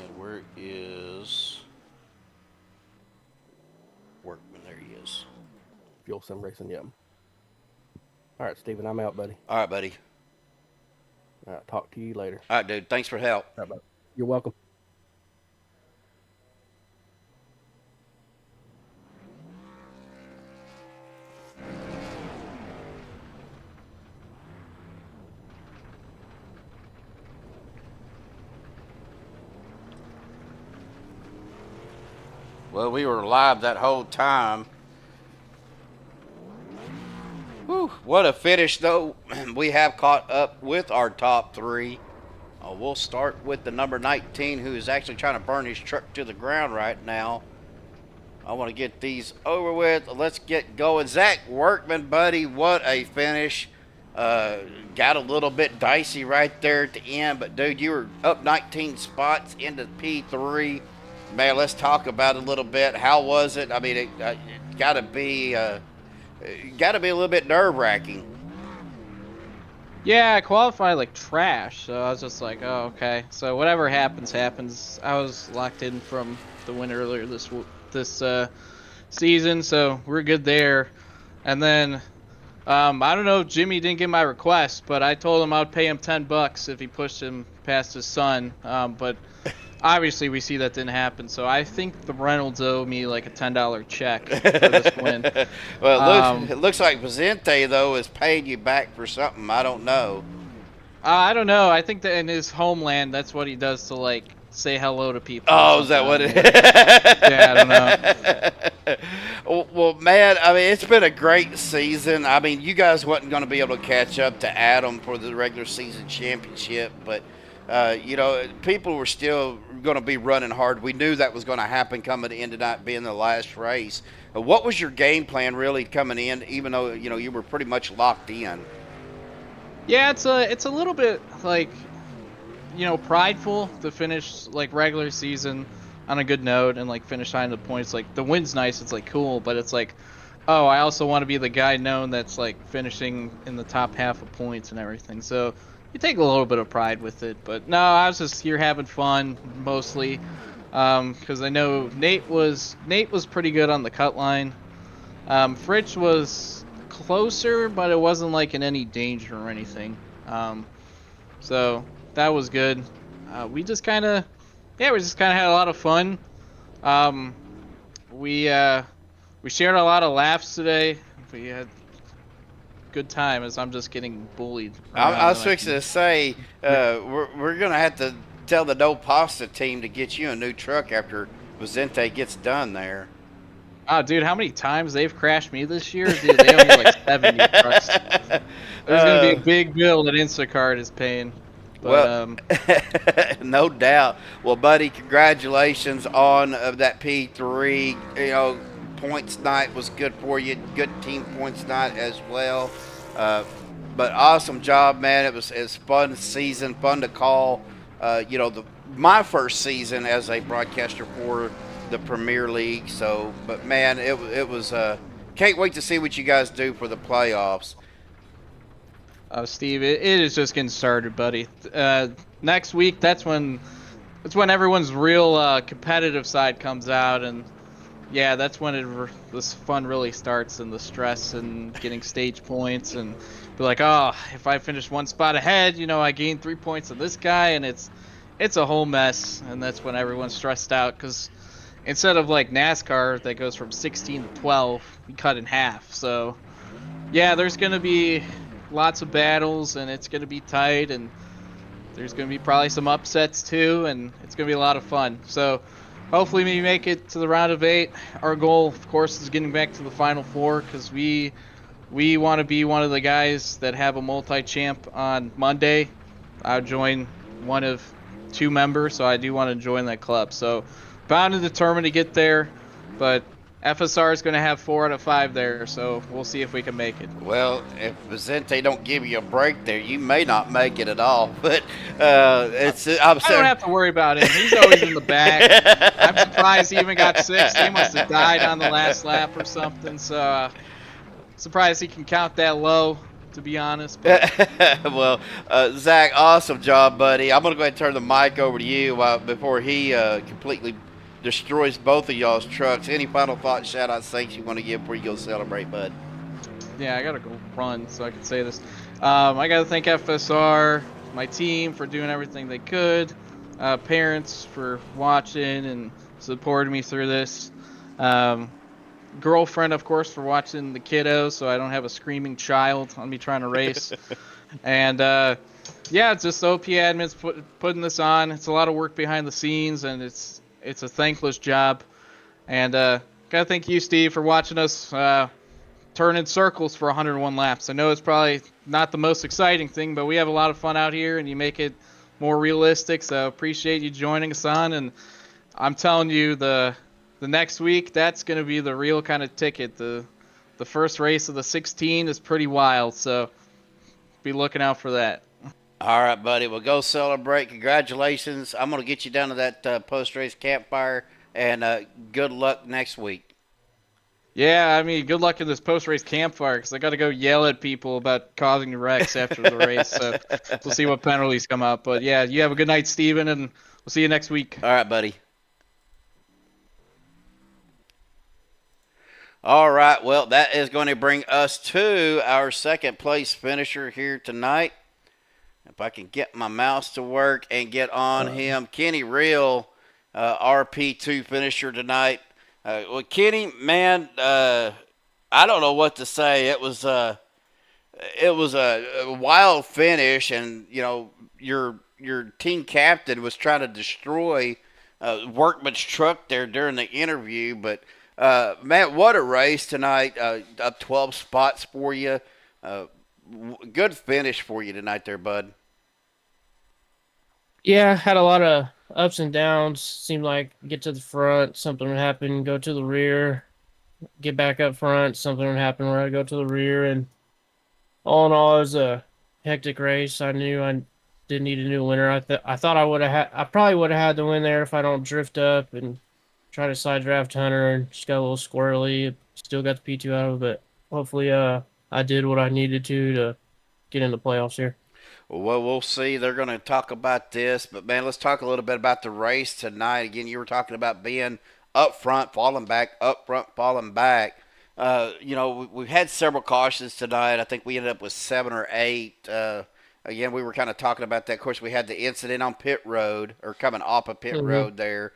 And where is Workman? There he is. Fuel Sim Racing, yeah. All right, Steven, I'm out, buddy. All right, buddy. All right, talk to you later. All right, dude. Thanks for help. All right, buddy. You're welcome. Well, we were live that whole time. Whew, what a finish, though. We have caught up with our top 3. We'll start with the number 19, who is actually trying to burn his truck to the ground right now. I want to get these over with. Let's get going. Zach Workman, buddy, what a finish. Got a little bit dicey right there at the end, but, dude, you were up 19 spots into P3. Man, let's talk about it a little bit. How was it? I mean, it got to be got to be a little bit nerve-wracking. Yeah, I qualified like trash, so I was just like, oh, okay. So whatever happens, happens. I was locked in from the win earlier this season, so we're good there. And then I don't know if Jimmy didn't get my request, but I told him I'd pay him $10 if he pushed him past his son. But obviously we see that didn't happen, so I think the Reynolds owe me like a $10 check for this win. Well, it looks like Vicente, though, is paying you back for something. I don't know. I don't know. I think that in his homeland, that's what he does to, like, say hello to people. Oh, is that what it is? Yeah, I don't know. Well, man, I mean, it's been a great season. I mean, you guys wasn't going to be able to catch up to Adam for the regular season championship, but, you know, people were still going to be running hard. We knew that was going to happen coming to end tonight being the last race. What was your game plan really coming in, even though, you know, you were pretty much locked in? Yeah, it's a little bit, like, you know, prideful to finish, like, regular season on a good note and, like, finish high in the points. Like, the win's nice, it's, like, cool, but it's like, oh, I also want to be the guy known that's, like, finishing in the top half of points and everything. So you take a little bit of pride with it. But, no, I was just here having fun, mostly, because I know Nate was pretty good on the cut line. Fritz was closer, but it wasn't, like, in any danger or anything. So that was good. We just kind of had a lot of fun. We shared a lot of laughs today. We had a good time as I'm just getting bullied. I was fixing to say, we're going to have to tell the No Pasta team to get you a new truck after Vicente gets done there. Oh, dude, how many times they've crashed me this year? Dude, they owe me like 70 trucks. There's going to be a big bill that Instacart is paying. But, well, no doubt. Well, buddy, congratulations on that P3. You know, points night was good for you. Good team points night as well. But awesome job, man. It was fun season, fun to call. You know, my first season as a broadcaster for the Premier League. So, but man, it was. Can't wait to see what you guys do for the playoffs. Steve, it is just getting started, buddy. Next week, that's when everyone's real competitive side comes out, and yeah, that's when this fun really starts, and the stress and getting stage points, and be like, oh, if I finish one spot ahead, you know, I gain 3 points on this guy, and it's a whole mess, and that's when everyone's stressed out, because instead of like NASCAR that goes from 16 to 12, we cut in half. So yeah, there's gonna be lots of battles, and it's going to be tight, and there's going to be probably some upsets too, and it's going to be a lot of fun. So hopefully we make it to the round of 8. Our goal, of course, is getting back to the Final Four, because we want to be one of the guys that have a multi-champ on Monday. I'll join one of 2 members, so I do want to join that club. So bound and determined to get there, but FSR is going to have 4 out of 5 there, so we'll see if we can make it. Well, if Vicente don't give you a break there, you may not make it at all. But I don't have to worry about him. He's always in the back. I'm surprised he even got 6. He must have died on the last lap or something. So surprised he can count that low, to be honest. Well, Zach, awesome job, buddy. I'm going to go ahead and turn the mic over to you before he completely destroys both of y'all's trucks. Any final thoughts, shout-outs, thanks you want to give before you go celebrate, bud? Yeah, I got to go run so I can say this. I got to thank FSR, my team, for doing everything they could, parents for watching and supporting me through this, girlfriend, of course, for watching the kiddos so I don't have a screaming child on me trying to race. And yeah, it's just OP admins putting this on. It's a lot of work behind the scenes, and it's a thankless job. And gotta thank you, Steve, for watching us turn in circles for 101 laps. I know it's probably not the most exciting thing, but we have a lot of fun out here, and you make it more realistic. So appreciate you joining us on. And I'm telling you, the next week, that's going to be the real kind of ticket. The first race of the 16 is pretty wild, so be looking out for that. All right, buddy. Well, go celebrate. Congratulations. I'm going to get you down to that post-race campfire, and good luck next week. Yeah, I mean, good luck in this post-race campfire because I got to go yell at people about causing wrecks after the race. So we'll see what penalties come up. But yeah, you have a good night, Steven, and we'll see you next week. All right, buddy. All right, well, that is going to bring us to our second place finisher here tonight. If I can get my mouse to work and get on him, Kenny Real, RP2 finisher tonight. Well, Kenny, man, I don't know what to say. It was a wild finish, and you know your team captain was trying to destroy Workman's truck there during the interview. But man, what a race tonight! Up 12 spots for you. Good finish for you tonight, there, bud. Yeah, had a lot of ups and downs. Seemed like get to the front, something would happen, go to the rear, get back up front, something would happen where I go to the rear, and all in all, it was a hectic race. I knew I did need a new winner. I thought I probably would have had the win there if I don't drift up and try to side draft Hunter and just got a little squirrely. Still got the P2 out of it, but hopefully I did what I needed to get in the playoffs here. Well, we'll see. They're going to talk about this, but man, let's talk a little bit about the race tonight. Again, you were talking about being up front, falling back, up front, falling back. You know, we've had several cautions tonight. I think we ended up with 7 or 8. Again, we were kind of talking about that. Of course, we had the incident on pit road, or coming off of pit road there.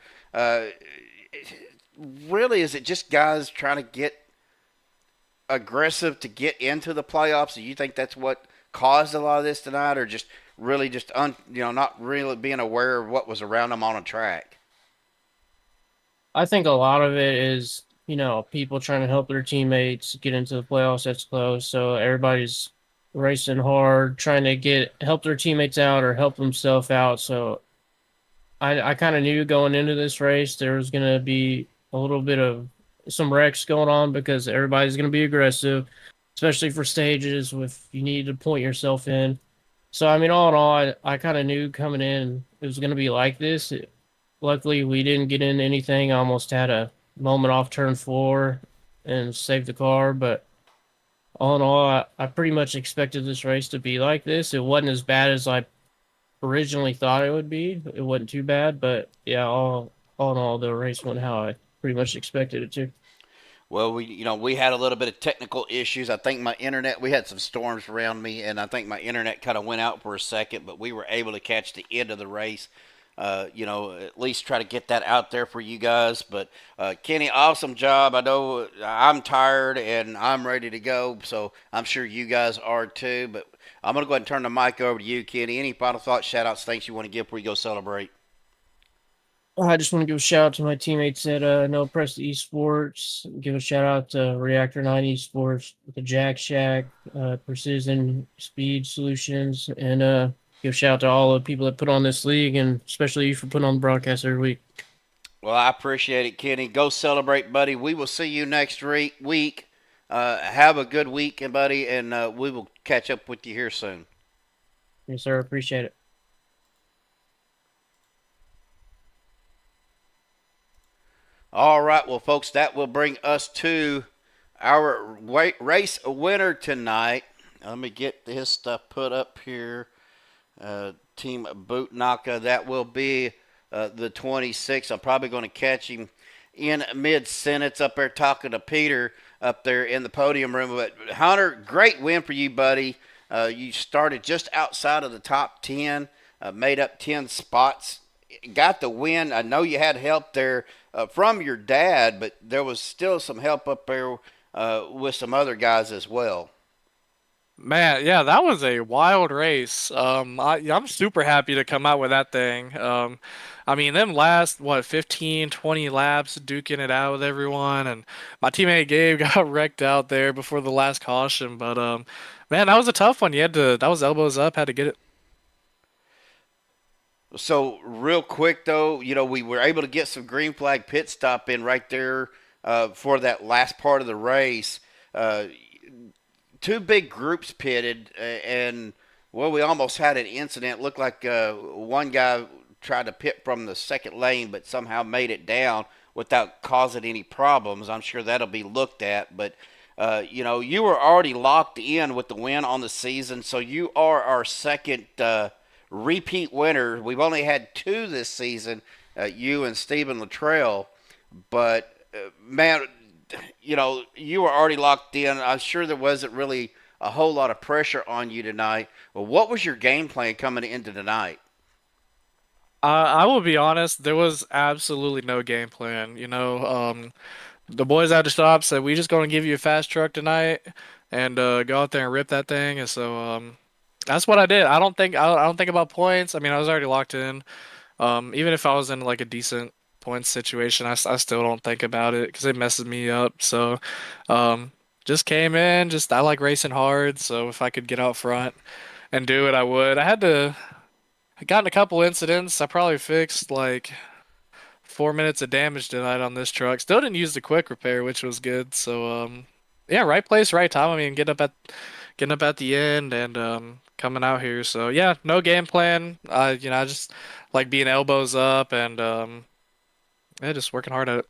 Really, is it just guys trying to get aggressive to get into the playoffs? Do you think that's what caused a lot of this tonight, or just really just not really being aware of what was around them on a track? I think a lot of it is, people trying to help their teammates get into the playoffs that's close. So everybody's racing hard, trying to help their teammates out or help themselves out. So I kind of knew going into this race there was going to be a little bit of some wrecks going on because everybody's going to be aggressive, especially for stages if you need to point yourself in. So, I mean, all in all, I kind of knew coming in it was going to be like this. Luckily, we didn't get in anything. I almost had a moment off turn 4 and saved the car. But all in all, I pretty much expected this race to be like this. It wasn't as bad as I originally thought it would be. It wasn't too bad. But, yeah, all in all, the race went how I pretty much expected it to. Well, we had a little bit of technical issues. I think my internet, we had some storms around me, and I think my internet kind of went out for a second, but we were able to catch the end of the race. At least try to get that out there for you guys. But Kenny, awesome job. I know I'm tired and I'm ready to go, so I'm sure you guys are too. But I'm going to go ahead and turn the mic over to you, Kenny. Any final thoughts, shout-outs, things you want to give before you go celebrate? I just want to give a shout out to my teammates at No Press Esports. Give a shout out to Reactor 9 Esports, the Jack Shack, Precision Speed Solutions, and give a shout out to all the people that put on this league, and especially you for putting on the broadcast every week. Well, I appreciate it, Kenny. Go celebrate, buddy. We will see you next week. Have a good week, buddy, and we will catch up with you here soon. Yes, sir. Appreciate it. All right, well, folks, that will bring us to our race winner tonight. Let me get this stuff put up here. Team Buttkicker, that will be the 26th. I'm probably going to catch him in mid-sentence up there talking to Peter up there in the podium room. But Hunter, great win for you, buddy. You started just outside of the top 10, made up 10 spots, got the win. I know you had help there from your dad, but there was still some help up there with some other guys as well. Man, yeah, that was a wild race. I'm super happy to come out with that thing. I mean, them last, 15, 20 laps, duking it out with everyone, and my teammate Gabe got wrecked out there before the last caution, but, man, that was a tough one. That was elbows up, had to get it. So, real quick, though, we were able to get some green flag pit stop in right there for that last part of the race. Two big groups pitted, and, we almost had an incident. Looked like one guy tried to pit from the second lane but somehow made it down. without causing any problems. I'm sure that'll be looked at. But, you were already locked in with the win on the season, so you are our second repeat winner. We've only had 2 this season, you and Stephen Littrell. But, man, you were already locked in. I'm sure there wasn't really a whole lot of pressure on you tonight. Well, what was your game plan coming into tonight? I will be honest, there was absolutely no game plan. The boys at the shop said we just gonna give you a fast truck tonight and go out there and rip that thing. And so that's what I did. I don't think about points. I mean, I was already locked in. Even if I was in like a decent points situation, I still don't think about it because it messes me up. So just came in. I like racing hard. So if I could get out front and do it, I would. I got in a couple incidents. I probably fixed like 4 minutes of damage tonight on this truck. Still didn't use the quick repair, which was good. So yeah, right place, right time. I mean, getting up at the end and coming out here. So yeah, no game plan. I just like being elbows up and yeah, just working hard at it.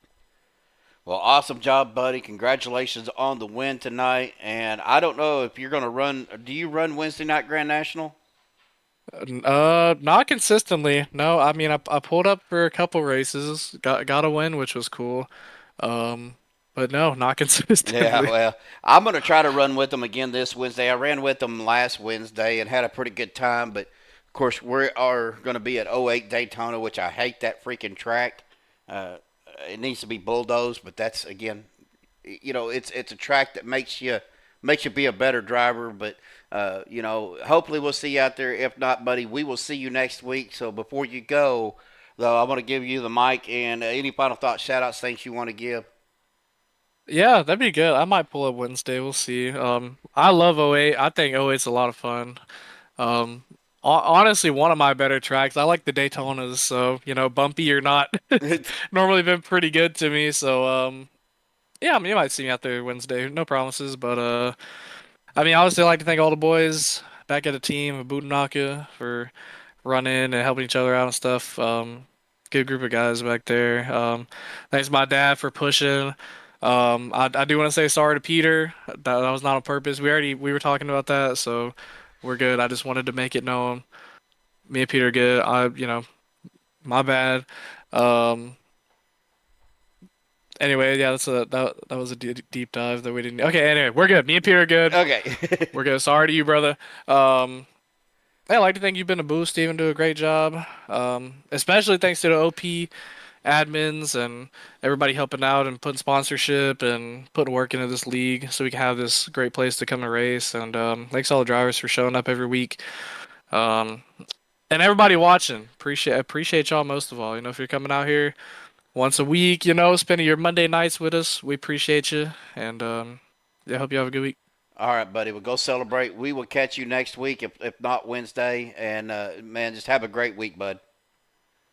Well, awesome job, buddy. Congratulations on the win tonight. And I don't know if you're going to run. Do you run Wednesday night Grand National? Not consistently. No, I mean, I pulled up for a couple races, got a win, which was cool. But no, not consistently. Yeah, well, I'm going to try to run with them again this Wednesday. I ran with them last Wednesday and had a pretty good time. But, of course, we are going to be at 08 Daytona, which I hate that freaking track. It needs to be bulldozed, but that's, again, it's a track that makes you be a better driver. But, hopefully we'll see you out there. If not, buddy, we will see you next week. So before you go, though, I want to give you the mic and any final thoughts, shout-outs, things you want to give. Yeah, that'd be good. I might pull up Wednesday. We'll see. I love 08. I think 08's a lot of fun. Honestly, one of my better tracks. I like the Daytonas, so bumpy or not, normally been pretty good to me. So yeah, I mean, you might see me out there Wednesday. No promises, but I mean, obviously, I'd like to thank all the boys back at the team of Buttkicker for running and helping each other out and stuff. Good group of guys back there. Thanks to my dad for pushing. I do want to say sorry to Peter. That was not on purpose. We were talking about that, so we're good. I just wanted to make it known. Me and Peter are good. My bad. Anyway, yeah, that was a deep dive that we didn't. Okay, anyway, we're good. Me and Peter are good. Okay. We're good. Sorry to you, brother. I'd like to think you've been a boost, Steven. Do a great job. Especially thanks to the OP admins and everybody helping out and putting sponsorship and putting work into this league so we can have this great place to come and race. And thanks to all the drivers for showing up every week. And everybody watching. Appreciate y'all most of all. If you're coming out here once a week, spending your Monday nights with us, we appreciate you. And I hope you have a good week. All right, buddy. We'll go celebrate. We will catch you next week, if not Wednesday. And, man, just have a great week, bud.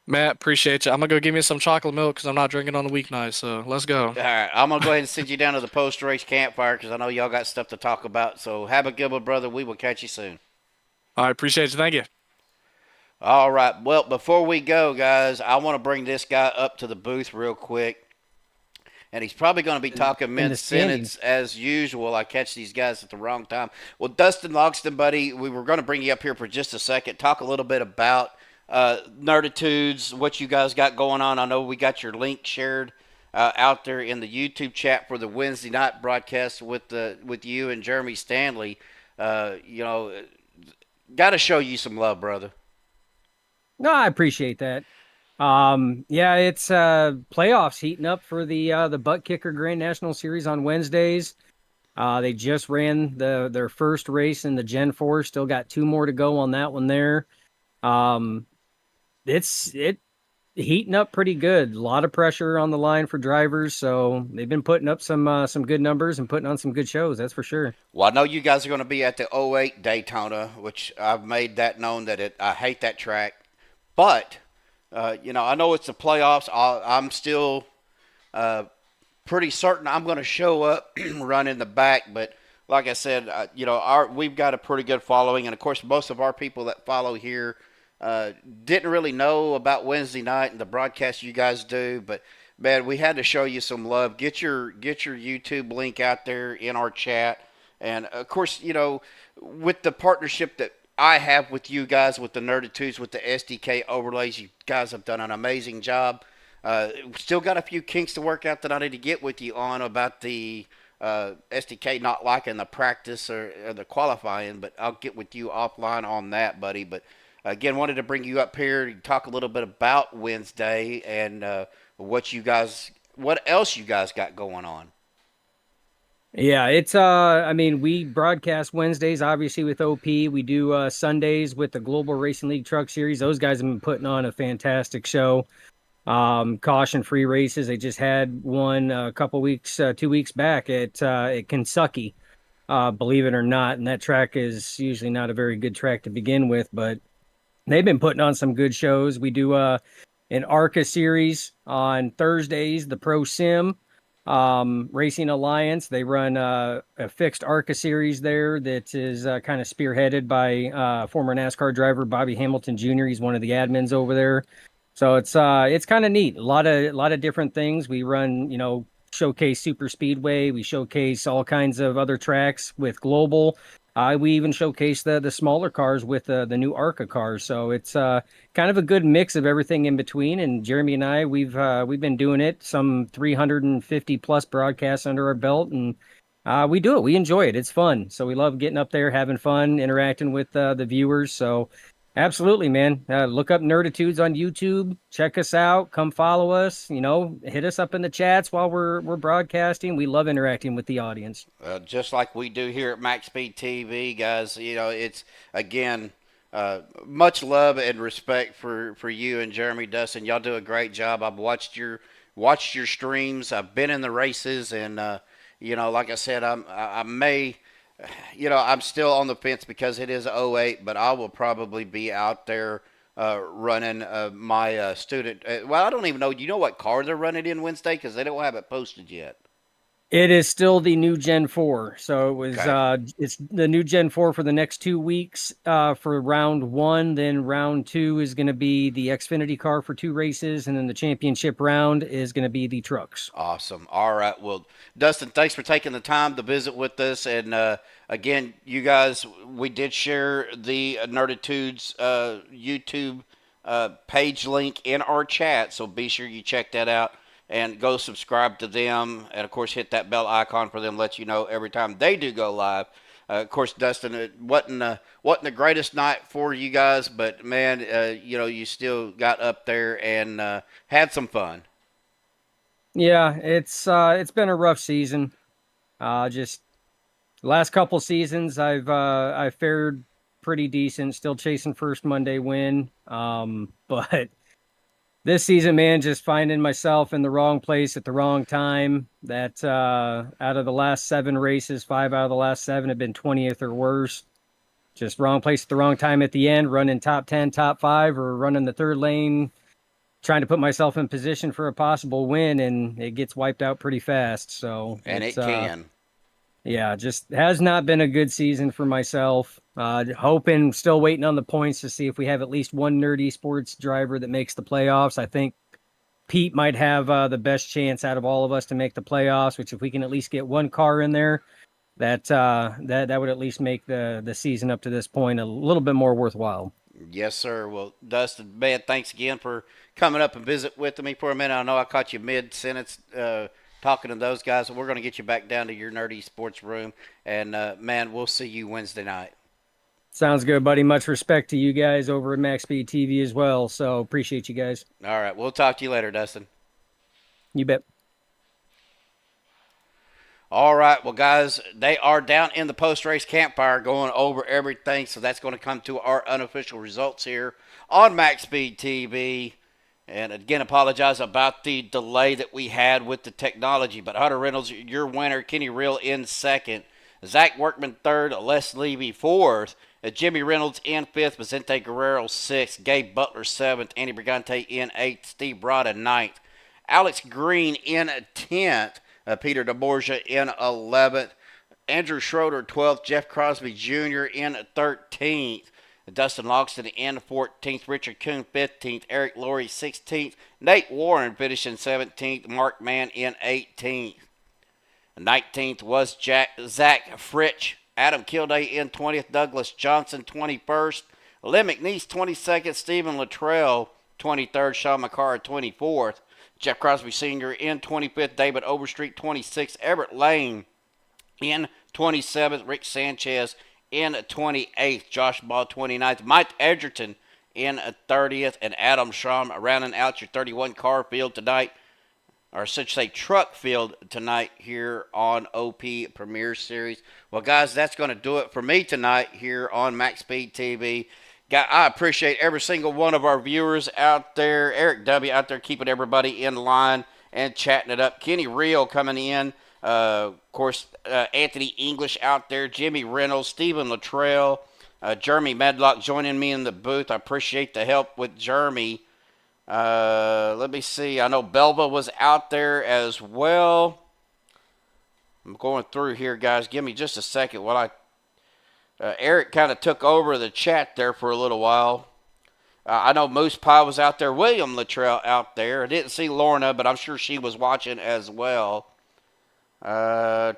Matt, appreciate you. I'm going to go give me some chocolate milk because I'm not drinking on the weeknight, so let's go. All right, I'm going to go ahead and send you down to the post-race campfire because I know y'all got stuff to talk about. So have a good one, brother. We will catch you soon. All right, appreciate you. Thank you. All right, well, before we go, guys, I want to bring this guy up to the booth real quick. And he's probably going to be talking mid-sentence as usual. I catch these guys at the wrong time. Well, Dustin Logston, buddy, we were going to bring you up here for just a second. Talk a little bit about Nerditudes, what you guys got going on. I know we got your link shared out there in the YouTube chat for the Wednesday night broadcast with you and Jeremy Stanley. Got to show you some love, brother. No, I appreciate that. Yeah, it's playoffs heating up for the Buttkicker Grand National Series on Wednesdays. They just ran their first race in the Gen 4. Still got 2 more to go on that one there. It's heating up pretty good. A lot of pressure on the line for drivers, so they've been putting up some good numbers and putting on some good shows. That's for sure. Well, I know you guys are going to be at the 08 Daytona, which I've made that known that I hate that track, but. I know it's the playoffs. I'm still pretty certain I'm going to show up, run in the back. But like I said, we've got a pretty good following. And, of course, most of our people that follow here didn't really know about Wednesday night and the broadcast you guys do. But, man, we had to show you some love. Get your YouTube link out there in our chat, and of course, with the partnership that I have with you guys, with the Nerditudes, with the SDK overlays, you guys have done an amazing job. Still got a few kinks to work out that I need to get with you on about the SDK not liking the practice or the qualifying, but I'll get with you offline on that, buddy. But again, wanted to bring you up here to talk a little bit about Wednesday and what else you guys got going on. Yeah, it's I mean, we broadcast Wednesdays obviously with OP. We do Sundays with the Global Racing League Truck Series. Those guys have been putting on a fantastic show. Caution free races. They just had one a couple weeks, 2 weeks back at Kentucky, believe it or not. And that track is usually not a very good track to begin with, but they've been putting on some good shows. We do an ARCA series on Thursdays, the Pro Sim Racing Alliance. They run a fixed ARCA series there that is kind of spearheaded by former NASCAR driver Bobby Hamilton Jr. He's one of the admins over there. So it's kind of neat. A lot of different things. We run, showcase super speedway. We showcase all kinds of other tracks with global. We even showcase the smaller cars with the new ARCA cars. So it's kind of a good mix of everything in between. And Jeremy and I, we've been doing it, some 350 plus broadcasts under our belt, and we do it. We enjoy it. It's fun. So we love getting up there, having fun, interacting with the viewers. So absolutely, man. Look up Nerditudes on YouTube. Check us out. Come follow us. Hit us up in the chats while we're broadcasting. We love interacting with the audience. Just like we do here at Maxspeed TV, guys. It's again much love and respect for you and Jeremy, Dustin. Y'all do a great job. I've watched your streams. I've been in the races, and like I said, I may. I'm still on the fence because it is 08, but I will probably be out there running my student. Well, I don't even know. Do you know what car they're running in Wednesday? Because they don't have it posted yet. It is still the new Gen 4. So it was Okay. it's the new Gen 4 for the next 2 weeks for round 1. Then round 2 is going to be the Xfinity car for 2 races. And then the championship round is going to be the trucks. Awesome. All right. Well, Dustin, thanks for taking the time to visit with us. And again, you guys, we did share the Nerditudes YouTube page link in our chat. So be sure you check that out. And go subscribe to them, and of course hit that bell icon for them, let you know every time they do go live. Of course, Dustin, it wasn't the greatest night for you guys, but man, you still got up there and had some fun. Yeah, it's been a rough season. Just the last couple seasons, I've fared pretty decent. Still chasing first Monday win, but. This season, man, just finding myself in the wrong place at the wrong time. That out of the last 7 races, 5 out of the last 7 have been 20th or worse. Just wrong place at the wrong time at the end, running top 10, top 5, or running the third lane, trying to put myself in position for a possible win, and it gets wiped out pretty fast. So and it can. Yeah, just has not been a good season for myself. Hoping, still waiting on the points to see if we have at least one Nerdy Sports driver that makes the playoffs. I think Pete might have the best chance out of all of us to make the playoffs, which if we can at least get one car in there, that would at least make the season up to this point a little bit more worthwhile. Yes, sir. Well, Dustin, man, thanks again for coming up and visit with me for a minute. I know I caught you mid-sentence talking to those guys. We're going to get you back down to your Nerdy Sports room. And, man, we'll see you Wednesday night. Sounds good, buddy. Much respect to you guys over at Maxspeed TV as well. So appreciate you guys. All right. We'll talk to you later, Dustin. You bet. All right. Well, guys, they are down in the post-race campfire going over everything. So that's going to come to our unofficial results here on Maxspeed TV. And again, apologize about the delay that we had with the technology. But Hunter Reynolds, your winner. Kenny Real in second. Zach Workman third. Les Levy fourth. Jimmy Reynolds in fifth. Vicente Guerrero sixth. Gabe Butler seventh. Andy Brigante in eighth. Steve Broda ninth. Alex Green in 10th. Peter DeBorgia in 11th. Andrew Schroeder 12th. Jeff Crosby Jr. in 13th. Dustin Logston in 14th. Richard Kuhn 15th. Eric Laurie 16th. Nate Warren finishing 17th. Mark Mann in 18th. 19th was Zach Fritsch. Adam Kilday in 20th. Douglas Johnson 21st. Lynn McNeese 22nd. Stephen Littrell 23rd. Sean McCarr 24th. Jeff Crosby Sr. in 25th. David Overstreet 26th. Everett Lane in 27th. Rick Sanchez in 28th. Josh Ball 29th. Mike Edgerton in 30th. And Adam Schramm rounding out your 31 car field tonight. Or I should say truck field tonight here on OP Premier Series. Well, guys, that's going to do it for me tonight here on Maxspeed TV. I appreciate every single one of our viewers out there. Eric W. out there keeping everybody in line and chatting it up. Kenny Real coming in. Of course, Anthony English out there. Jimmy Reynolds. Stephen Littrell. Jeremy Medlock joining me in the booth. I appreciate the help with Jeremy. Let me see. I know Belva was out there as well. I'm going through here, guys. Give me just a second while Eric kind of took over the chat there for a little while. I know Moose Pie was out there. William Littrell out there. I didn't see Lorna, but I'm sure she was watching as well. That's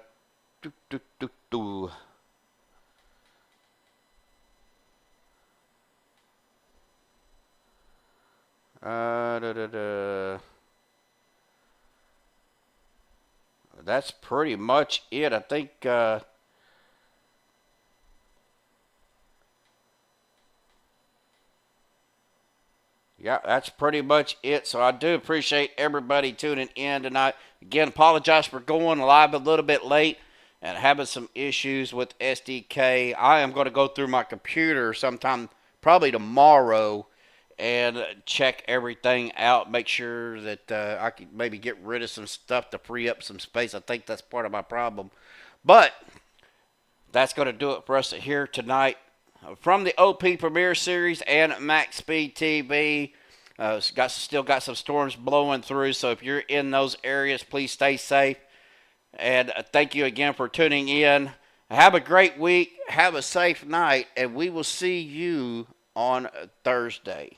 pretty much it. I think yeah, that's pretty much it. So I do appreciate everybody tuning in tonight. Again, apologize for going live a little bit late and having some issues with SDK. I am going to go through my computer sometime probably tomorrow and check everything out. Make sure that I can maybe get rid of some stuff to free up some space. I think that's part of my problem. But that's going to do it for us here tonight. From the OP Premier Series and Maxspeed TV. Still got some storms blowing through, so if you're in those areas, please stay safe. And thank you again for tuning in. Have a great week. Have a safe night, and we will see you on Thursday.